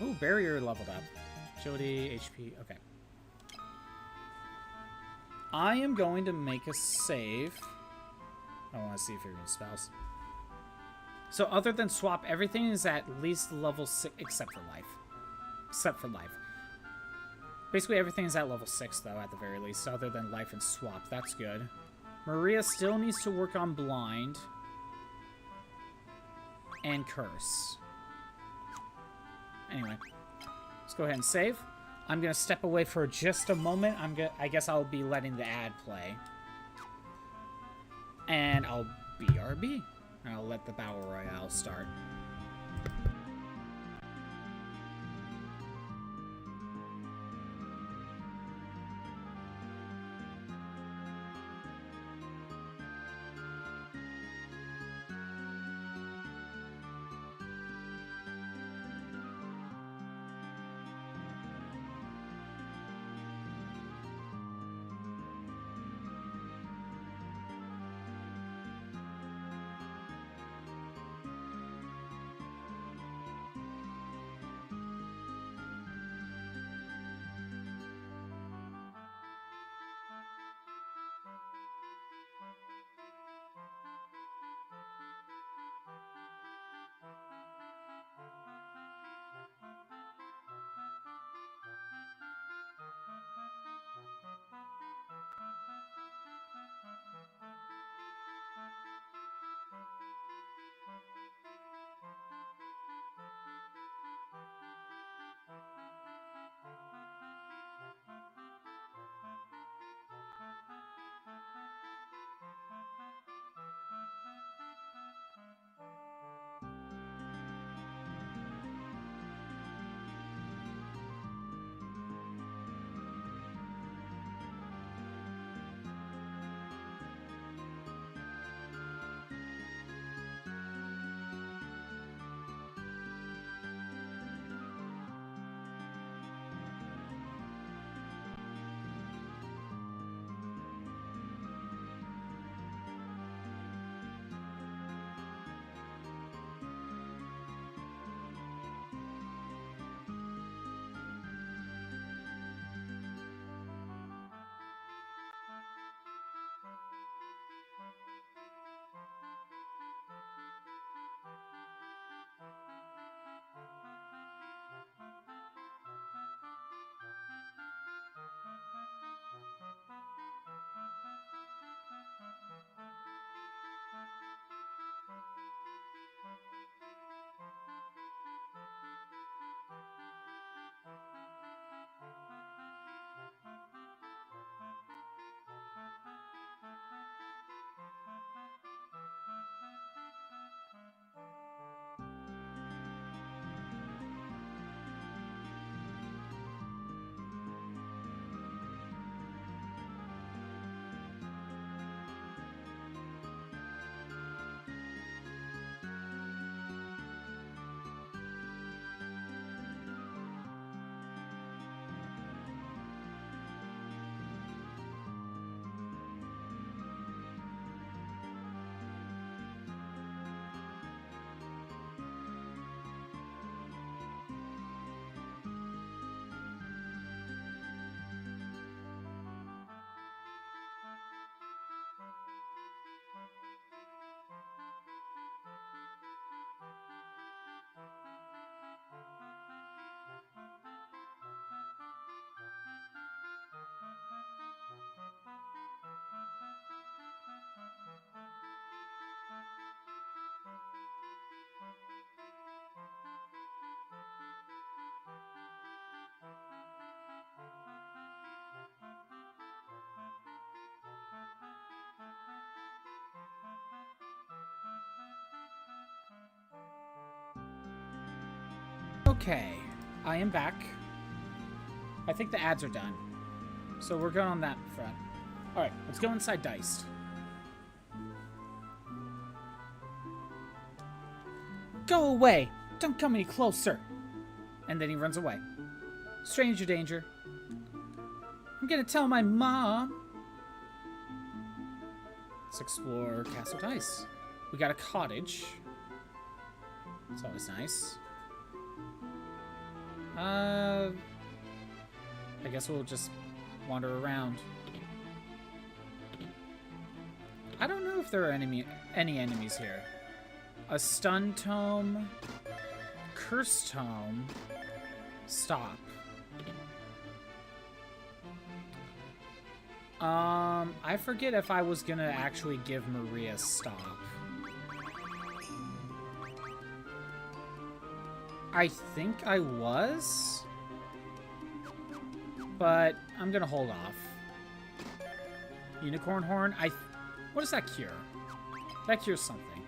Ooh, barrier leveled up. Agility, HP, okay. I am going to make a save. I want to see if you're going to spouse. So other than swap, everything is at least level 6, except for life. Except for life. Basically everything is at level 6, though, at the very least, other than life and swap. That's good. Maria still needs to work on blind. And curse. Anyway, let's go ahead and save. I'm gonna step away for just a moment. I guess I'll be letting the ad play, and I'll BRB. And I'll let the battle royale start. Okay, I am back. I think the ads are done. So we're good on that front. Alright, let's go inside Deist. Go away! Don't come any closer! And then he runs away. Stranger danger. I'm gonna tell my mom. Let's explore Castle Deist. We got a cottage. It's always nice. I guess we'll just wander around. I don't know if there are any enemies here. A stun tome. Curse tome. Stop. I forget if I was gonna actually give Maria stop. I think I was, but I'm gonna hold off. Unicorn horn. What does that cure? That cures something.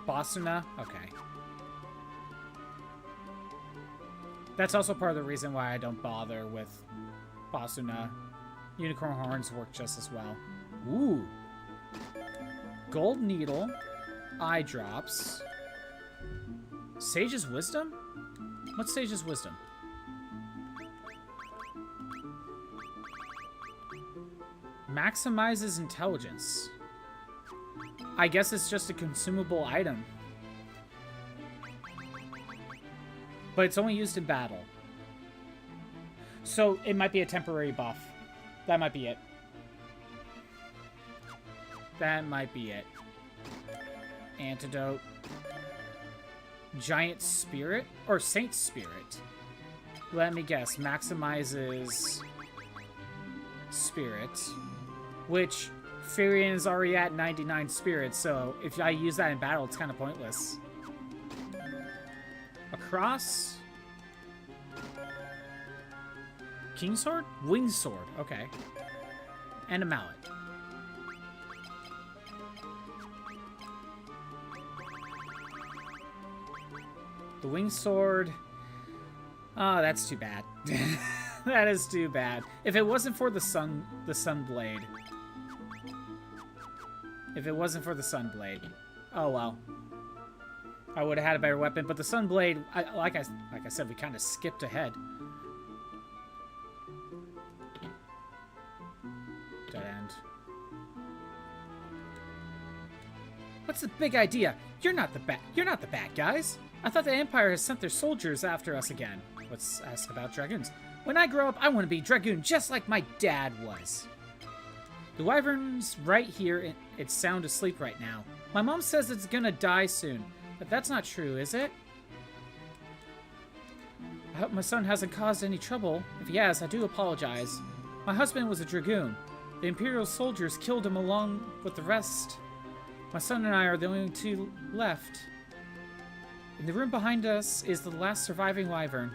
Basuna? Okay. That's also part of the reason why I don't bother with Basuna. Unicorn horns work just as well. Ooh. Gold needle. Eye drops. Sage's wisdom? What's Sage's wisdom? Maximizes intelligence. I guess it's just a consumable item. But it's only used in battle. So it might be a temporary buff. That might be it. That might be it. Antidote. Giant spirit? Or saint spirit? Let me guess. Maximizes spirit. Which Firion is already at 99 spirits, so if I use that in battle, it's kind of pointless. A cross. Kingsword? Winged sword. Okay. And a mallet. The winged sword. Oh, that's too bad. That is too bad. If it wasn't for the sun blade. If it wasn't for the sun blade. Oh well. I would have had a better weapon, but the sun blade, like I said, we kind of skipped ahead. Dead end. What's the big idea? You're not the bad guys. I thought the Empire has sent their soldiers after us again. Let's ask about Dragoons. When I grow up, I want to be Dragoon just like my dad was. The wyvern's right here. It's sound asleep right now. My mom says it's gonna die soon, but that's not true, is it? I hope my son hasn't caused any trouble. If he has, I do apologize. My husband was a Dragoon. The Imperial soldiers killed him along with the rest. My son and I are the only two left. In the room behind us is the last surviving wyvern.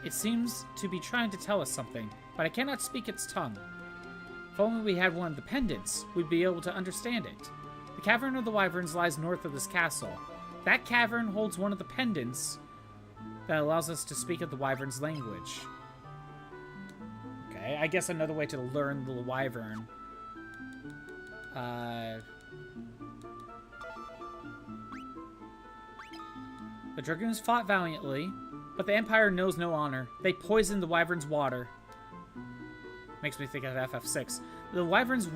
It seems to be trying to tell us something, but I cannot speak its tongue. If only we had one of the pendants, we'd be able to understand it. The Cavern of the Wyverns lies north of this castle. That cavern holds one of the pendants that allows us to speak of the Wyvern's language. Okay, I guess another way to learn the Wyvern. The Dragoons fought valiantly, but the Empire knows no honor. They poisoned the Wyvern's water. Makes me think of FF6. The Wyverns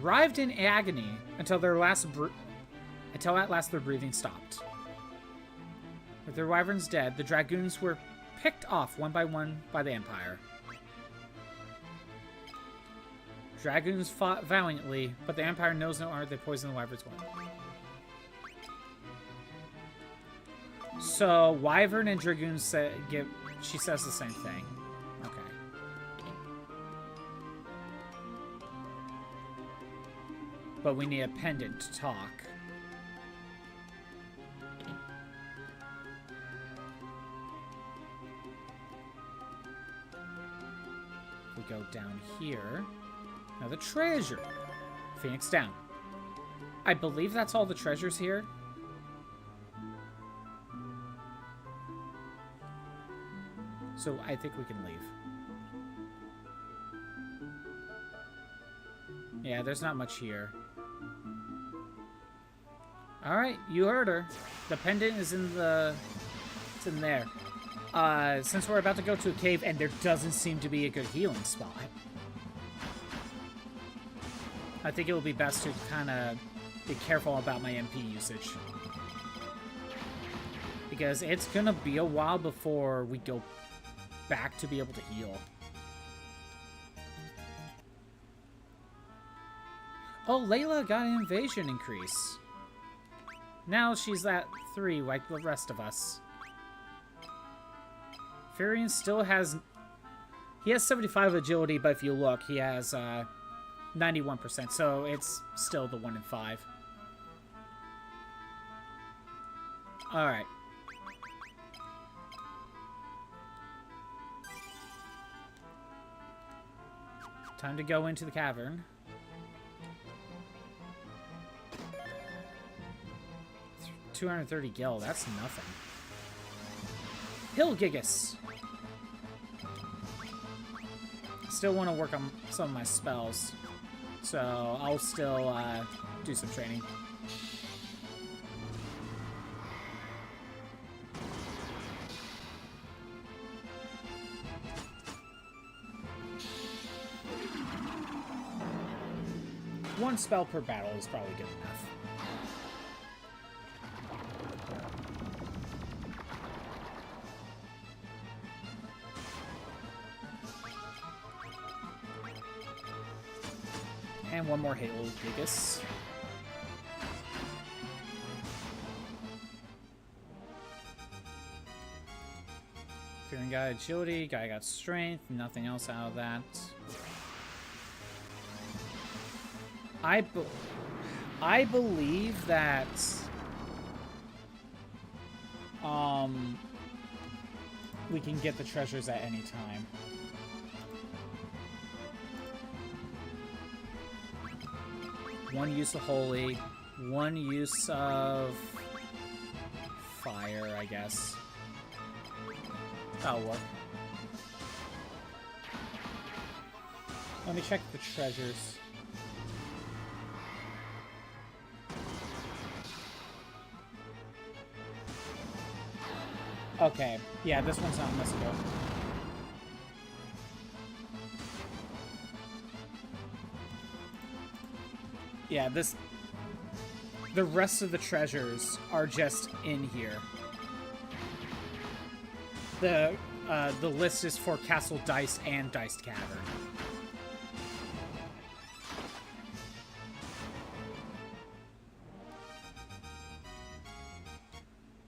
writhed in agony until at last their breathing stopped. With their Wyverns dead, the Dragoons were picked off one by one by the Empire. Dragoons fought valiantly, but the Empire knows no honor. They poisoned the Wyvern's water. So, Wyvern and Dragoon she says the same thing. Okay. But we need a pendant to talk. We go down here. Now the treasure. Phoenix down. I believe that's all the treasures here. So I think we can leave. Yeah, there's not much here. Alright, you heard her. The pendant is in the... It's in there. Since we're about to go to a cave and there doesn't seem to be a good healing spot, I think it will be best to kind of be careful about my MP usage. Because it's gonna be a while before we go back to be able to heal. Oh, Layla got an invasion increase. Now she's at 3 like the rest of us. Furion still has... He has 75 agility, but if you look, he has 91%, so it's still the 1 in 5. Alright. Time to go into the cavern. 230 gil, that's nothing. Hilgigus! Still want to work on some of my spells, so I'll still do some training. One spell per battle is probably good enough. And one more Halo Gigas. Fearing guy agility, guy got strength, nothing else out of that. I believe that we can get the treasures at any time. One use of holy, one use of fire, I guess. That'll work. Let me check the treasures. Okay, yeah, this one's not missable. Yeah, the rest of the treasures are just in here. The list is for Castle Deist and Deist Cavern.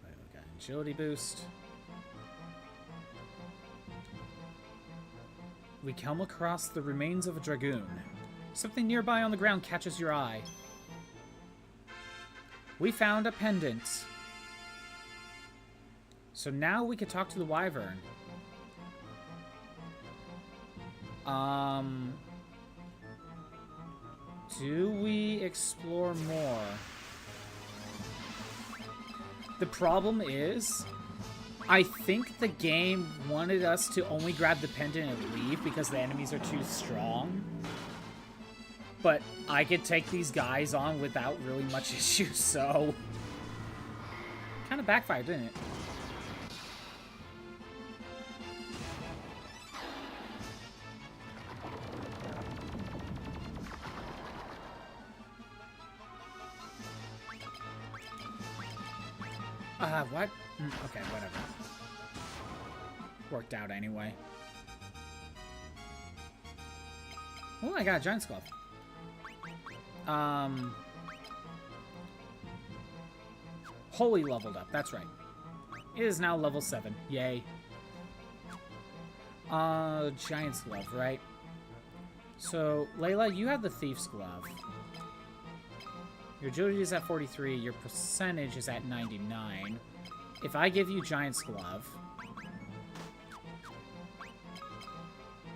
Right, we got agility boost. We come across the remains of a Dragoon. Something nearby on the ground catches your eye. We found a pendant. So now we could talk to the Wyvern. Do we explore more? The problem is, I think the game wanted us to only grab the pendant and leave because the enemies are too strong. But I could take these guys on without really much issue, so... Kind of backfired, didn't it? What? Okay, whatever. Worked out anyway. Oh, I got a Giant's Glove. Holy leveled up, that's right. It is now level 7. Yay. Giant's Glove, right? So, Layla, you have the Thief's Glove. Your agility is at 43, your percentage is at 99. If I give you Giant's Glove...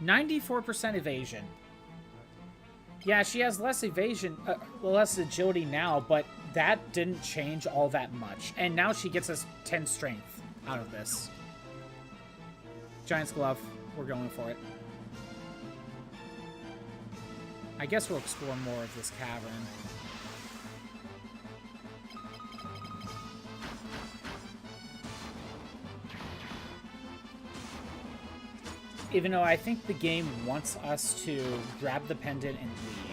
94% evasion. Yeah, she has less evasion, less agility now, but that didn't change all that much. And now she gets us 10 strength out of this. Giant's Glove. We're going for it. I guess we'll explore more of this cavern. Even though I think the game wants us to grab the pendant and leave.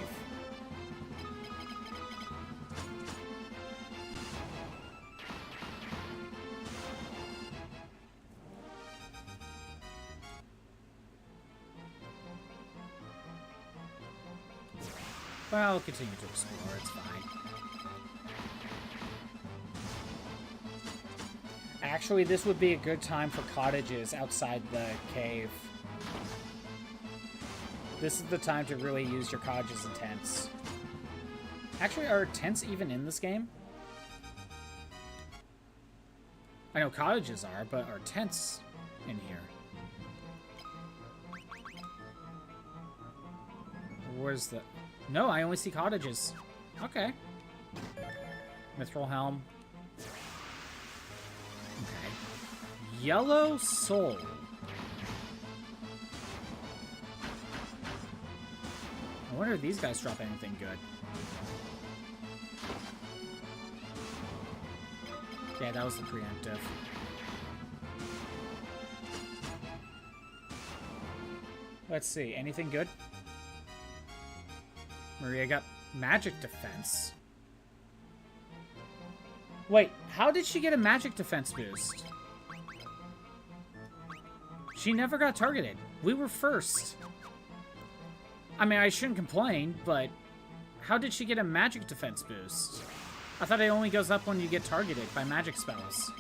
Well, I'll continue to explore, it's fine. Actually, this would be a good time for cottages outside the cave. This is the time to really use your cottages and tents. Actually, are tents even in this game? I know cottages are, but are tents in here? Where's the... No, I only see cottages. Okay. Mithril Helm. Okay. Yellow Soul. I wonder if these guys drop anything good. Yeah, that was the preemptive. Let's see. Anything good? Maria got magic defense. Wait, how did she get a magic defense boost? She never got targeted. We were first. I mean, I shouldn't complain, but how did she get a magic defense boost? I thought it only goes up when you get targeted by magic spells.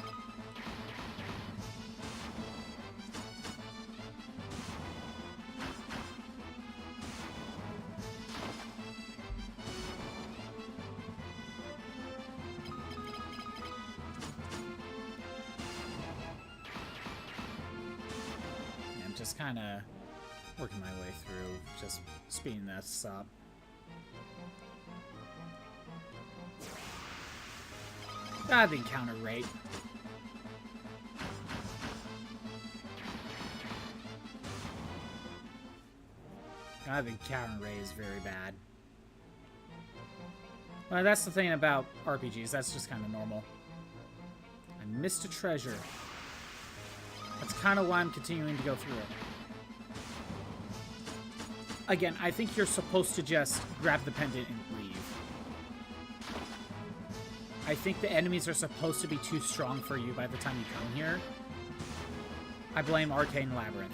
I'm just kind of working my way through, just speeding this up. The encounter rate. The encounter rate is very bad. Well, that's the thing about RPGs. That's just kind of normal. I missed a treasure. That's kind of why I'm continuing to go through it. Again, I think you're supposed to just grab the pendant and leave. I think the enemies are supposed to be too strong for you by the time you come here. I blame Arcane Labyrinth.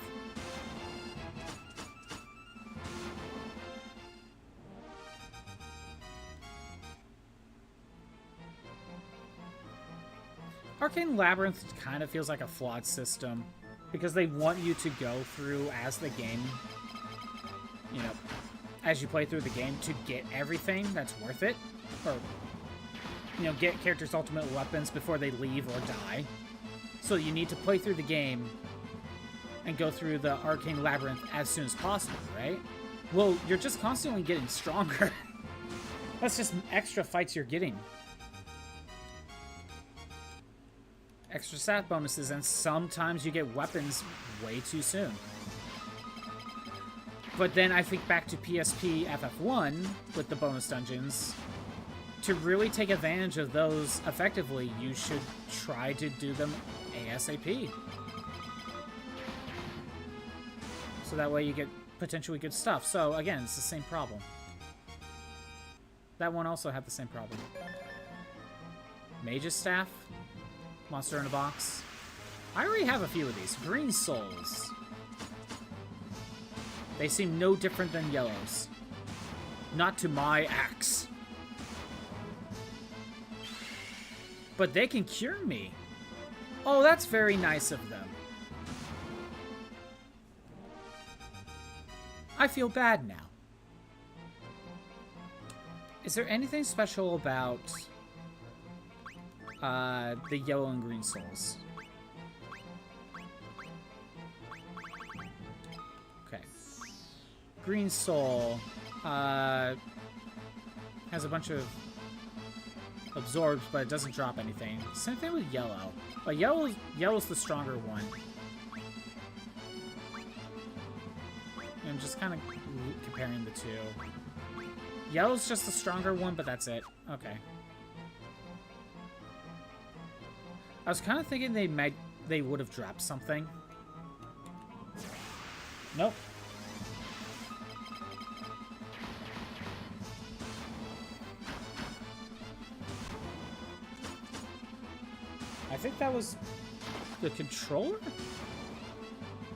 Arcane Labyrinth kind of feels like a flawed system because they want you to go through as the game, you know, as you play through the game to get everything that's worth it, or, you know, get characters' ultimate weapons before they leave or die. So you need to play through the game and go through the Arcane Labyrinth as soon as possible, right? Well, you're just constantly getting stronger. That's just extra fights you're getting. Extra stat bonuses, and sometimes you get weapons way too soon. But then I think back to PSP FF1 with the bonus dungeons. To really take advantage of those effectively, you should try to do them ASAP. So that way you get potentially good stuff. So again, it's the same problem. That one also had the same problem. Mage's Staff. Monster in a box. I already have a few of these. Green souls. They seem no different than yellows. Not to my axe. But they can cure me. Oh, that's very nice of them. I feel bad now. Is there anything special about the yellow and green souls? Okay. Green soul has a bunch of absorbs, but it doesn't drop anything. Same thing with yellow. But yellow's the stronger one. I'm just kind of comparing the two. Yellow's just the stronger one, but that's it. Okay. I was kind of thinking they would have dropped something. Nope. I think that was the controller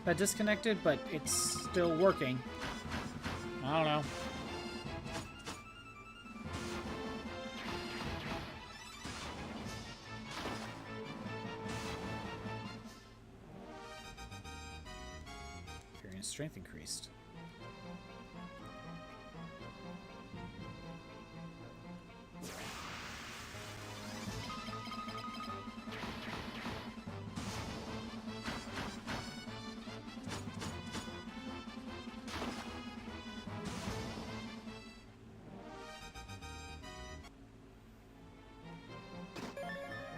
that disconnected, but it's still working. I don't know. Experience strength increased.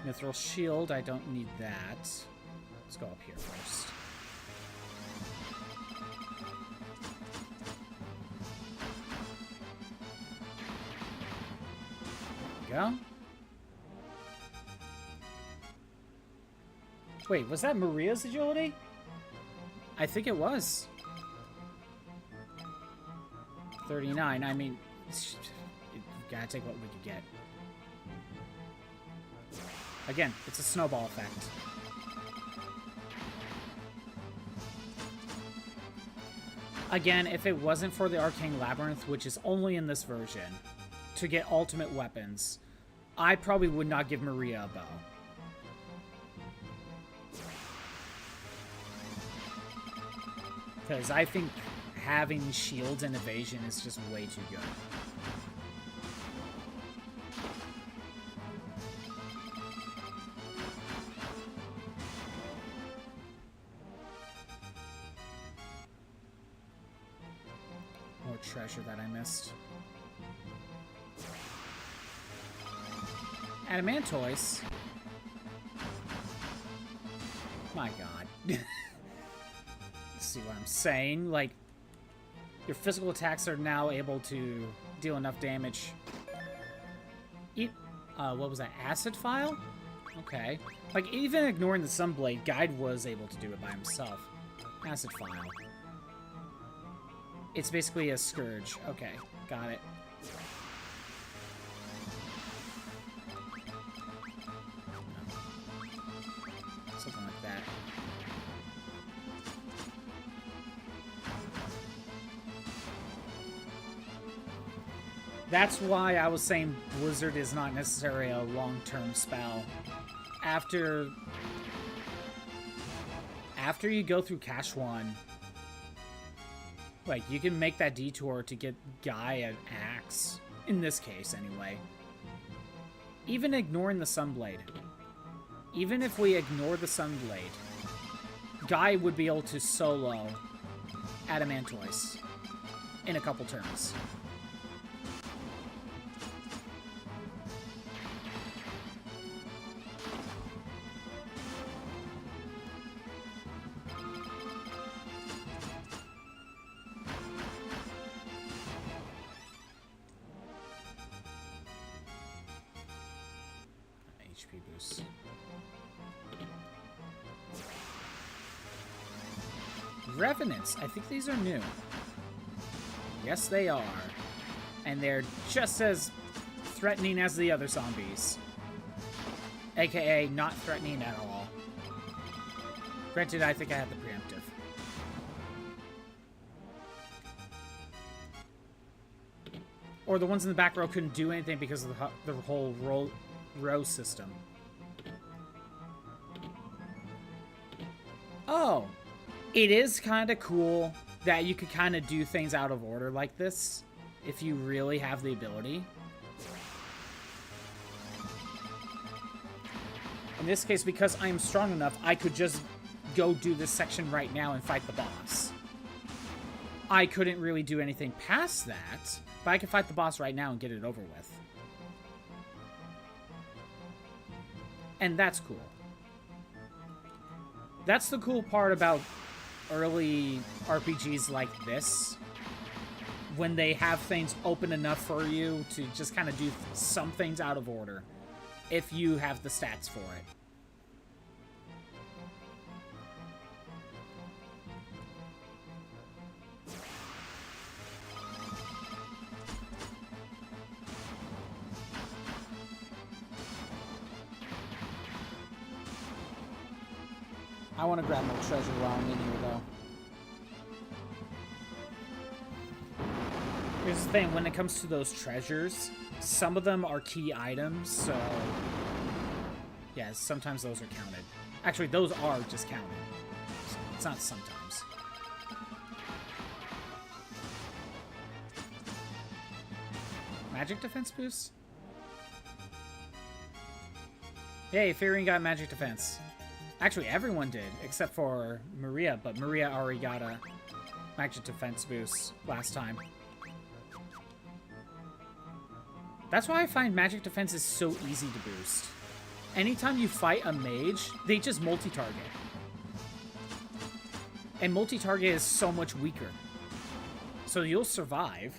Mithril shield, I don't need that. Let's go up here first. There we go. Wait, was that Maria's agility? I think it was. 39, I mean, you gotta take what we could get. Again, it's a snowball effect. Again, if it wasn't for the Arcane Labyrinth, which is only in this version, to get ultimate weapons, I probably would not give Maria a bow. Because I think having shields and evasion is just way too good. Treasure that I missed. Adamantoise. My god. See what I'm saying? Like, your physical attacks are now able to deal enough damage. What was that? Acid File? Okay. Like, even ignoring the Sunblade, Guide was able to do it by himself. Acid File. It's basically a scourge. Okay, got it. Something like that. That's why I was saying Blizzard is not necessarily a long-term spell. After you go through Cache 1, like, you can make that detour to get Guy an axe. In this case, anyway. Even ignoring the Sunblade. Even if we ignore the Sunblade, Guy would be able to solo Adamantoise in a couple turns. HP boost. Revenants. I think these are new. Yes, they are. And they're just as threatening as the other zombies. AKA not threatening at all. Granted, I think I had the preemptive. Or the ones in the back row couldn't do anything because of the whole row system. Oh, it is kind of cool that you could kind of do things out of order like this if you really have the ability. In this case, because I'm strong enough, I could just go do this section right now and fight the boss. I couldn't really do anything past that, but I can fight the boss right now and get it over with. And that's cool. That's the cool part about early RPGs like this, when they have things open enough for you to just kind of do some things out of order, if you have the stats for it. I want to grab more treasure while I'm in here, though. Here's the thing, when it comes to those treasures, some of them are key items, so... yeah, sometimes those are counted. Actually, those are just counted. It's not sometimes. Magic defense boost? Yay, Fairy got magic defense. Actually, everyone did, except for Maria, but Maria already got a magic defense boost last time. That's why I find magic defense is so easy to boost. Anytime you fight a mage, they just multi-target. And multi-target is so much weaker. So you'll survive,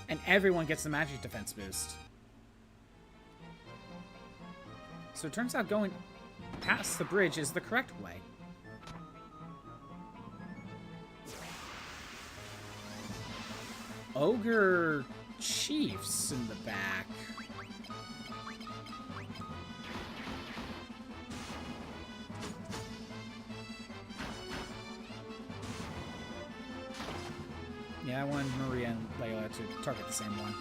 and everyone gets the magic defense boost. So it turns out going past the bridge is the correct way. Ogre chiefs in the back. Yeah, I wanted Maria and Layla to target the same one.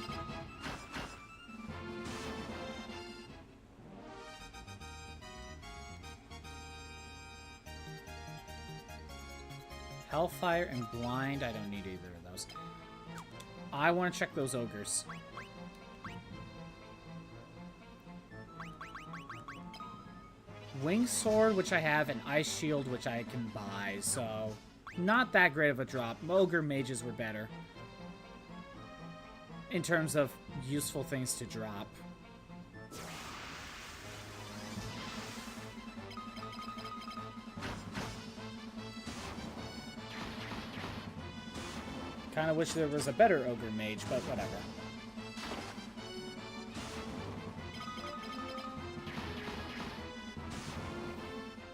Hellfire and Blind, I don't need either of those. I want to check those ogres. Wing Sword, which I have, and Ice Shield, which I can buy, so not that great of a drop. Ogre mages were better in terms of useful things to drop. Kind of wish there was a better ogre mage, but whatever.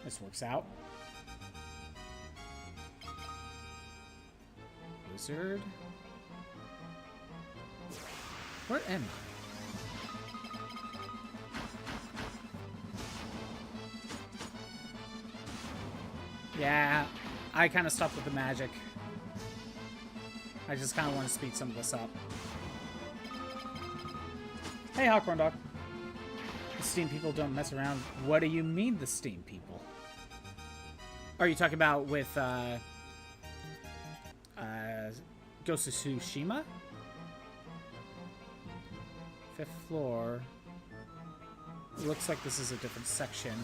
This works out. Wizard. Where am I? Yeah, I kind of stopped with the magic. I just kind of want to speed some of this up. Hey, Hawkhorn Dog. The Steam people don't mess around. What do you mean, the Steam people? Are you talking about with, Ghost of Tsushima? 5th floor. Looks like this is a different section.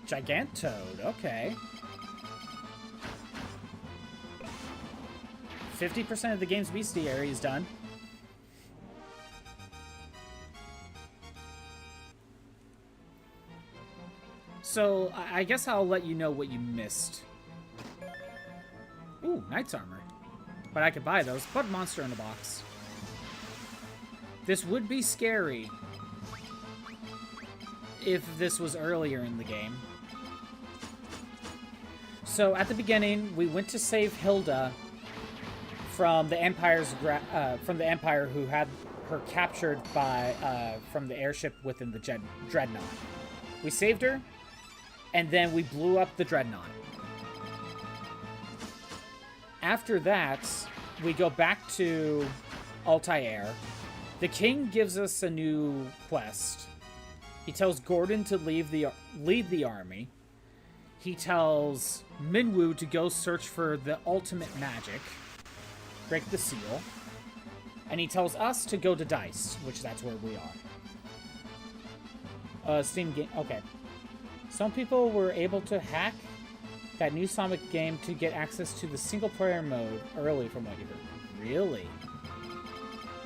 Gigantoad, okay. 50% of the game's bestiary is done. So, I guess I'll let you know what you missed. Ooh, Knight's Armor. But I could buy those. Put Monster in a box. This would be scary if this was earlier in the game. So, at the beginning, we went to save Hilda from the Empire who had her captured by from the airship within the Dreadnaught. We saved her, and then we blew up the Dreadnaught. After that, we go back to Altair. The king gives us a new quest. He tells Gordon to lead the army. He tells Minwu to go search for the ultimate magic. Break the seal. And he tells us to go to Deist, which that's where we are. Steam game. Okay. Some people were able to hack that new Sonic game to get access to the single-player mode early, from what you heard. Really?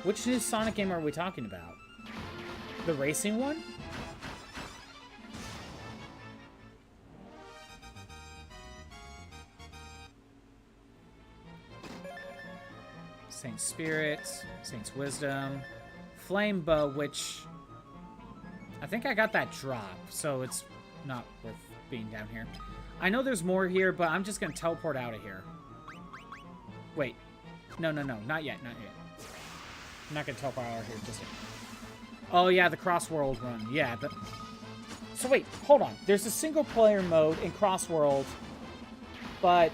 Which new Sonic game are we talking about? The racing one? Saint Spirit, Saint's Wisdom, Flame Bow, which I think I got that drop, so it's not worth being down here. I know there's more here, but I'm just going to teleport out of here. Wait. No, not yet, not yet. I'm not going to teleport out of here just yet. Oh, yeah, the cross-world run. Yeah, but... So wait, hold on. There's a single-player mode in cross-world, but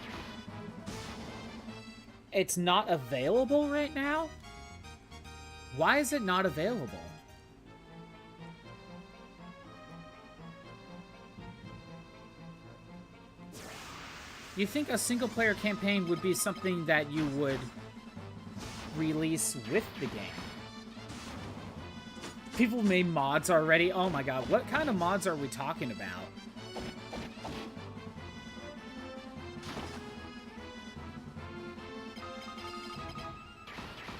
it's not available right now? Why is it not available? You think a single-player campaign would be something that you would release with the game? People made mods already? Oh my god, what kind of mods are we talking about?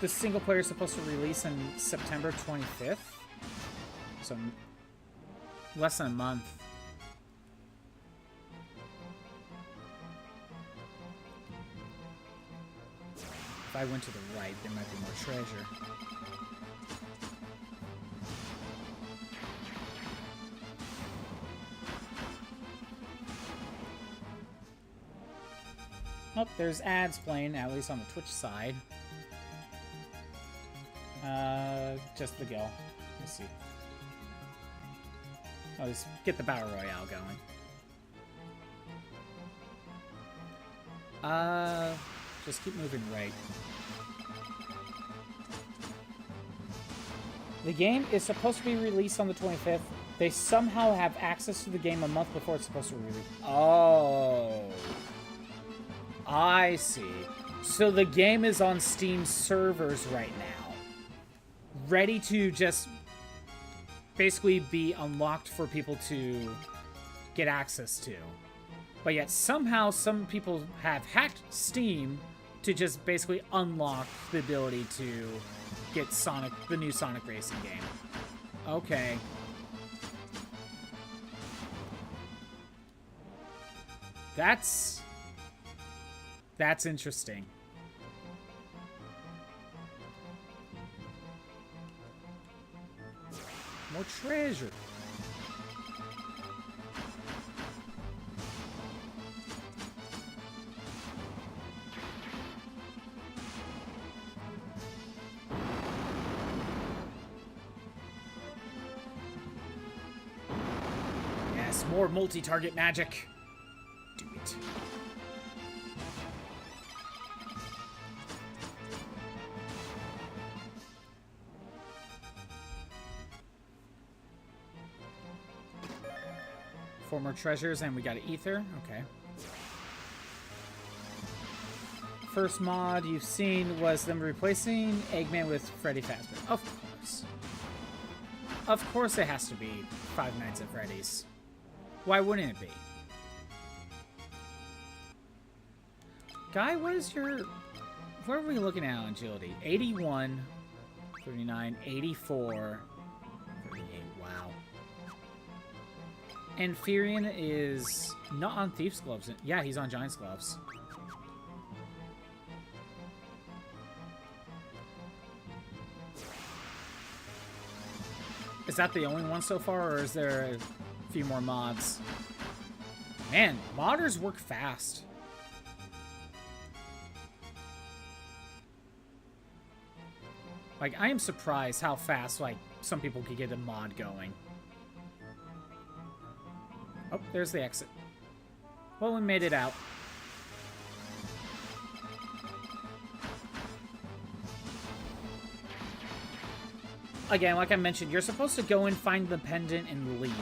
The single player is supposed to release on September 25th? So, less than a month. If I went to the right, there might be more treasure. Oh, there's ads playing, at least on the Twitch side. Just the go. Let's see. Oh, let's get the Battle Royale going. Just keep moving right. The game is supposed to be released on the 25th. They somehow have access to the game a month before it's supposed to be released. Oh. I see. So the game is on Steam servers right now. Ready to just basically be unlocked for people to get access to. But yet somehow some people have hacked Steam to just basically unlock the ability to get Sonic, the new Sonic racing game. Okay. That's interesting. More treasure. Yes, more multi-target magic. Do it. Four more treasures, and we got an ether. Okay. First mod you've seen was them replacing Eggman with Freddy Fazbear. Of course. Of course it has to be Five Nights at Freddy's. Why wouldn't it be? Guy, what is your... What are we looking at on agility? 81, 39, 84, 38. Wow. And Furion is not on Thief's Gloves. Yeah, he's on Giant's Gloves. Is that the only one so far, or is there a few more mods? Man, modders work fast. Like, I am surprised how fast, like, some people could get a mod going. Oh, there's the exit. Well, we made it out. Again, like I mentioned, you're supposed to go and find the pendant and leave.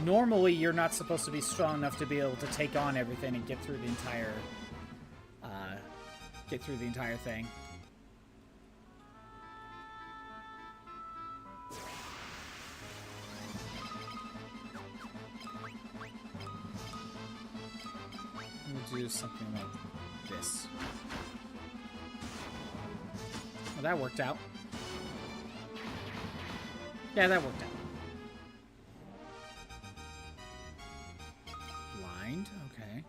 Normally, you're not supposed to be strong enough to be able to take on everything and get through the entire thing. We'll do something like this. Well, that worked out. Yeah, that worked out. Blind, okay.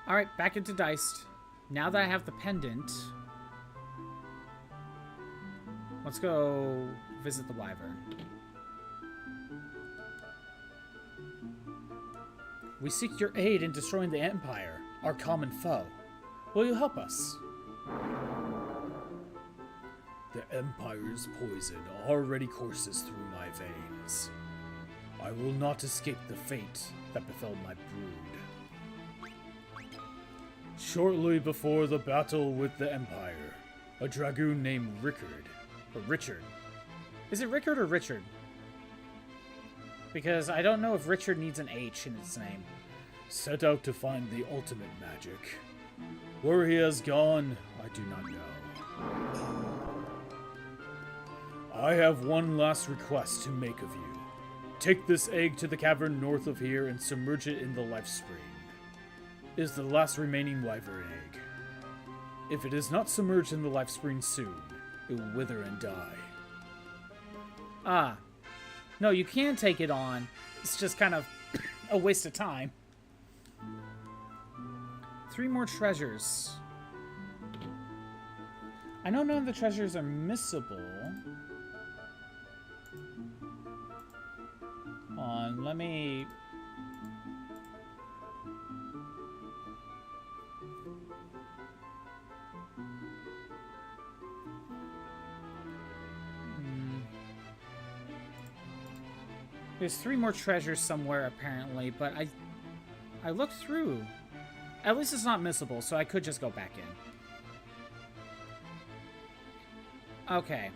Alright, back into Deist. now that I have the pendant, let's go visit the wyvern. We seek your aid in destroying the Empire, our common foe. Will you help us? The Empire's poison already courses through my veins. I will not escape the fate that befell my brood. Shortly before the battle with the Empire, a dragoon named Richard. Is it Rickard or Richard? Because I don't know if Richard needs an H in its name. Set out to find the ultimate magic. Where he has gone, I do not know. I have one last request to make of you. Take this egg to the cavern north of here and submerge it in the life spring. It is the last remaining wyvern egg. If it is not submerged in the life spring soon, it will wither and die. Ah. No, you can take it on. It's just kind of a waste of time. 3 more treasures. I know none of the treasures are missable. Hold on, let me... There's 3 more treasures somewhere, apparently, but I looked through. At least it's not missable, so I could just go back in. Okay.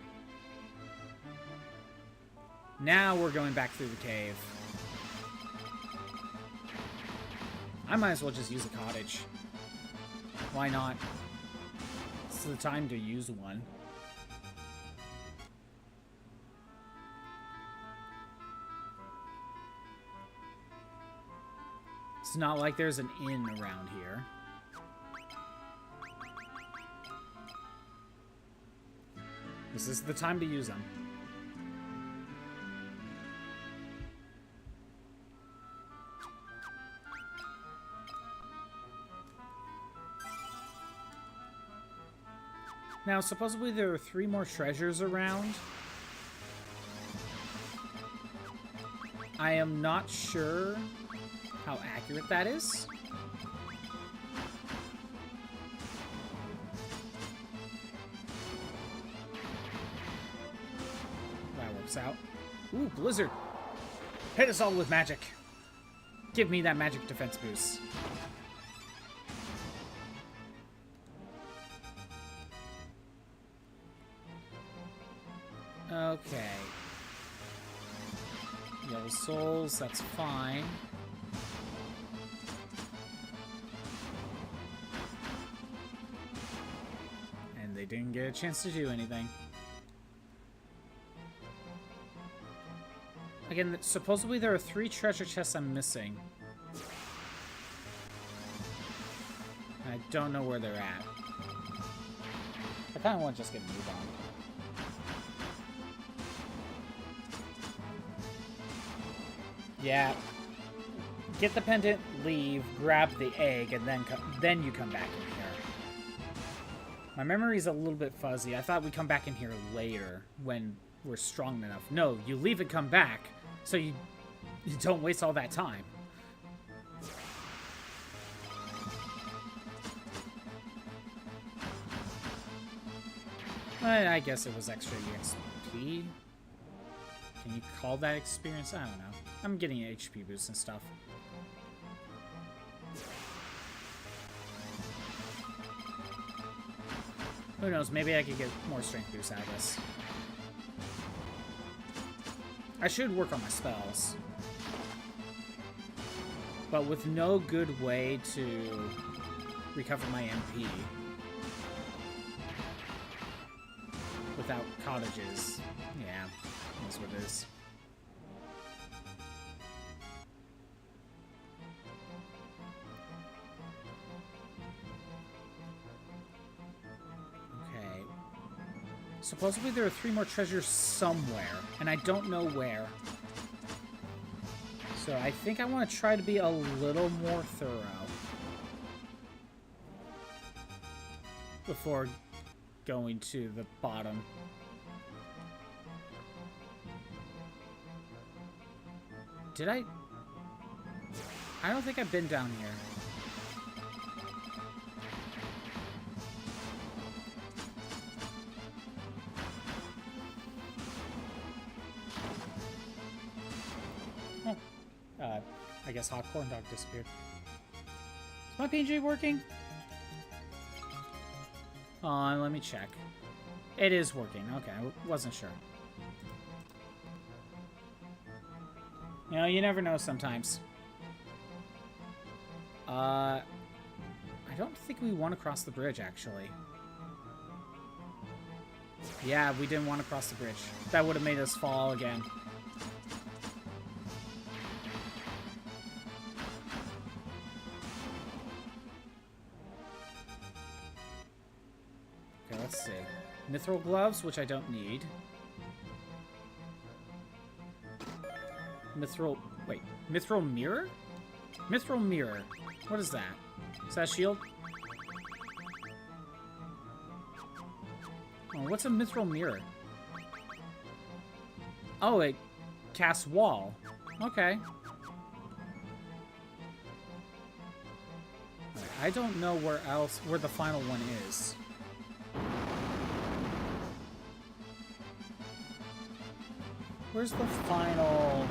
Now we're going back through the cave. I might as well just use a cottage. Why not? It's the time to use one. It's not like there's an inn around here. This is the time to use them. Now, supposedly there are 3 more treasures around. I am not sure how accurate that is. That works out. Ooh, Blizzard. Hit us all with magic. Give me that magic defense boost. Okay. Yellow souls, that's fine. And they didn't get a chance to do anything. Again, supposedly there are 3 treasure chests I'm missing. And I don't know where they're at. I kind of want to just get a move on. Yeah. Get the pendant, leave, grab the egg, and then you come back in here. My memory's a little bit fuzzy. I thought we'd come back in here later when we're strong enough. No, you leave and come back so you don't waste all that time. I guess it was extra EXP. Can you call that experience? I don't know. I'm getting an HP boost and stuff. Who knows? Maybe I could get more strength boost out of this. I should work on my spells. But with no good way to recover my MP without cottages, yeah, that's what it is. Okay. Supposedly there are 3 more treasures somewhere, and I don't know where. So I think I want to try to be a little more thorough. before going to the bottom. Did I don't think I've been down here. I guess Hot Corn Dog disappeared. Is my PNG working? Let me check. It is working. Okay, I wasn't sure. You know, you never know sometimes. I don't think we want to cross the bridge, actually. Yeah, we didn't want to cross the bridge. That would have made us fall again. Okay, let's see. Mithril gloves, which I don't need. Mithril mirror? Mithril mirror. What is that? Is that a shield? Oh, what's a mithril mirror? Oh, it casts wall. Okay. I don't know where the final one is. Where's the final...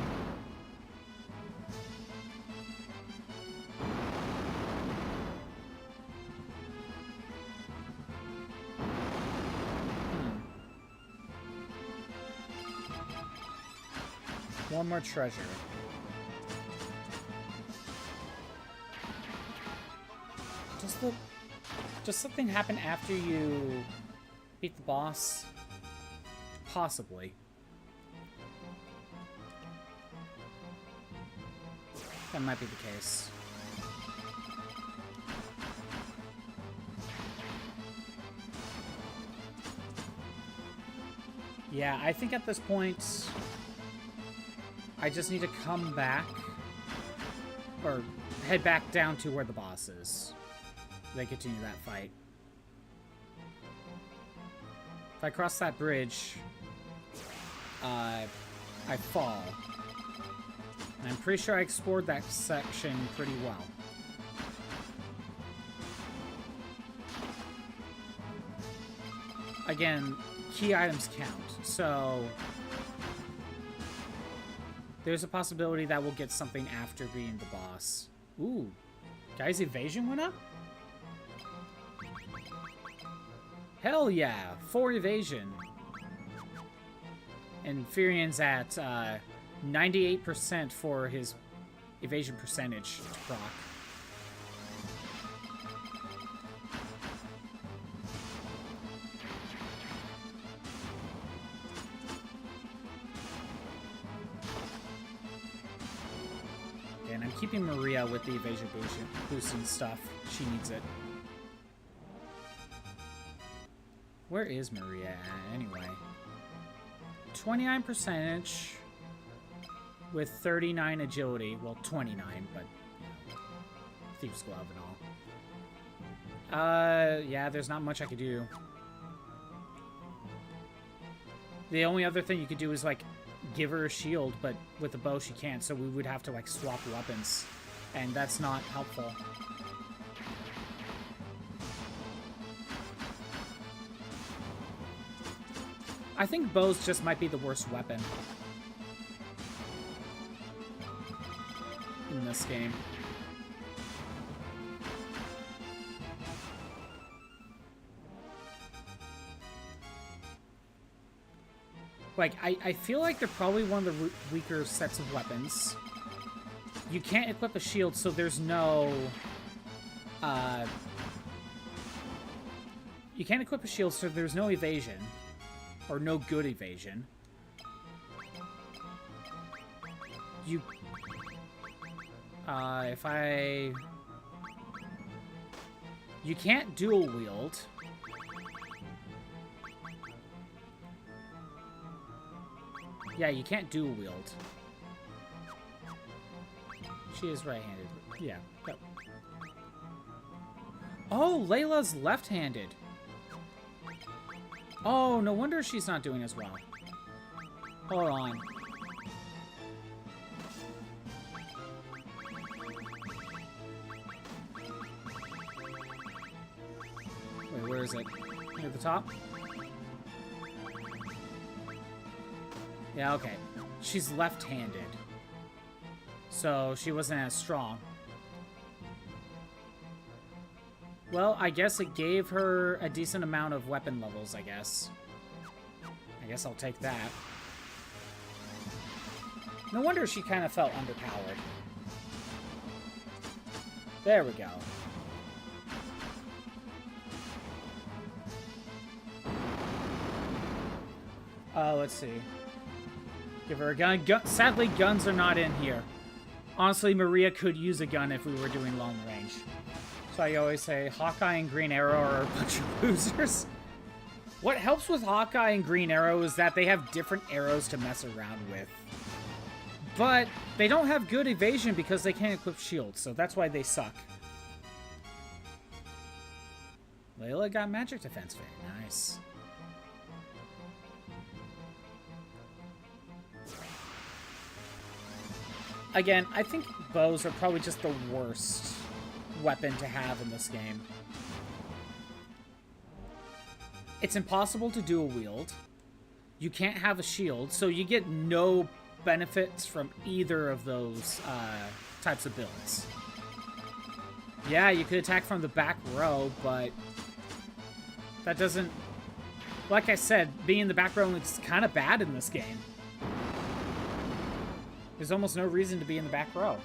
One more treasure. Does something happen after you beat the boss? Possibly. That might be the case. Yeah, I think at this point, I just need to come back, or head back down to where the boss is. They continue that fight. If I cross that bridge, I fall. And I'm pretty sure I explored that section pretty well. Again, key items count, so there's a possibility that we'll get something after being the boss. Ooh, guy's evasion went up? Hell yeah, 4 evasion. And Furian's at 98% for his evasion percentage to proc. And I'm keeping Maria with the evasion boosting stuff. She needs it. Where is Maria at, anyway? 29 percentage with 39 agility. Well, 29, but you know, Thieves Glove and all. Yeah, there's not much I could do. The only other thing you could do is, like, give her a shield, but with the bow she can't, so we would have to, like, swap weapons. And that's not helpful. I think bows just might be the worst weapon in this game. Like, I feel like they're probably one of the weaker sets of weapons. You can't equip a shield, so there's no... you can't equip a shield, so there's no evasion. Or no good evasion. You... if I... You can't dual wield. Yeah, you can't dual wield. She is right-handed. Yeah. Go. Oh, Layla's left-handed. Oh, no wonder she's not doing as well. Hold on. Wait, where is it? Near the top? Yeah, okay. She's left-handed. So she wasn't as strong. Well, I guess it gave her a decent amount of weapon levels, I guess. I guess I'll take that. No wonder she kind of felt underpowered. There we go. Let's see. Give her a gun. Sadly, guns are not in here. Honestly, Maria could use a gun if we were doing long range. So I always say Hawkeye and Green Arrow are a bunch of losers. What helps with Hawkeye and Green Arrow is that they have different arrows to mess around with. But they don't have good evasion because they can't equip shields, so that's why they suck. Layla got magic defense. Very nice. Again, I think bows are probably just the worst weapon to have in this game. It's impossible to dual wield. You can't have a shield, so you get no benefits from either of those types of builds. Yeah, you could attack from the back row, but that doesn't... Like I said, being in the back row is kind of bad in this game. There's almost no reason to be in the back row.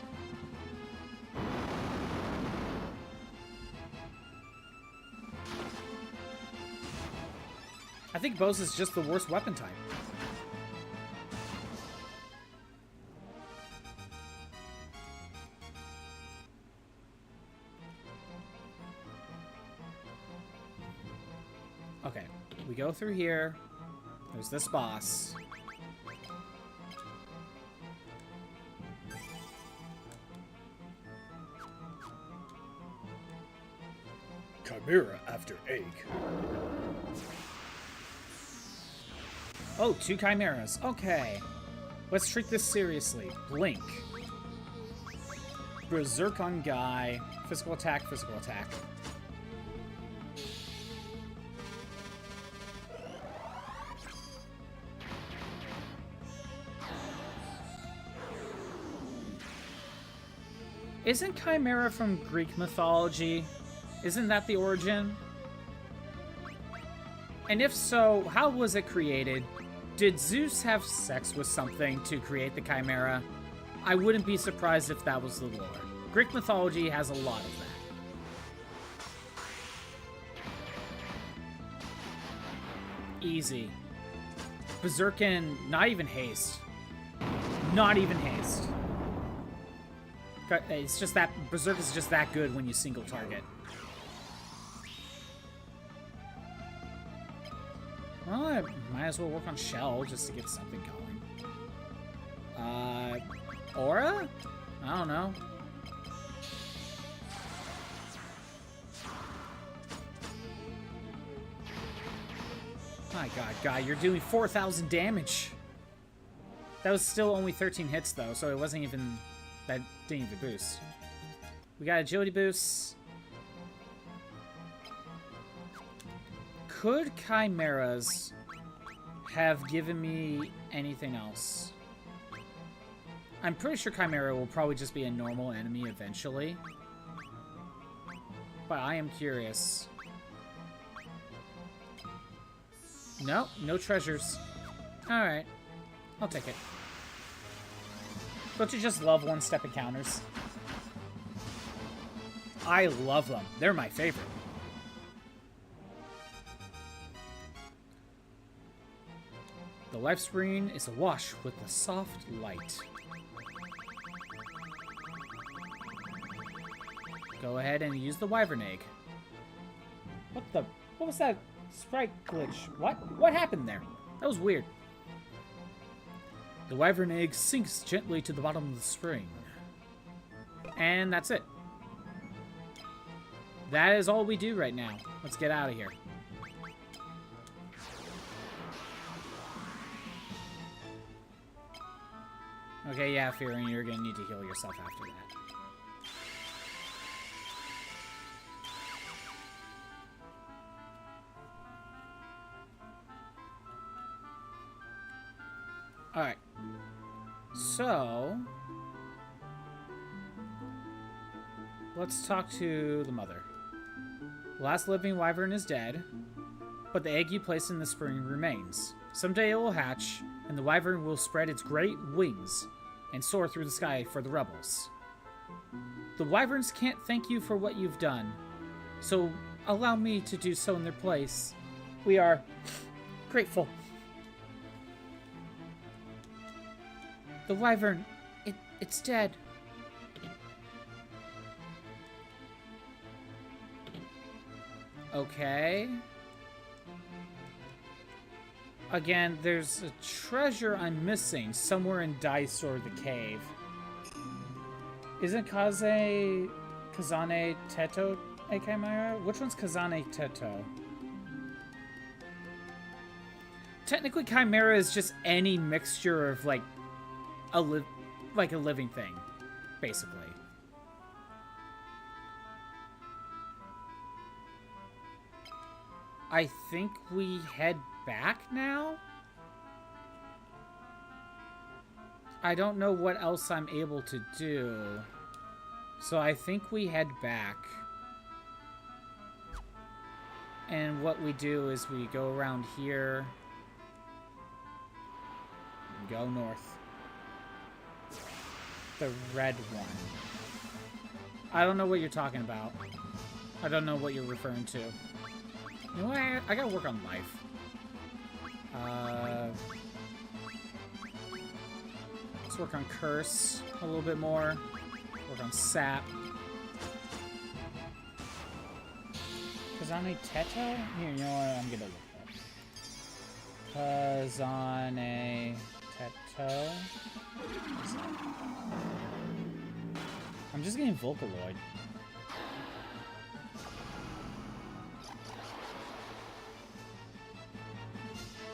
I think bows is just the worst weapon type. Okay, we go through here. There's this boss. Chimera after egg. Oh, 2 chimeras. Okay. Let's treat this seriously. Blink. Berserk on guy. Physical attack, physical attack. Isn't Chimera from Greek mythology? Isn't that the origin? And if so, how was it created? Did Zeus have sex with something to create the Chimera? I wouldn't be surprised if that was the lore. Greek mythology has a lot of that. Easy. Berserkin, not even haste. Not even haste. It's just that Berserk is just that good when you single target. Well, I might as well work on Shell just to get something going. Aura? I don't know. My god, guy, you're doing 4,000 damage. That was still only 13 hits, though, so it wasn't even... That didn't even boost. We got agility boosts. Could chimeras have given me anything else? I'm pretty sure chimera will probably just be a normal enemy eventually. But I am curious. No, no treasures. Alright. I'll take it. Don't you just love one-step encounters? I love them. They're my favorite. The life screen is awash with a soft light. Go ahead and use the wyvern egg. What was that sprite glitch? What happened there? That was weird. The wyvern egg sinks gently to the bottom of the spring. And that's it. That is all we do right now. Let's get out of here. Okay, yeah, Fearing, you're gonna need to heal yourself after that. Alright. So... let's talk to the mother. The last living wyvern is dead, but the egg you placed in the spring remains. Someday it will hatch, and the wyvern will spread its great wings and soar through the sky for the rebels. The wyverns can't thank you for what you've done, so allow me to do so in their place. We are grateful. The wyvern, it's dead. Okay. Again, there's a treasure I'm missing somewhere in Deist or the cave. Isn't Kazane Teto a chimera? Which one's Kazane Teto? Technically, chimera is just any mixture of like a living thing, basically. I think we head back now? I don't know what else I'm able to do. So I think we head back. And what we do is we go around here. And go north. The red one. I don't know what you're talking about. I don't know what you're referring to. You know what? I gotta work on life. Let's work on curse a little bit more. Work on sap. Kazane Teto? Here, you know what? I'm gonna look that. Kazane Teto. What is that? I'm just getting Vocaloid.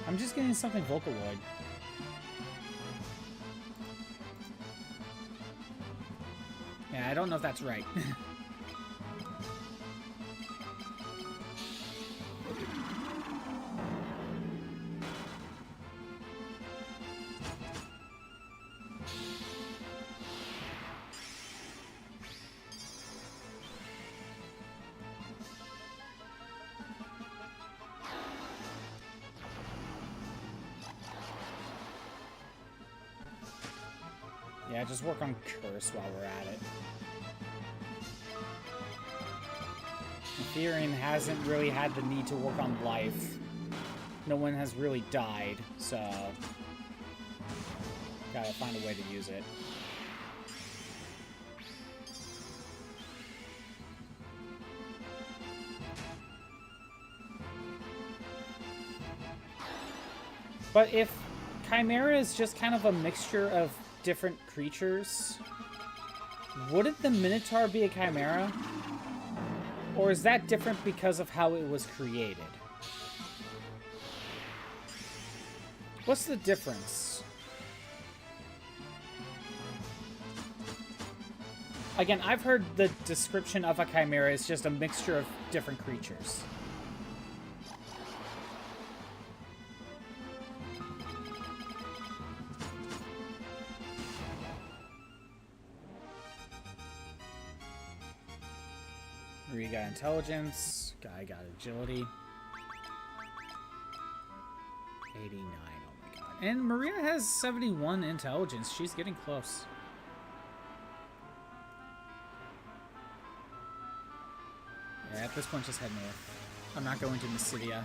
I'm just getting something Vocaloid. Yeah, I don't know if that's right. Yeah, just work on curse while we're at it. Ethereum hasn't really had the need to work on life. No one has really died, so gotta find a way to use it. But if Chimera is just kind of a mixture of different creatures, wouldn't the Minotaur be a Chimera? Or is that different because of how it was created? What's the difference? Again, I've heard the description of a Chimera is just a mixture of different creatures. Maria got intelligence. Guy got agility. 89. Oh my god. And Maria has 71 intelligence. She's getting close. Yeah, at this point, just head north. I'm not going to Mysidia.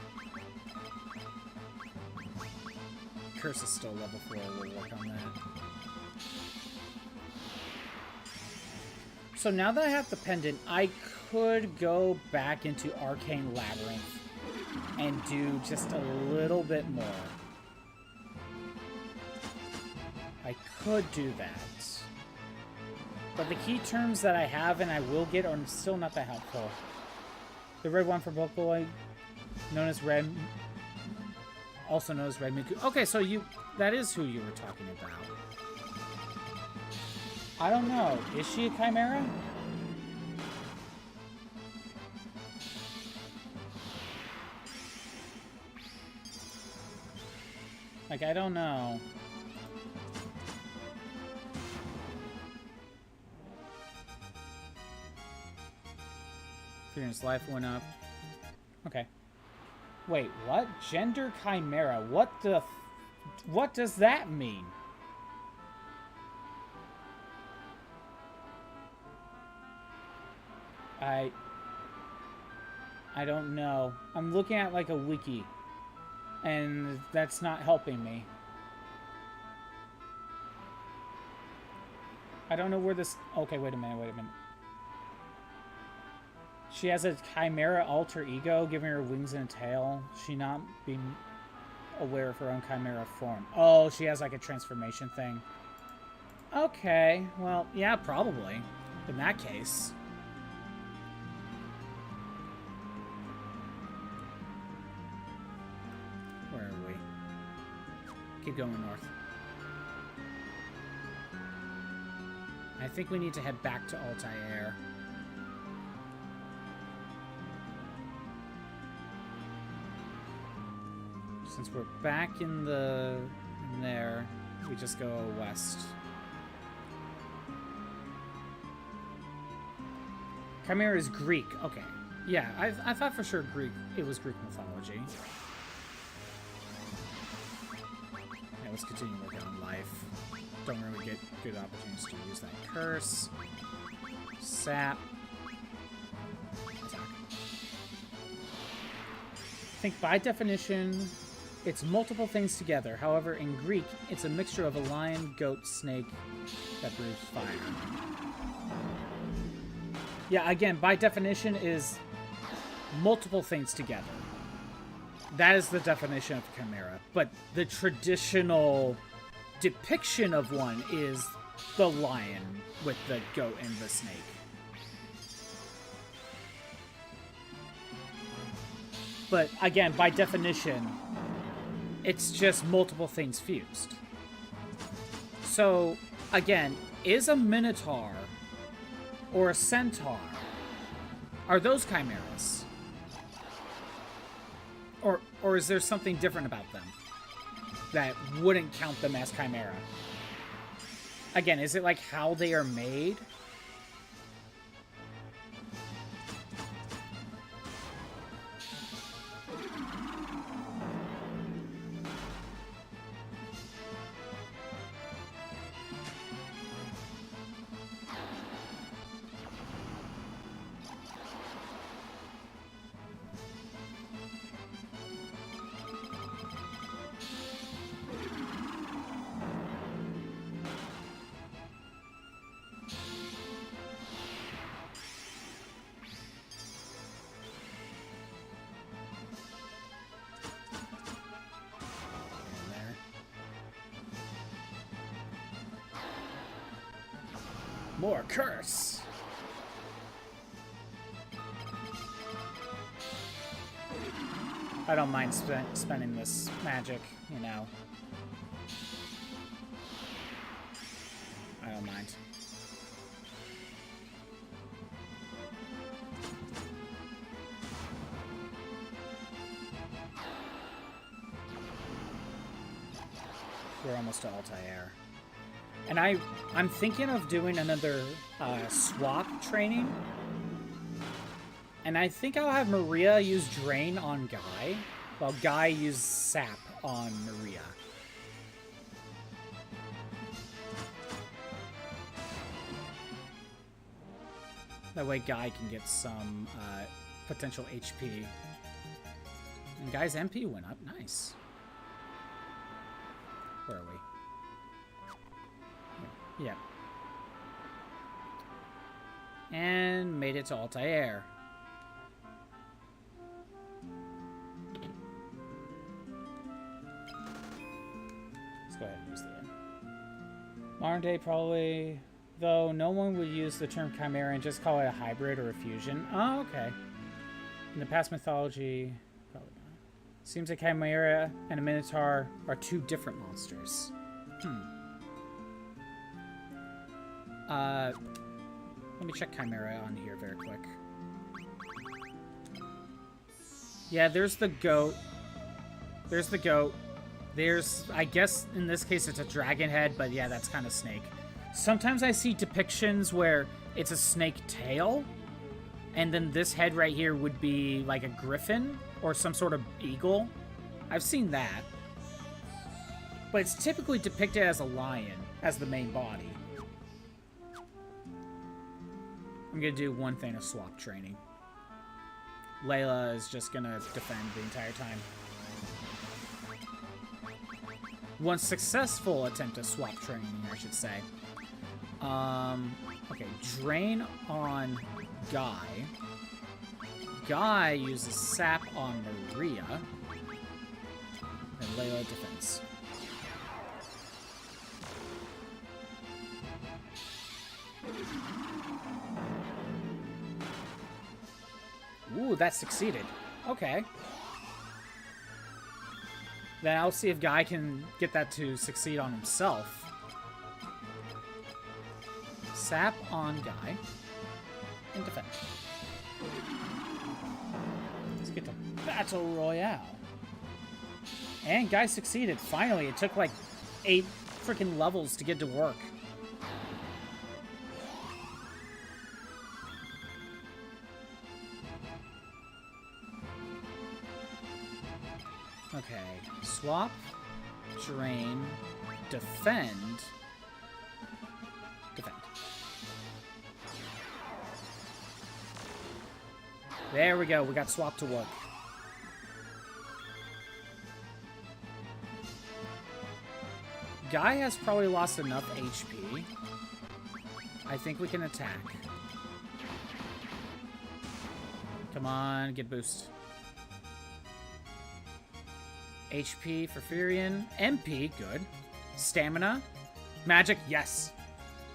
Curse is still level 4. We'll work on that. So now that I have the pendant, I could go back into Arcane Labyrinth and do just a little bit more. I could do that. But the key terms that I have and I will get are still not that helpful. The red one for Vocaloid, known as Red, also known as Red Miku. Okay, so that is who you were talking about. I don't know. Is she a chimera? Like, I don't know. Fear's life went up. Okay. Wait, what? Gender chimera. What does that mean? I don't know. I'm looking at like a wiki, and that's not helping me. I don't know where this... Okay, wait a minute. She has a chimera alter ego, giving her wings and a tail. She not being aware of her own chimera form. Oh, she has like a transformation thing. Okay, well, yeah, probably. In that case. Where are we? Keep going north. I think we need to head back to Altair. Since we're back in there, we just go west. Chimera is Greek. Okay. Yeah, I thought for sure it was Greek mythology. Yeah, let's continue working on life. Don't really get good opportunities to use that curse. Sap. Attack. I think by definition, it's multiple things together. However, in Greek, it's a mixture of a lion, goat, snake that breathes fire. Yeah, again, by definition is multiple things together. That is the definition of chimera. But the traditional depiction of one is the lion with the goat and the snake. But again, by definition, it's just multiple things fused. So, again, is a minotaur or a centaur, are those chimeras? Or is there something different about them that wouldn't count them as chimera? Again, is it like how they are made? More curse! I don't mind spending this magic, you know. I don't mind. We're almost to Altair. And I'm thinking of doing another swap training. And I think I'll have Maria use Drain on Guy, while Guy use Sap on Maria. That way Guy can get some potential HP. And Guy's MP went up. Nice. Where are we? Yeah. And made it to Altair. Let's go ahead and use the modern day probably, though no one would use the term chimera and just call it a hybrid or a fusion. Oh, okay. In the past mythology, probably not. Seems a chimera and a minotaur are two different monsters. Let me check Chimera on here very quick. Yeah, there's the goat. There's the goat. There's, I guess in this case it's a dragon head, but yeah, that's kind of snake. Sometimes I see depictions where it's a snake tail, and then this head right here would be like a griffin or some sort of eagle. I've seen that. But it's typically depicted as a lion, as the main body. I'm gonna do one thing of swap training. Layla is just gonna defend the entire time. One successful attempt at swap training, I should say. Okay, drain on Guy. Guy uses sap on Maria. And Layla defends. Ooh, that succeeded. Okay. Then I'll see if Guy can get that to succeed on himself. Sap on Guy. And defend. Let's get to Battle Royale. And Guy succeeded. Finally, it took like 8 freaking levels to get to work. Okay, swap, drain, defend, defend. There we go, we got swap to work. Guy has probably lost enough HP. I think we can attack. Come on, get boost. HP for Furion. MP, good. Stamina. Magic, yes.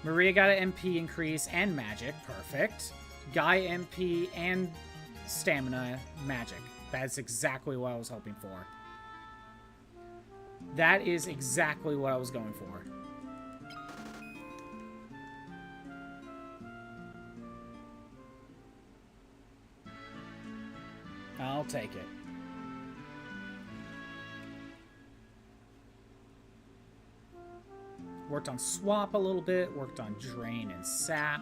Maria got an MP increase and magic, perfect. Guy MP and stamina, magic. That's exactly what I was hoping for. That is exactly what I was going for. I'll take it. Worked on swap a little bit, worked on drain and sap,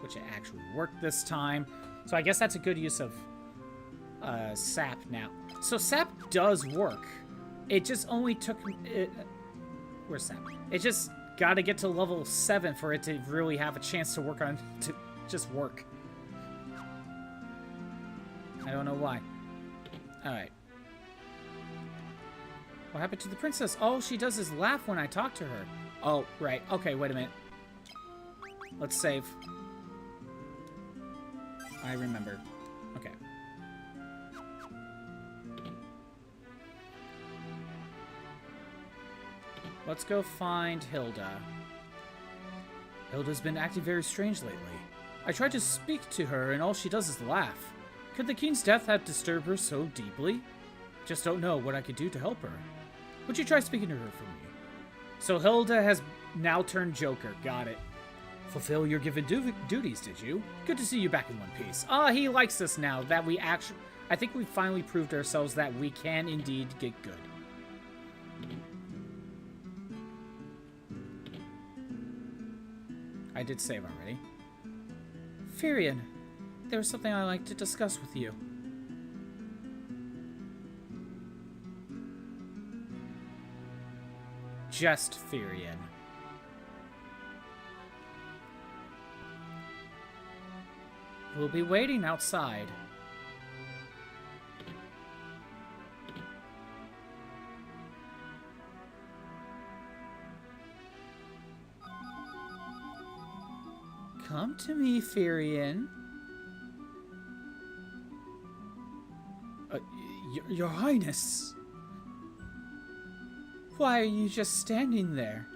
which it actually worked this time. So I guess that's a good use of sap now. So sap does work. It just only took... where's sap? It just got to get to level 7 for it to really have a chance to work on... to just work. I don't know why. Alright. What happened to the princess? Oh, she does this laugh when I talk to her. Oh, right. Okay, wait a minute. Let's save. I remember. Okay. Let's go find Hilda. Hilda's been acting very strange lately. I tried to speak to her and all she does is laugh. Could the king's death have disturbed her so deeply? Just don't know what I could do to help her. Would you try speaking to her for me? So Hilda has now turned Joker. Got it. Fulfill your given duties, did you? Good to see you back in one piece. Ah, he likes us now that we actually... I think we finally proved ourselves that we can indeed get good. I did save already. Furion, there was something I'd like to discuss with you. Just Furion. We'll be waiting outside. Come to me, Furion. Your Highness. Why are you just standing there?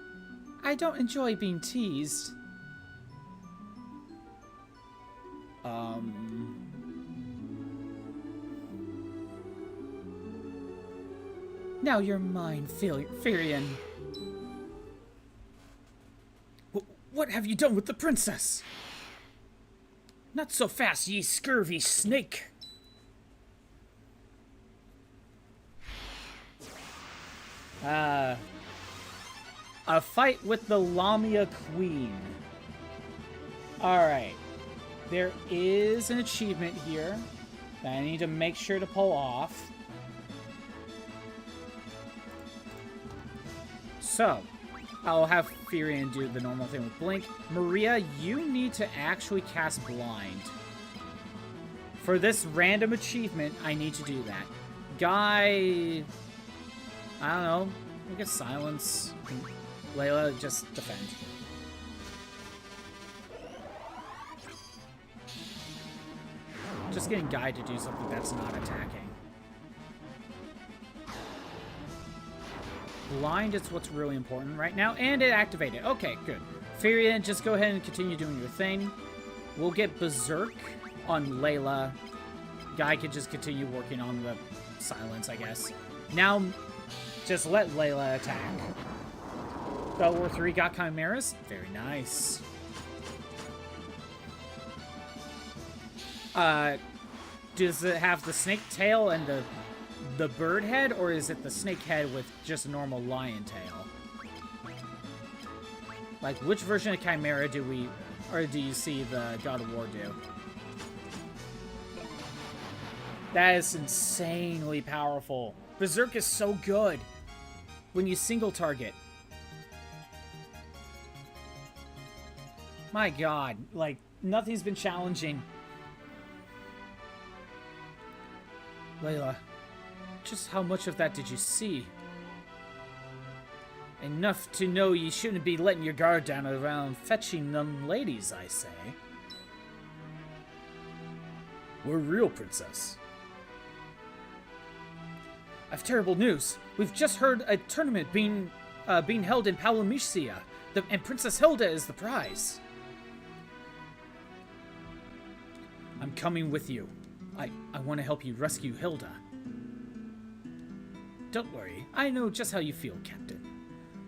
I don't enjoy being teased. Now you're mine, Furion. What have you done with the princess? Not so fast, ye scurvy snake. A fight with the Lamia Queen. Alright. There is an achievement here that I need to make sure to pull off. So, I'll have Furion do the normal thing with Blink. Maria, you need to actually cast Blind. For this random achievement, I need to do that. Guy... I don't know. I guess Silence. Layla, just defend. Just getting Guy to do something that's not attacking. Blind is what's really important right now, and it activated. Okay, good. Furion, just go ahead and continue doing your thing. We'll get Berserk on Layla. Guy could just continue working on the Silence, I guess. Now, just let Layla attack. Bell War 3 got Chimeras. Very nice. Does it have the snake tail and the bird head, or is it the snake head with just a normal lion tail? Like, which version of Chimera do you see the God of War do? That is insanely powerful. Berserk is so good when you single target. My god, like, nothing's been challenging. Layla, just how much of that did you see? Enough to know you shouldn't be letting your guard down around fetching them ladies, I say. We're real, princess. I've terrible news. We've just heard a tournament being held in Palomicia, and Princess Hilda is the prize. I'm coming with you. I want to help you rescue Hilda. Don't worry, I know just how you feel, Captain.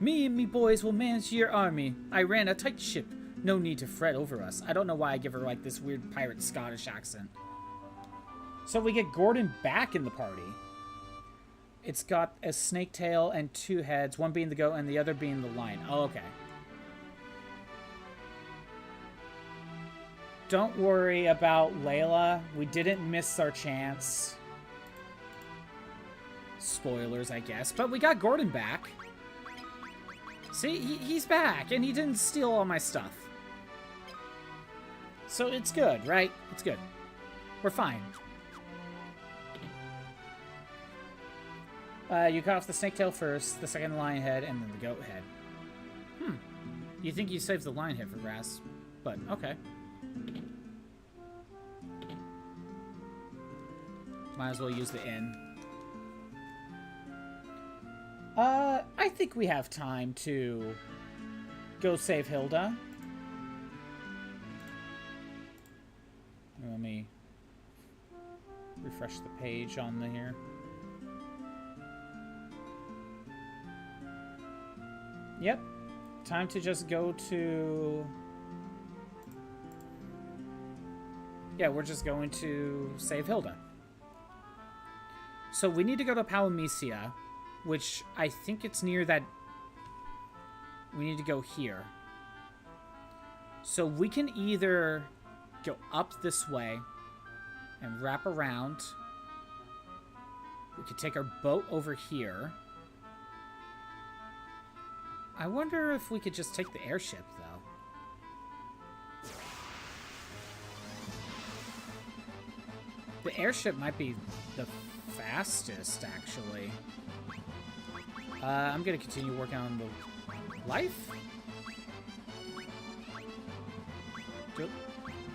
Me and me boys will manage your army. I ran a tight ship. No need to fret over us. I don't know why I give her like this weird pirate Scottish accent. So we get Gordon back in the party. It's got a snake tail and two heads, one being the goat and the other being the lion. Oh, okay. Don't worry about Layla. We didn't miss our chance. Spoilers, I guess. But we got Gordon back. See, he's back, and he didn't steal all my stuff. So it's good, right? It's good. We're fine. You cut off the snake tail first, the second lion head, and then the goat head. You think you saved the lion head for grass, but okay. Might as well use the inn. I think we have time to go save Hilda. Let me refresh the page on the here. Yep. Time to just go to... Yeah, we're just going to save Hilda. So we need to go to Palomicia, which I think it's near that... We need to go here. So we can either go up this way and wrap around. We could take our boat over here. I wonder if we could just take the airship, though. The airship might be the fastest, actually. I'm gonna continue working on the life.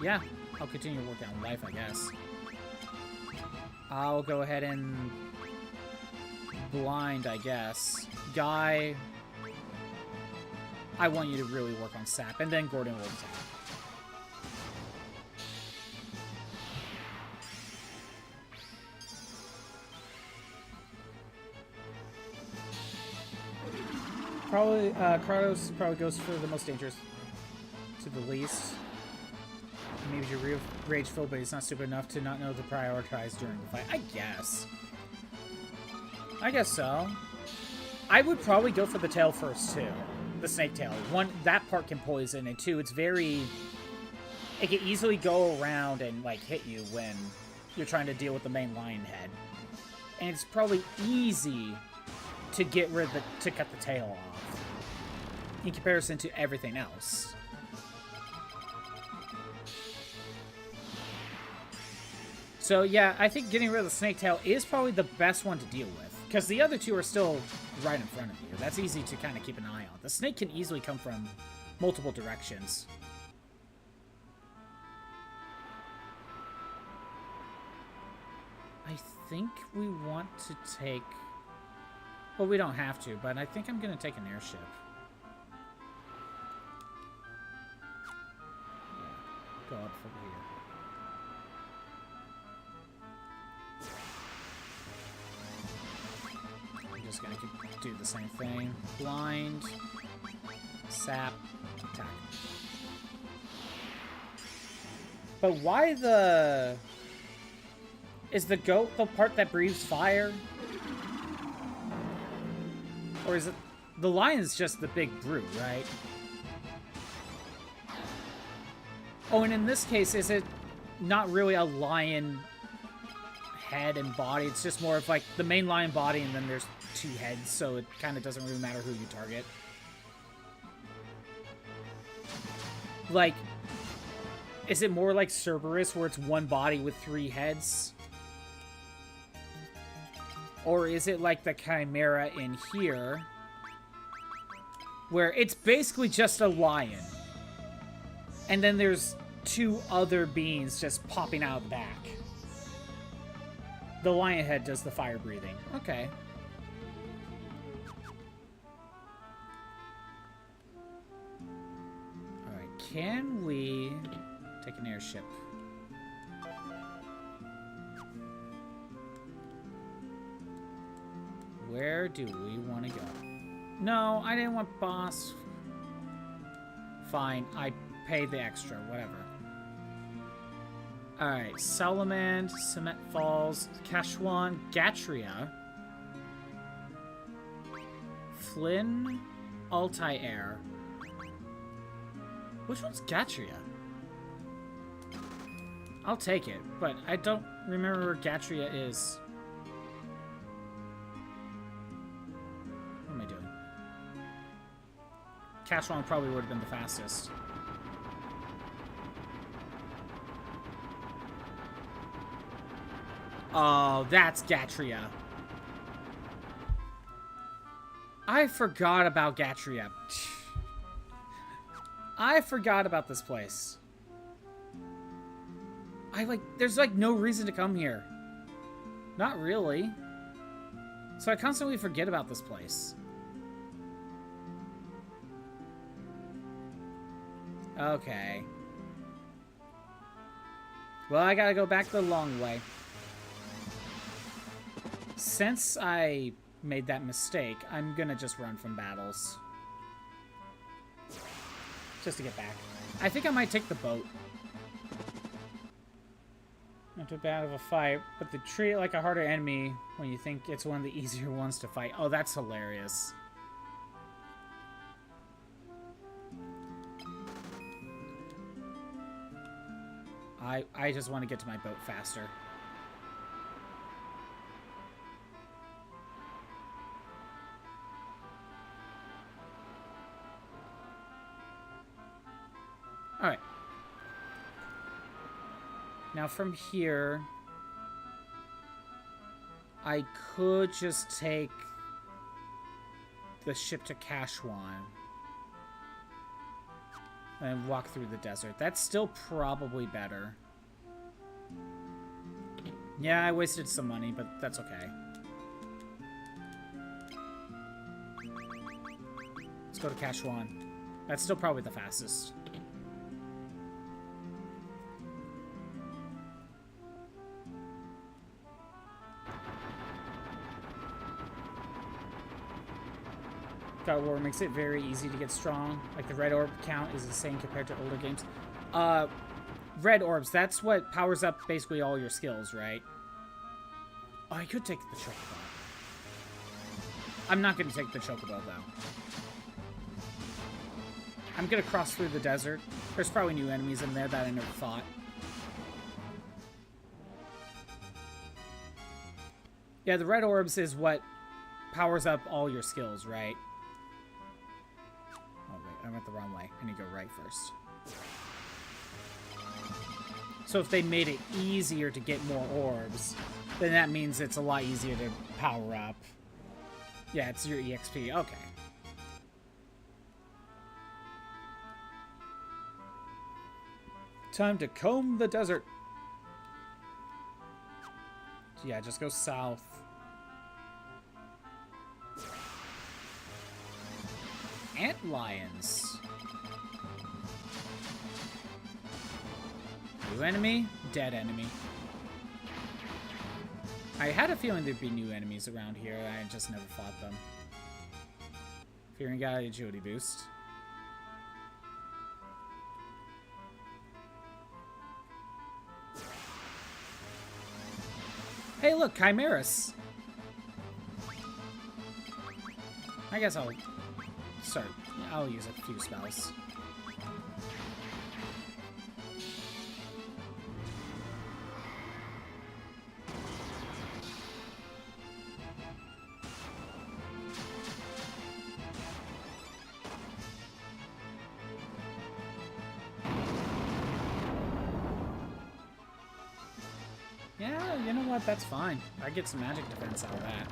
Yeah, I'll continue working on life, I guess. I'll go ahead and blind, I guess. Guy, I want you to really work on sap, and then Gordon will attack. Probably, Kratos probably goes for the most dangerous. to the least. Maybe you're rageful, but he's not stupid enough to not know to prioritize during the fight. I guess. I guess so. I would probably go for the tail first, too. The snake tail. One, that part can poison, and two, it's very... It can easily go around and, like, hit you when you're trying to deal with the main lion head. And it's probably easy to get rid of to cut the tail off. In comparison to everything else. So, yeah, I think getting rid of the snake tail is probably the best one to deal with. Because the other two are still right in front of you. That's easy to kind of keep an eye on. The snake can easily come from multiple directions. I think we want to take... Well, we don't have to, but I think I'm going to take an airship. Yeah, go up from here. Just gonna do the same thing. Blind, sap, attack. But why the... Is the goat the part that breathes fire? Or is it... The lion's just the big brute, right? Oh, and in this case, is it not really a lion head and body? It's just more of like the main lion body and then there's two heads, so it kind of doesn't really matter who you target. Like, is it more like Cerberus, where it's one body with three heads? Or is it like the Chimera in here, where it's basically just a lion, and then there's two other beings just popping out of the back? The lion head does the fire breathing. Okay. Can we take an airship? Where do we want to go? No, I didn't want boss. Fine, I paid the extra, whatever. Alright, Salamand, Cement Falls, Kashwan, Gatria, Flynn, Altair. Which one's Gatria? I'll take it, but I don't remember where Gatria is. What am I doing? Kashwan probably would have been the fastest. Oh, that's Gatria. I forgot about Gatria. I forgot about this place. There's like no reason to come here. Not really. So I constantly forget about this place. Okay. Well, I gotta go back the long way. Since I made that mistake, I'm gonna just run from battles. Just to get back. I think I might take the boat. Not too bad of a fight, but they treat it like a harder enemy when you think it's one of the easier ones to fight. Oh, that's hilarious. I just want to get to my boat faster. Alright. Now from here, I could just take the ship to Kashwan and walk through the desert. That's still probably better. Yeah, I wasted some money, but that's okay. Let's go to Kashwan. That's still probably the fastest. God of War makes it very easy to get strong. Like, the red orb count is insane compared to older games. Red orbs, that's what powers up basically all your skills, right? Oh, I could take the chocobo. I'm not going to take the chocobo, though. I'm going to cross through the desert. There's probably new enemies in there that I never fought. Yeah, the red orbs is what powers up all your skills, right? Oh, wait, I went the wrong way. I need to go right first. So if they made it easier to get more orbs, then that means it's a lot easier to power up. Yeah, it's your EXP. Okay. Time to comb the desert. Yeah, just go south. Antlions. New enemy, dead enemy. I had a feeling there'd be new enemies around here. I just never fought them. Fearing got an agility boost. Hey, look, Chimeras. I guess I'll start. I'll use a few spells. Yeah, you know what? That's fine. I get some magic defense out of that.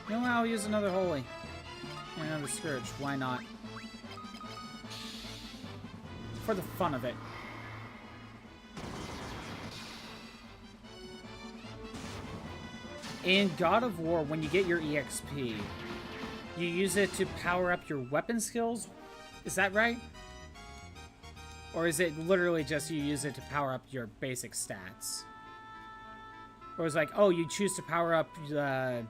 You know what? I'll use another holy. And another scourge. Why not? For the fun of it. In God of War, when you get your EXP, you use it to power up your weapon skills? Is that right? Or is it literally just you use it to power up your basic stats? Or is it like, oh, you choose to power up the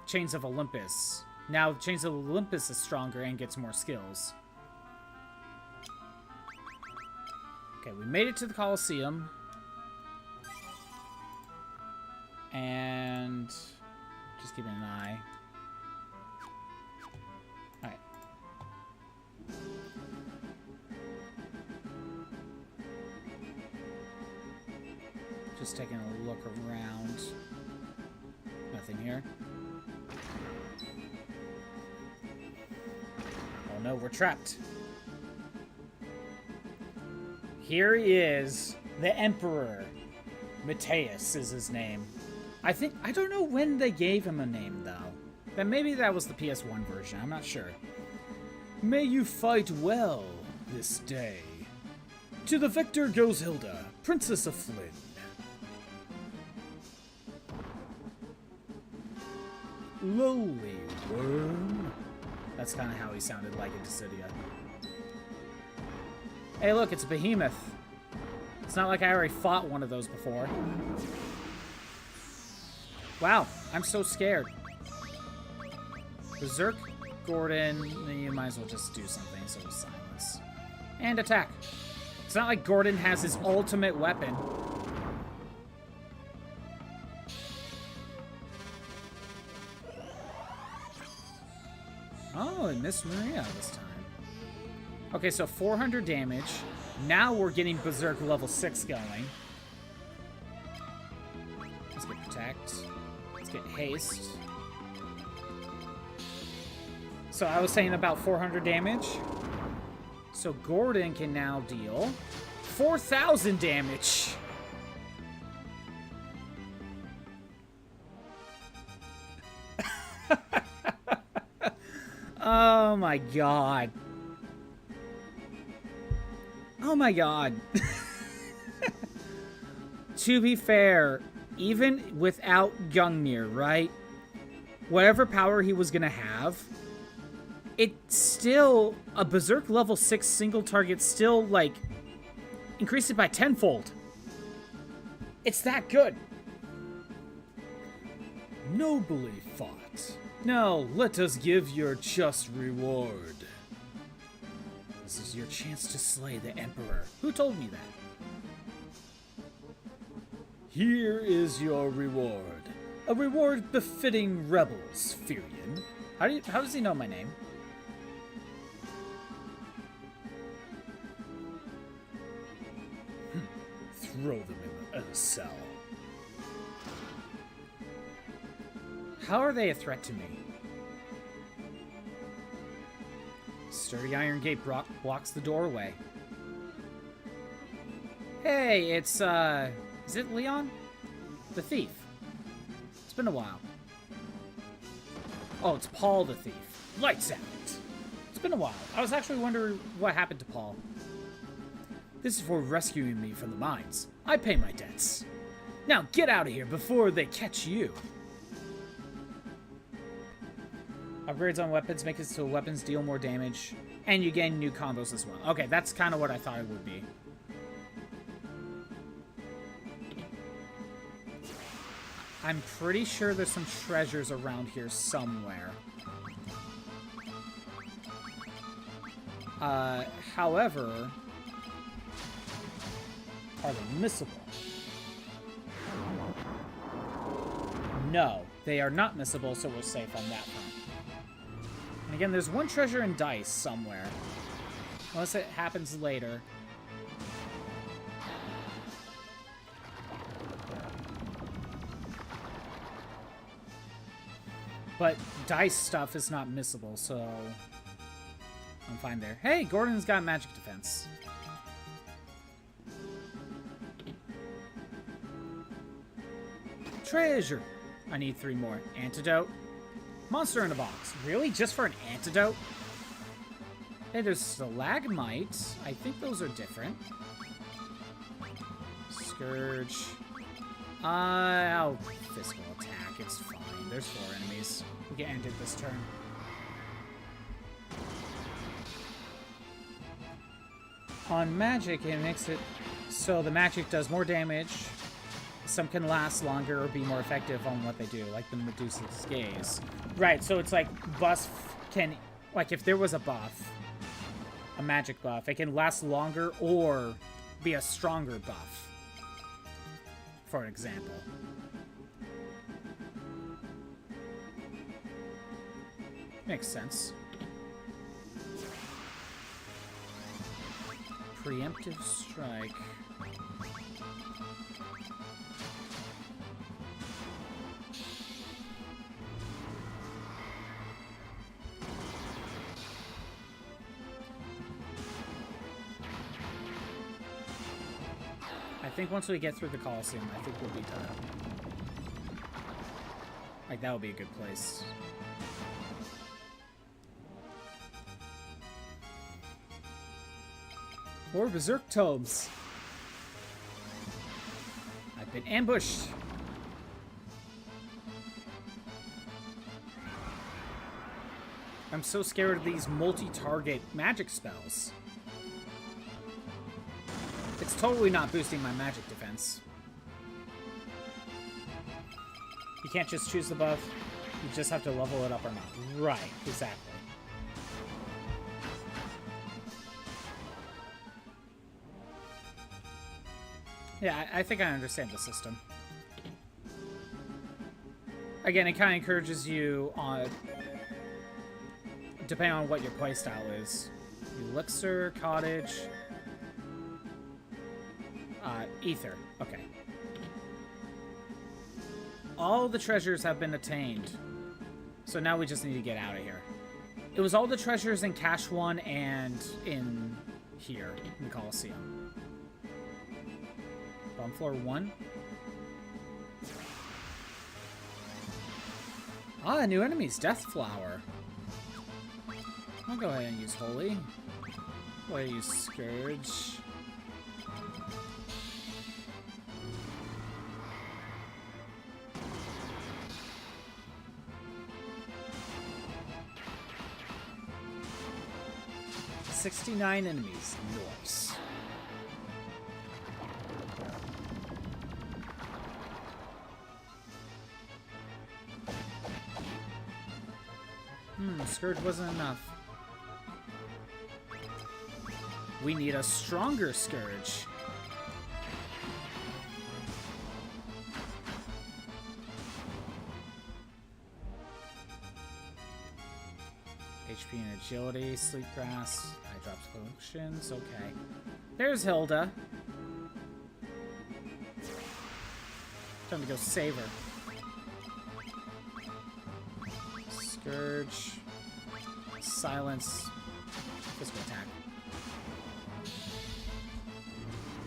Chains of Olympus. Now Chains of Olympus is stronger and gets more skills. Okay, we made it to the Colosseum. And just keeping an eye. Alright. Just taking a look around. Nothing here. Oh no, we're trapped. Here he is, the Emperor. Matthias is his name. I don't know when they gave him a name, though. Then maybe that was the PS1 version, I'm not sure. May you fight well this day. To the victor goes Hilda, Princess of Flynn. Lowly worm. That's kind of how he sounded like in Dissidia. Hey, look, it's a behemoth. It's not like I already fought one of those before. Wow, I'm so scared. Berserk, Gordon, you might as well just do something, so silence. And attack. It's not like Gordon has his ultimate weapon. Oh, and Miss Maria this time. Okay, so 400 damage. Now we're getting Berserk level 6 going. Let's get Protect. Let's get Haste. So I was saying about 400 damage. So Gordon can now deal 4,000 damage. Oh my god. Oh my god. To be fair, even without Gungnir, right? Whatever power he was gonna have, it's still a Berserk level 6 single target still, like, increased it by tenfold. It's that good. Nobly fought. Now let us give your just reward. This is your chance to slay the Emperor. Who told me that? Here is your reward. A reward befitting rebels, Furion. How does he know my name? Throw them in a cell. How are they a threat to me? Sturdy iron gate blocks the doorway. Hey, it's, is it Leon? The thief. It's been a while. Oh, it's Paul the thief. Lights out. It's been a while. I was actually wondering what happened to Paul. This is for rescuing me from the mines. I pay my debts. Now get out of here before they catch you. Upgrades on weapons make it so weapons deal more damage, and you gain new combos as well. Okay, that's kind of what I thought it would be. I'm pretty sure there's some treasures around here somewhere. However, are they missable? No, they are not missable, so we're safe on that front. And again, there's one treasure in Deist somewhere. Unless it happens later. But Deist stuff is not missable, so I'm fine there. Hey, Gordon's got magic defense. Treasure. I need 3 more. Antidote. Monster in a box. Really? Just for an antidote? Hey, there's stalagmites. I think those are different. Scourge. Oh, physical attack. It's fine. There's 4 enemies. We can end it this turn. On magic, it makes it so the magic does more damage. Some can last longer or be more effective on what they do, like the Medusa's Gaze. Right, so it's like buffs can, like if there was a buff, a magic buff, it can last longer or be a stronger buff, for an example. Makes sense. Preemptive strike. I think once we get through the Colosseum, I think we'll be done. Like, that would be a good place. More Berserk Tomes. I've been ambushed. I'm so scared of these multi-target magic spells. It's totally not boosting my magic defense. You can't just choose the buff. You just have to level it up or not. Right, exactly. Yeah, I think I understand the system. Again, it kind of encourages you on, depending on what your playstyle is. Elixir, Cottage, Ether. Okay. All the treasures have been attained. So now we just need to get out of here. It was all the treasures in Cache 1 and in here, in the Colosseum. On floor 1. Ah, new enemies, Death Flower. I'll go ahead and use Holy. Go ahead and use Scourge. $69 enemies. Nice. Scourge wasn't enough. We need a stronger Scourge. HP and agility, sleep grass, eye drops potions, okay. There's Hilda. Time to go save her. Scourge. Silence. Physical attack.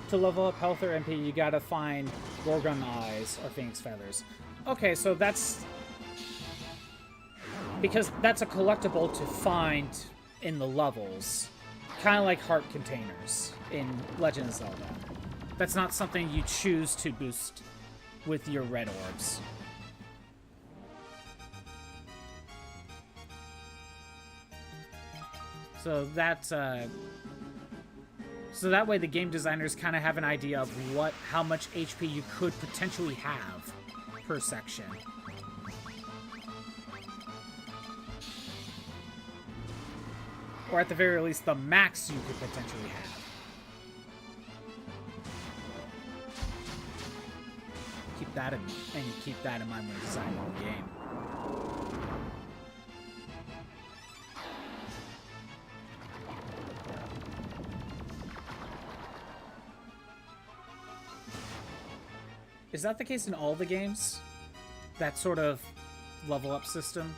To level up health or MP, you gotta find Gorgon Eyes or Phoenix Feathers. Okay, so that's... because that's a collectible to find in the levels. Kind of like heart containers in Legend of Zelda. That's not something you choose to boost with your red orbs. So that's so that way the game designers kind of have an idea of how much HP you could potentially have per section. Or at the very least, the max you could potentially have. Keep that in, and you keep that in mind when designing the game. Is that the case in all the games? That sort of level up system?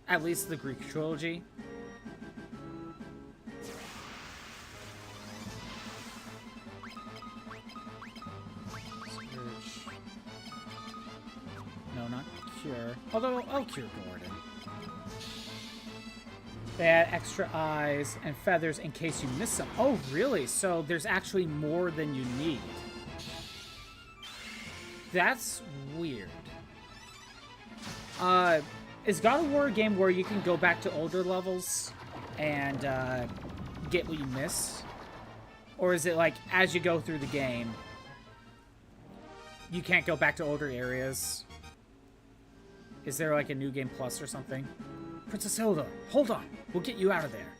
At least the Greek trilogy? No, not cure. Although, I'll cure Gordon. They add extra eyes and feathers in case you miss some. Oh, really? So there's actually more than you need. That's weird. Is God of War a game where you can go back to older levels and get what you miss? Or is it like, as you go through the game, you can't go back to older areas? Is there like a New Game Plus or something? Princess Hilda, hold on. We'll get you out of there.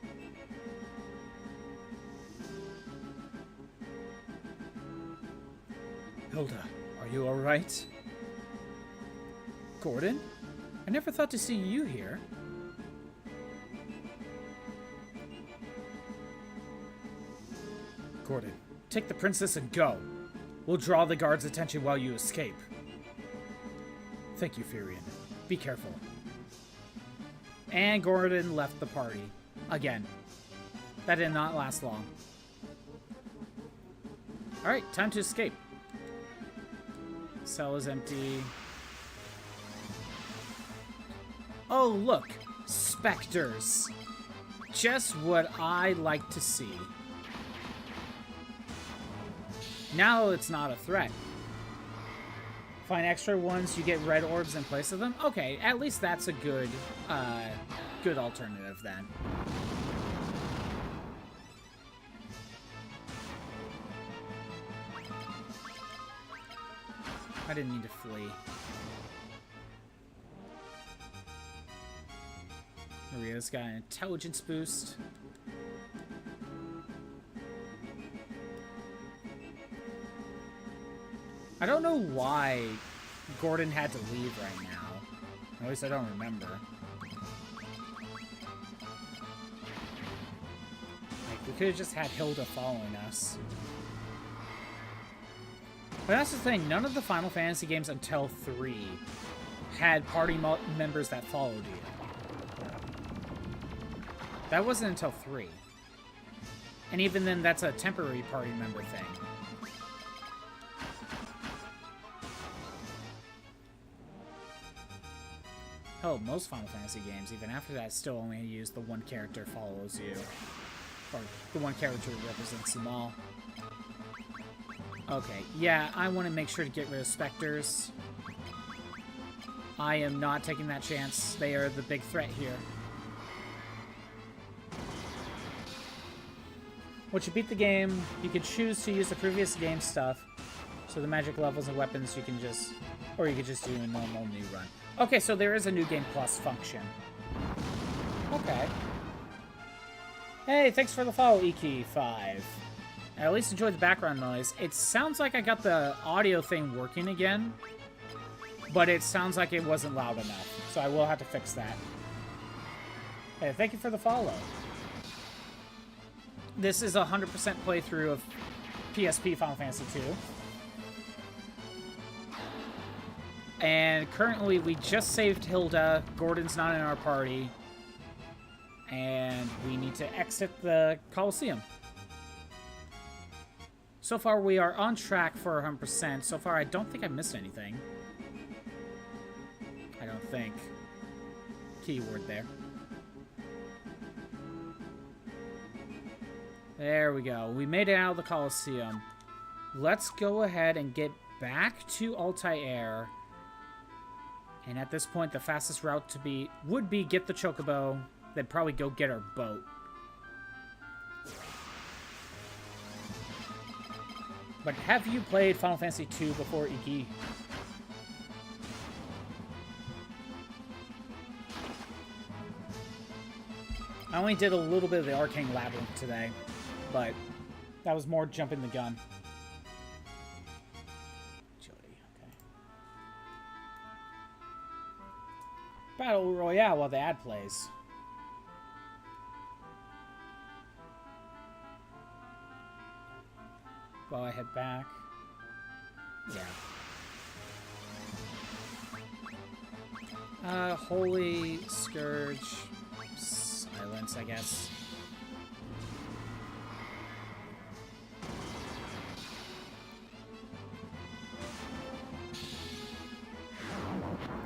Hilda, are you alright? Gordon? I never thought to see you here. Gordon, take the princess and go. We'll draw the guards' attention while you escape. Thank you, Furion. Be careful. And Gordon left the party. Again. That did not last long. Alright, time to escape. Cell is empty. Oh, look! Specters! Just what I like to see. Now it's not a threat. Find extra ones, you get red orbs in place of them? Okay, at least that's a good, good alternative then. I didn't need to flee. Maria's got an intelligence boost. I don't know why Gordon had to leave right now. At least I don't remember. Like, we could have just had Hilda following us. But that's the thing, none of the Final Fantasy games until 3 had party members that followed you. That wasn't until 3. And even then, that's a temporary party member thing. Oh, most Final Fantasy games, even after that, still only use the one character follows you. Or the one character represents them all. Okay, yeah, I want to make sure to get rid of Spectres. I am not taking that chance. They are the big threat here. Once you beat the game, you can choose to use the previous game stuff. So the magic levels and weapons you can just... Or you could just do a normal new run. Okay, so there is a New Game Plus function. Okay. Hey, thanks for the follow, Iki5. I at least enjoyed the background noise. It sounds like I got the audio thing working again, but it sounds like it wasn't loud enough, so I will have to fix that. Hey, thank you for the follow. This is a 100% playthrough of PSP Final Fantasy II. And currently, we just saved Hilda. Gordon's not in our party. And we need to exit the Coliseum. So far, we are on track for 100%. So far, I don't think I missed anything. I don't think. Keyword there. There we go. We made it out of the Coliseum. Let's go ahead and get back to Altair. And at this point, the fastest route would be get the Chocobo, then probably go get our boat. But have you played Final Fantasy II before, Iki? I only did a little bit of the Arcane Labyrinth today, but that was more jumping the gun. Battle Royale while the ad plays. While I head back. Yeah. Holy Scourge. Silence, I guess.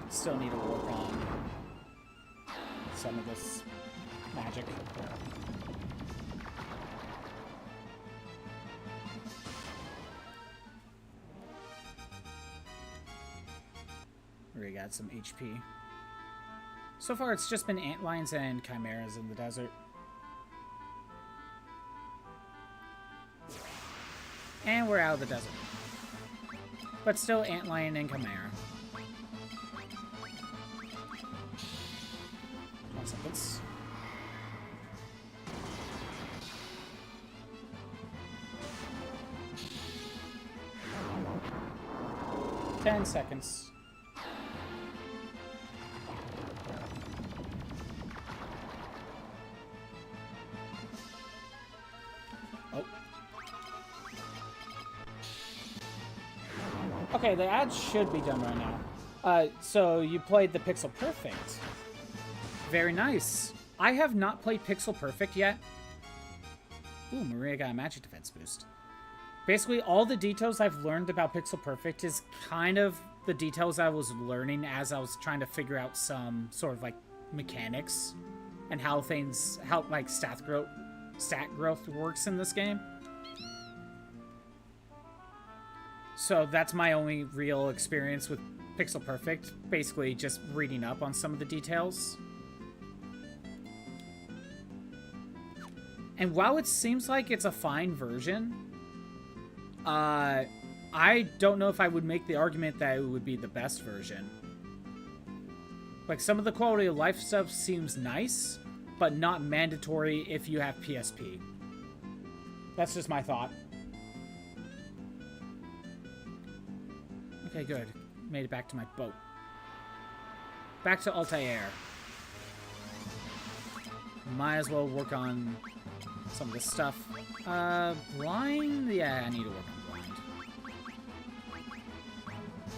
Still need to work on some of this magic. We got some HP. So far, it's just been antlions and chimeras in the desert. And we're out of the desert. But still antlion and chimera. 1 seconds. Ten seconds. Okay, the ad should be done right now. So you played the Pixel Perfect. Very nice. I have not played Pixel Perfect yet. Ooh, Maria got a magic defense boost. Basically, all the details I've learned about Pixel Perfect is kind of the details I was learning as I was trying to figure out some sort of like mechanics and how like stat growth works in this game. So that's my only real experience with Pixel Perfect, basically just reading up on some of the details. And while it seems like it's a fine version, I don't know if I would make the argument that it would be the best version. Like, some of the quality of life stuff seems nice, but not mandatory if you have PSP. That's just my thought. Okay, good. Made it back to my boat. Back to Altair. Might as well work on some of this stuff. Blind? Yeah, I need to work on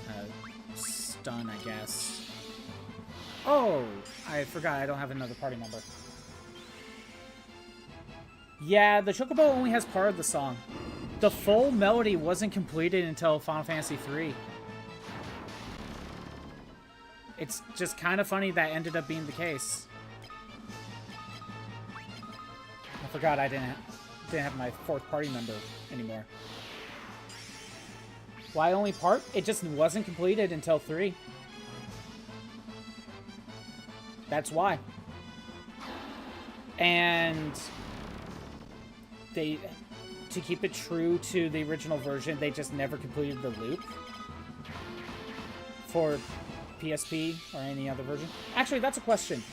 blind. Stun, I guess. Oh! I forgot I don't have another party member. Yeah, the Chocobo only has part of the song. The full melody wasn't completed until Final Fantasy III. It's just kind of funny that ended up being the case. I forgot I didn't have my fourth party member anymore. Why only part? It just wasn't completed until 3. That's why. And to keep it true to the original version, they just never completed the loop for PSP or any other version. Actually, that's a question.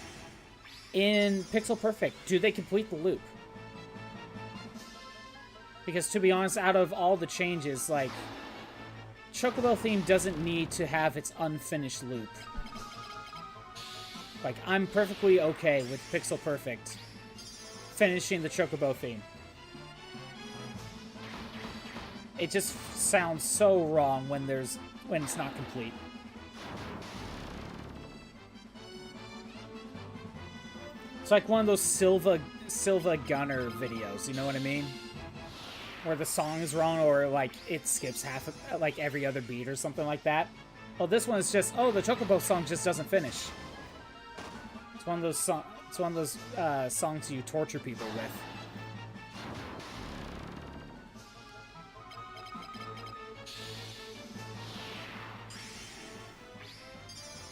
In Pixel Perfect, do they complete the loop? Because to be honest, out of all the changes, like, Chocobo theme doesn't need to have its unfinished loop. Like, I'm perfectly okay with Pixel Perfect finishing the Chocobo theme. It just sounds so wrong when it's not complete. It's like one of those Silva Gunner videos, you know what I mean? Where the song is wrong, or like it skips half of, like every other beat or something like that. Well, this one is just, oh, the Chocobo song just doesn't finish. It's one of those songs you torture people with.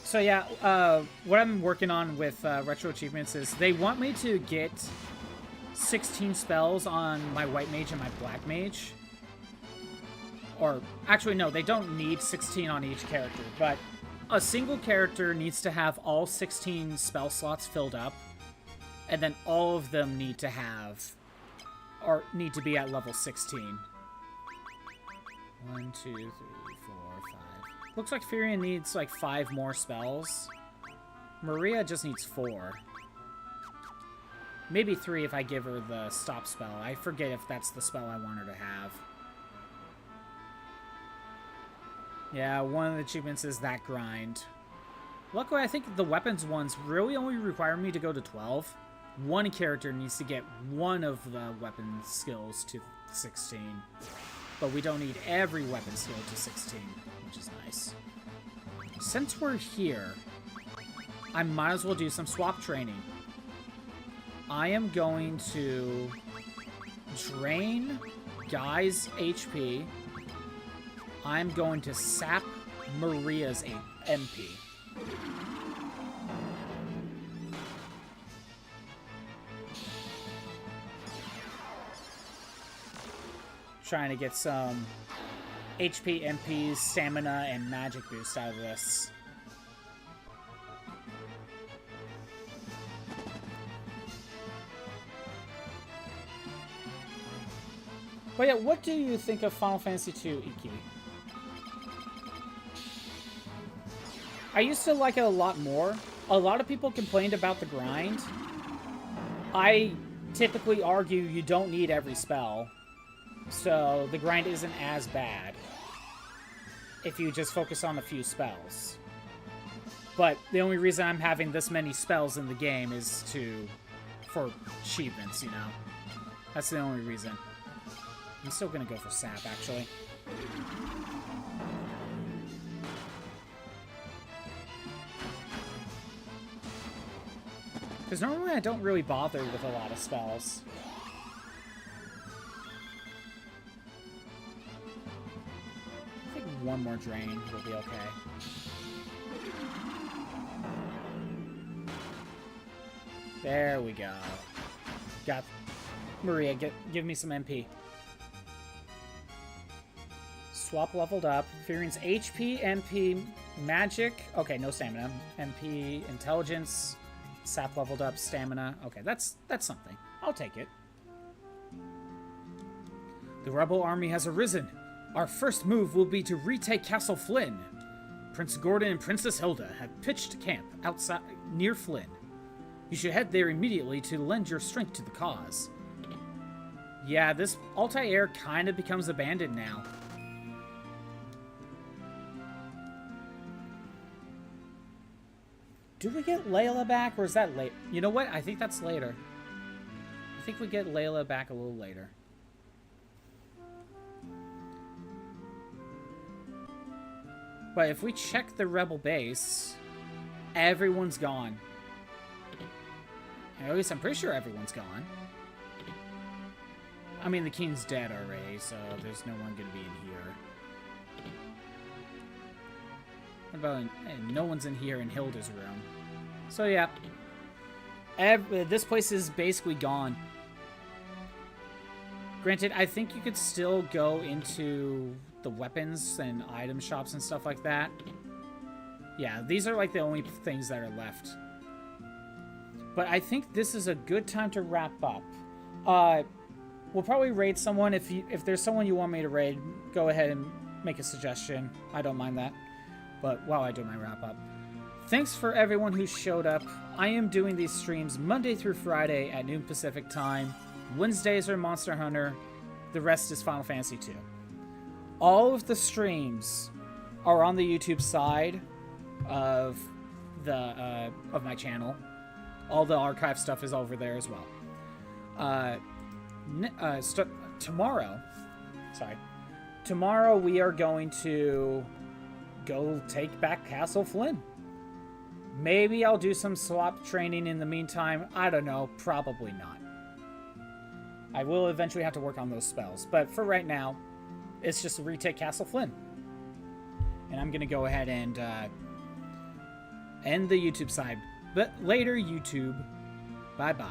So yeah, what I'm working on with Retro Achievements is they want me to get 16 spells on my White Mage and my Black Mage. Or, actually no, they don't need 16 on each character, but a single character needs to have all 16 spell slots filled up, and then all of them need to have, or need to be at level 16. 1, 2, 3, 4, 5. Looks like Furion needs like 5 more spells. Maria just needs 4. Maybe 3 if I give her the stop spell. I forget if that's the spell I want her to have. Yeah, one of the achievements is that grind. Luckily, I think the weapons ones really only require me to go to 12. One character needs to get one of the weapon skills to 16. But we don't need every weapon skill to 16, which is nice. Since we're here, I might as well do some swap training. I am going to drain Guy's HP. I'm going to sap Maria's MP. Trying to get some HP, MP, stamina, and magic boost out of this. But yeah, what do you think of Final Fantasy II, Iki? I used to like it a lot more. A lot of people complained about the grind. I typically argue you don't need every spell. So the grind isn't as bad if you just focus on a few spells. But the only reason I'm having this many spells in the game is for achievements, you know. That's the only reason. I'm still gonna go for sap, actually. Because normally I don't really bother with a lot of spells. I think one more drain will be okay. There we go. Got Maria, give me some MP. Swap leveled up. Furion's HP, MP, magic. Okay, no stamina. MP, intelligence. Sap leveled up, stamina. Okay, that's something. I'll take it. The rebel army has arisen. Our first move will be to retake Castle Flynn. Prince Gordon and Princess Hilda have pitched camp outside near Flynn. You should head there immediately to lend your strength to the cause. Yeah, this Altair kind of becomes abandoned now. Do we get Layla back, or is that late? You know what? I think that's later. I think we get Layla back a little later. But if we check the rebel base, everyone's gone. At least I'm pretty sure everyone's gone. I mean, the king's dead already, so there's no one going to be in here. What about no one's in here in Hilda's room? So yeah, this place is basically gone. Granted, I think you could still go into the weapons and item shops and stuff like that. Yeah, these are like the only things that are left. But I think this is a good time to wrap up. We'll probably raid someone. If there's someone you want me to raid, go ahead and make a suggestion. I don't mind that. But while I do my wrap up, thanks for everyone who showed up. I am doing these streams Monday through Friday at noon Pacific time. Wednesdays are Monster Hunter. The rest is Final Fantasy II. All of the streams are on the YouTube side of my channel. All the archive stuff is over there as well. Tomorrow we are going to go take back Castle Flynn. Maybe I'll do some swap training in the meantime. I don't know. Probably not. I will eventually have to work on those spells. But for right now, it's just to retake Castle Flynn. And I'm going to go ahead and end the YouTube side. But later, YouTube. Bye-bye.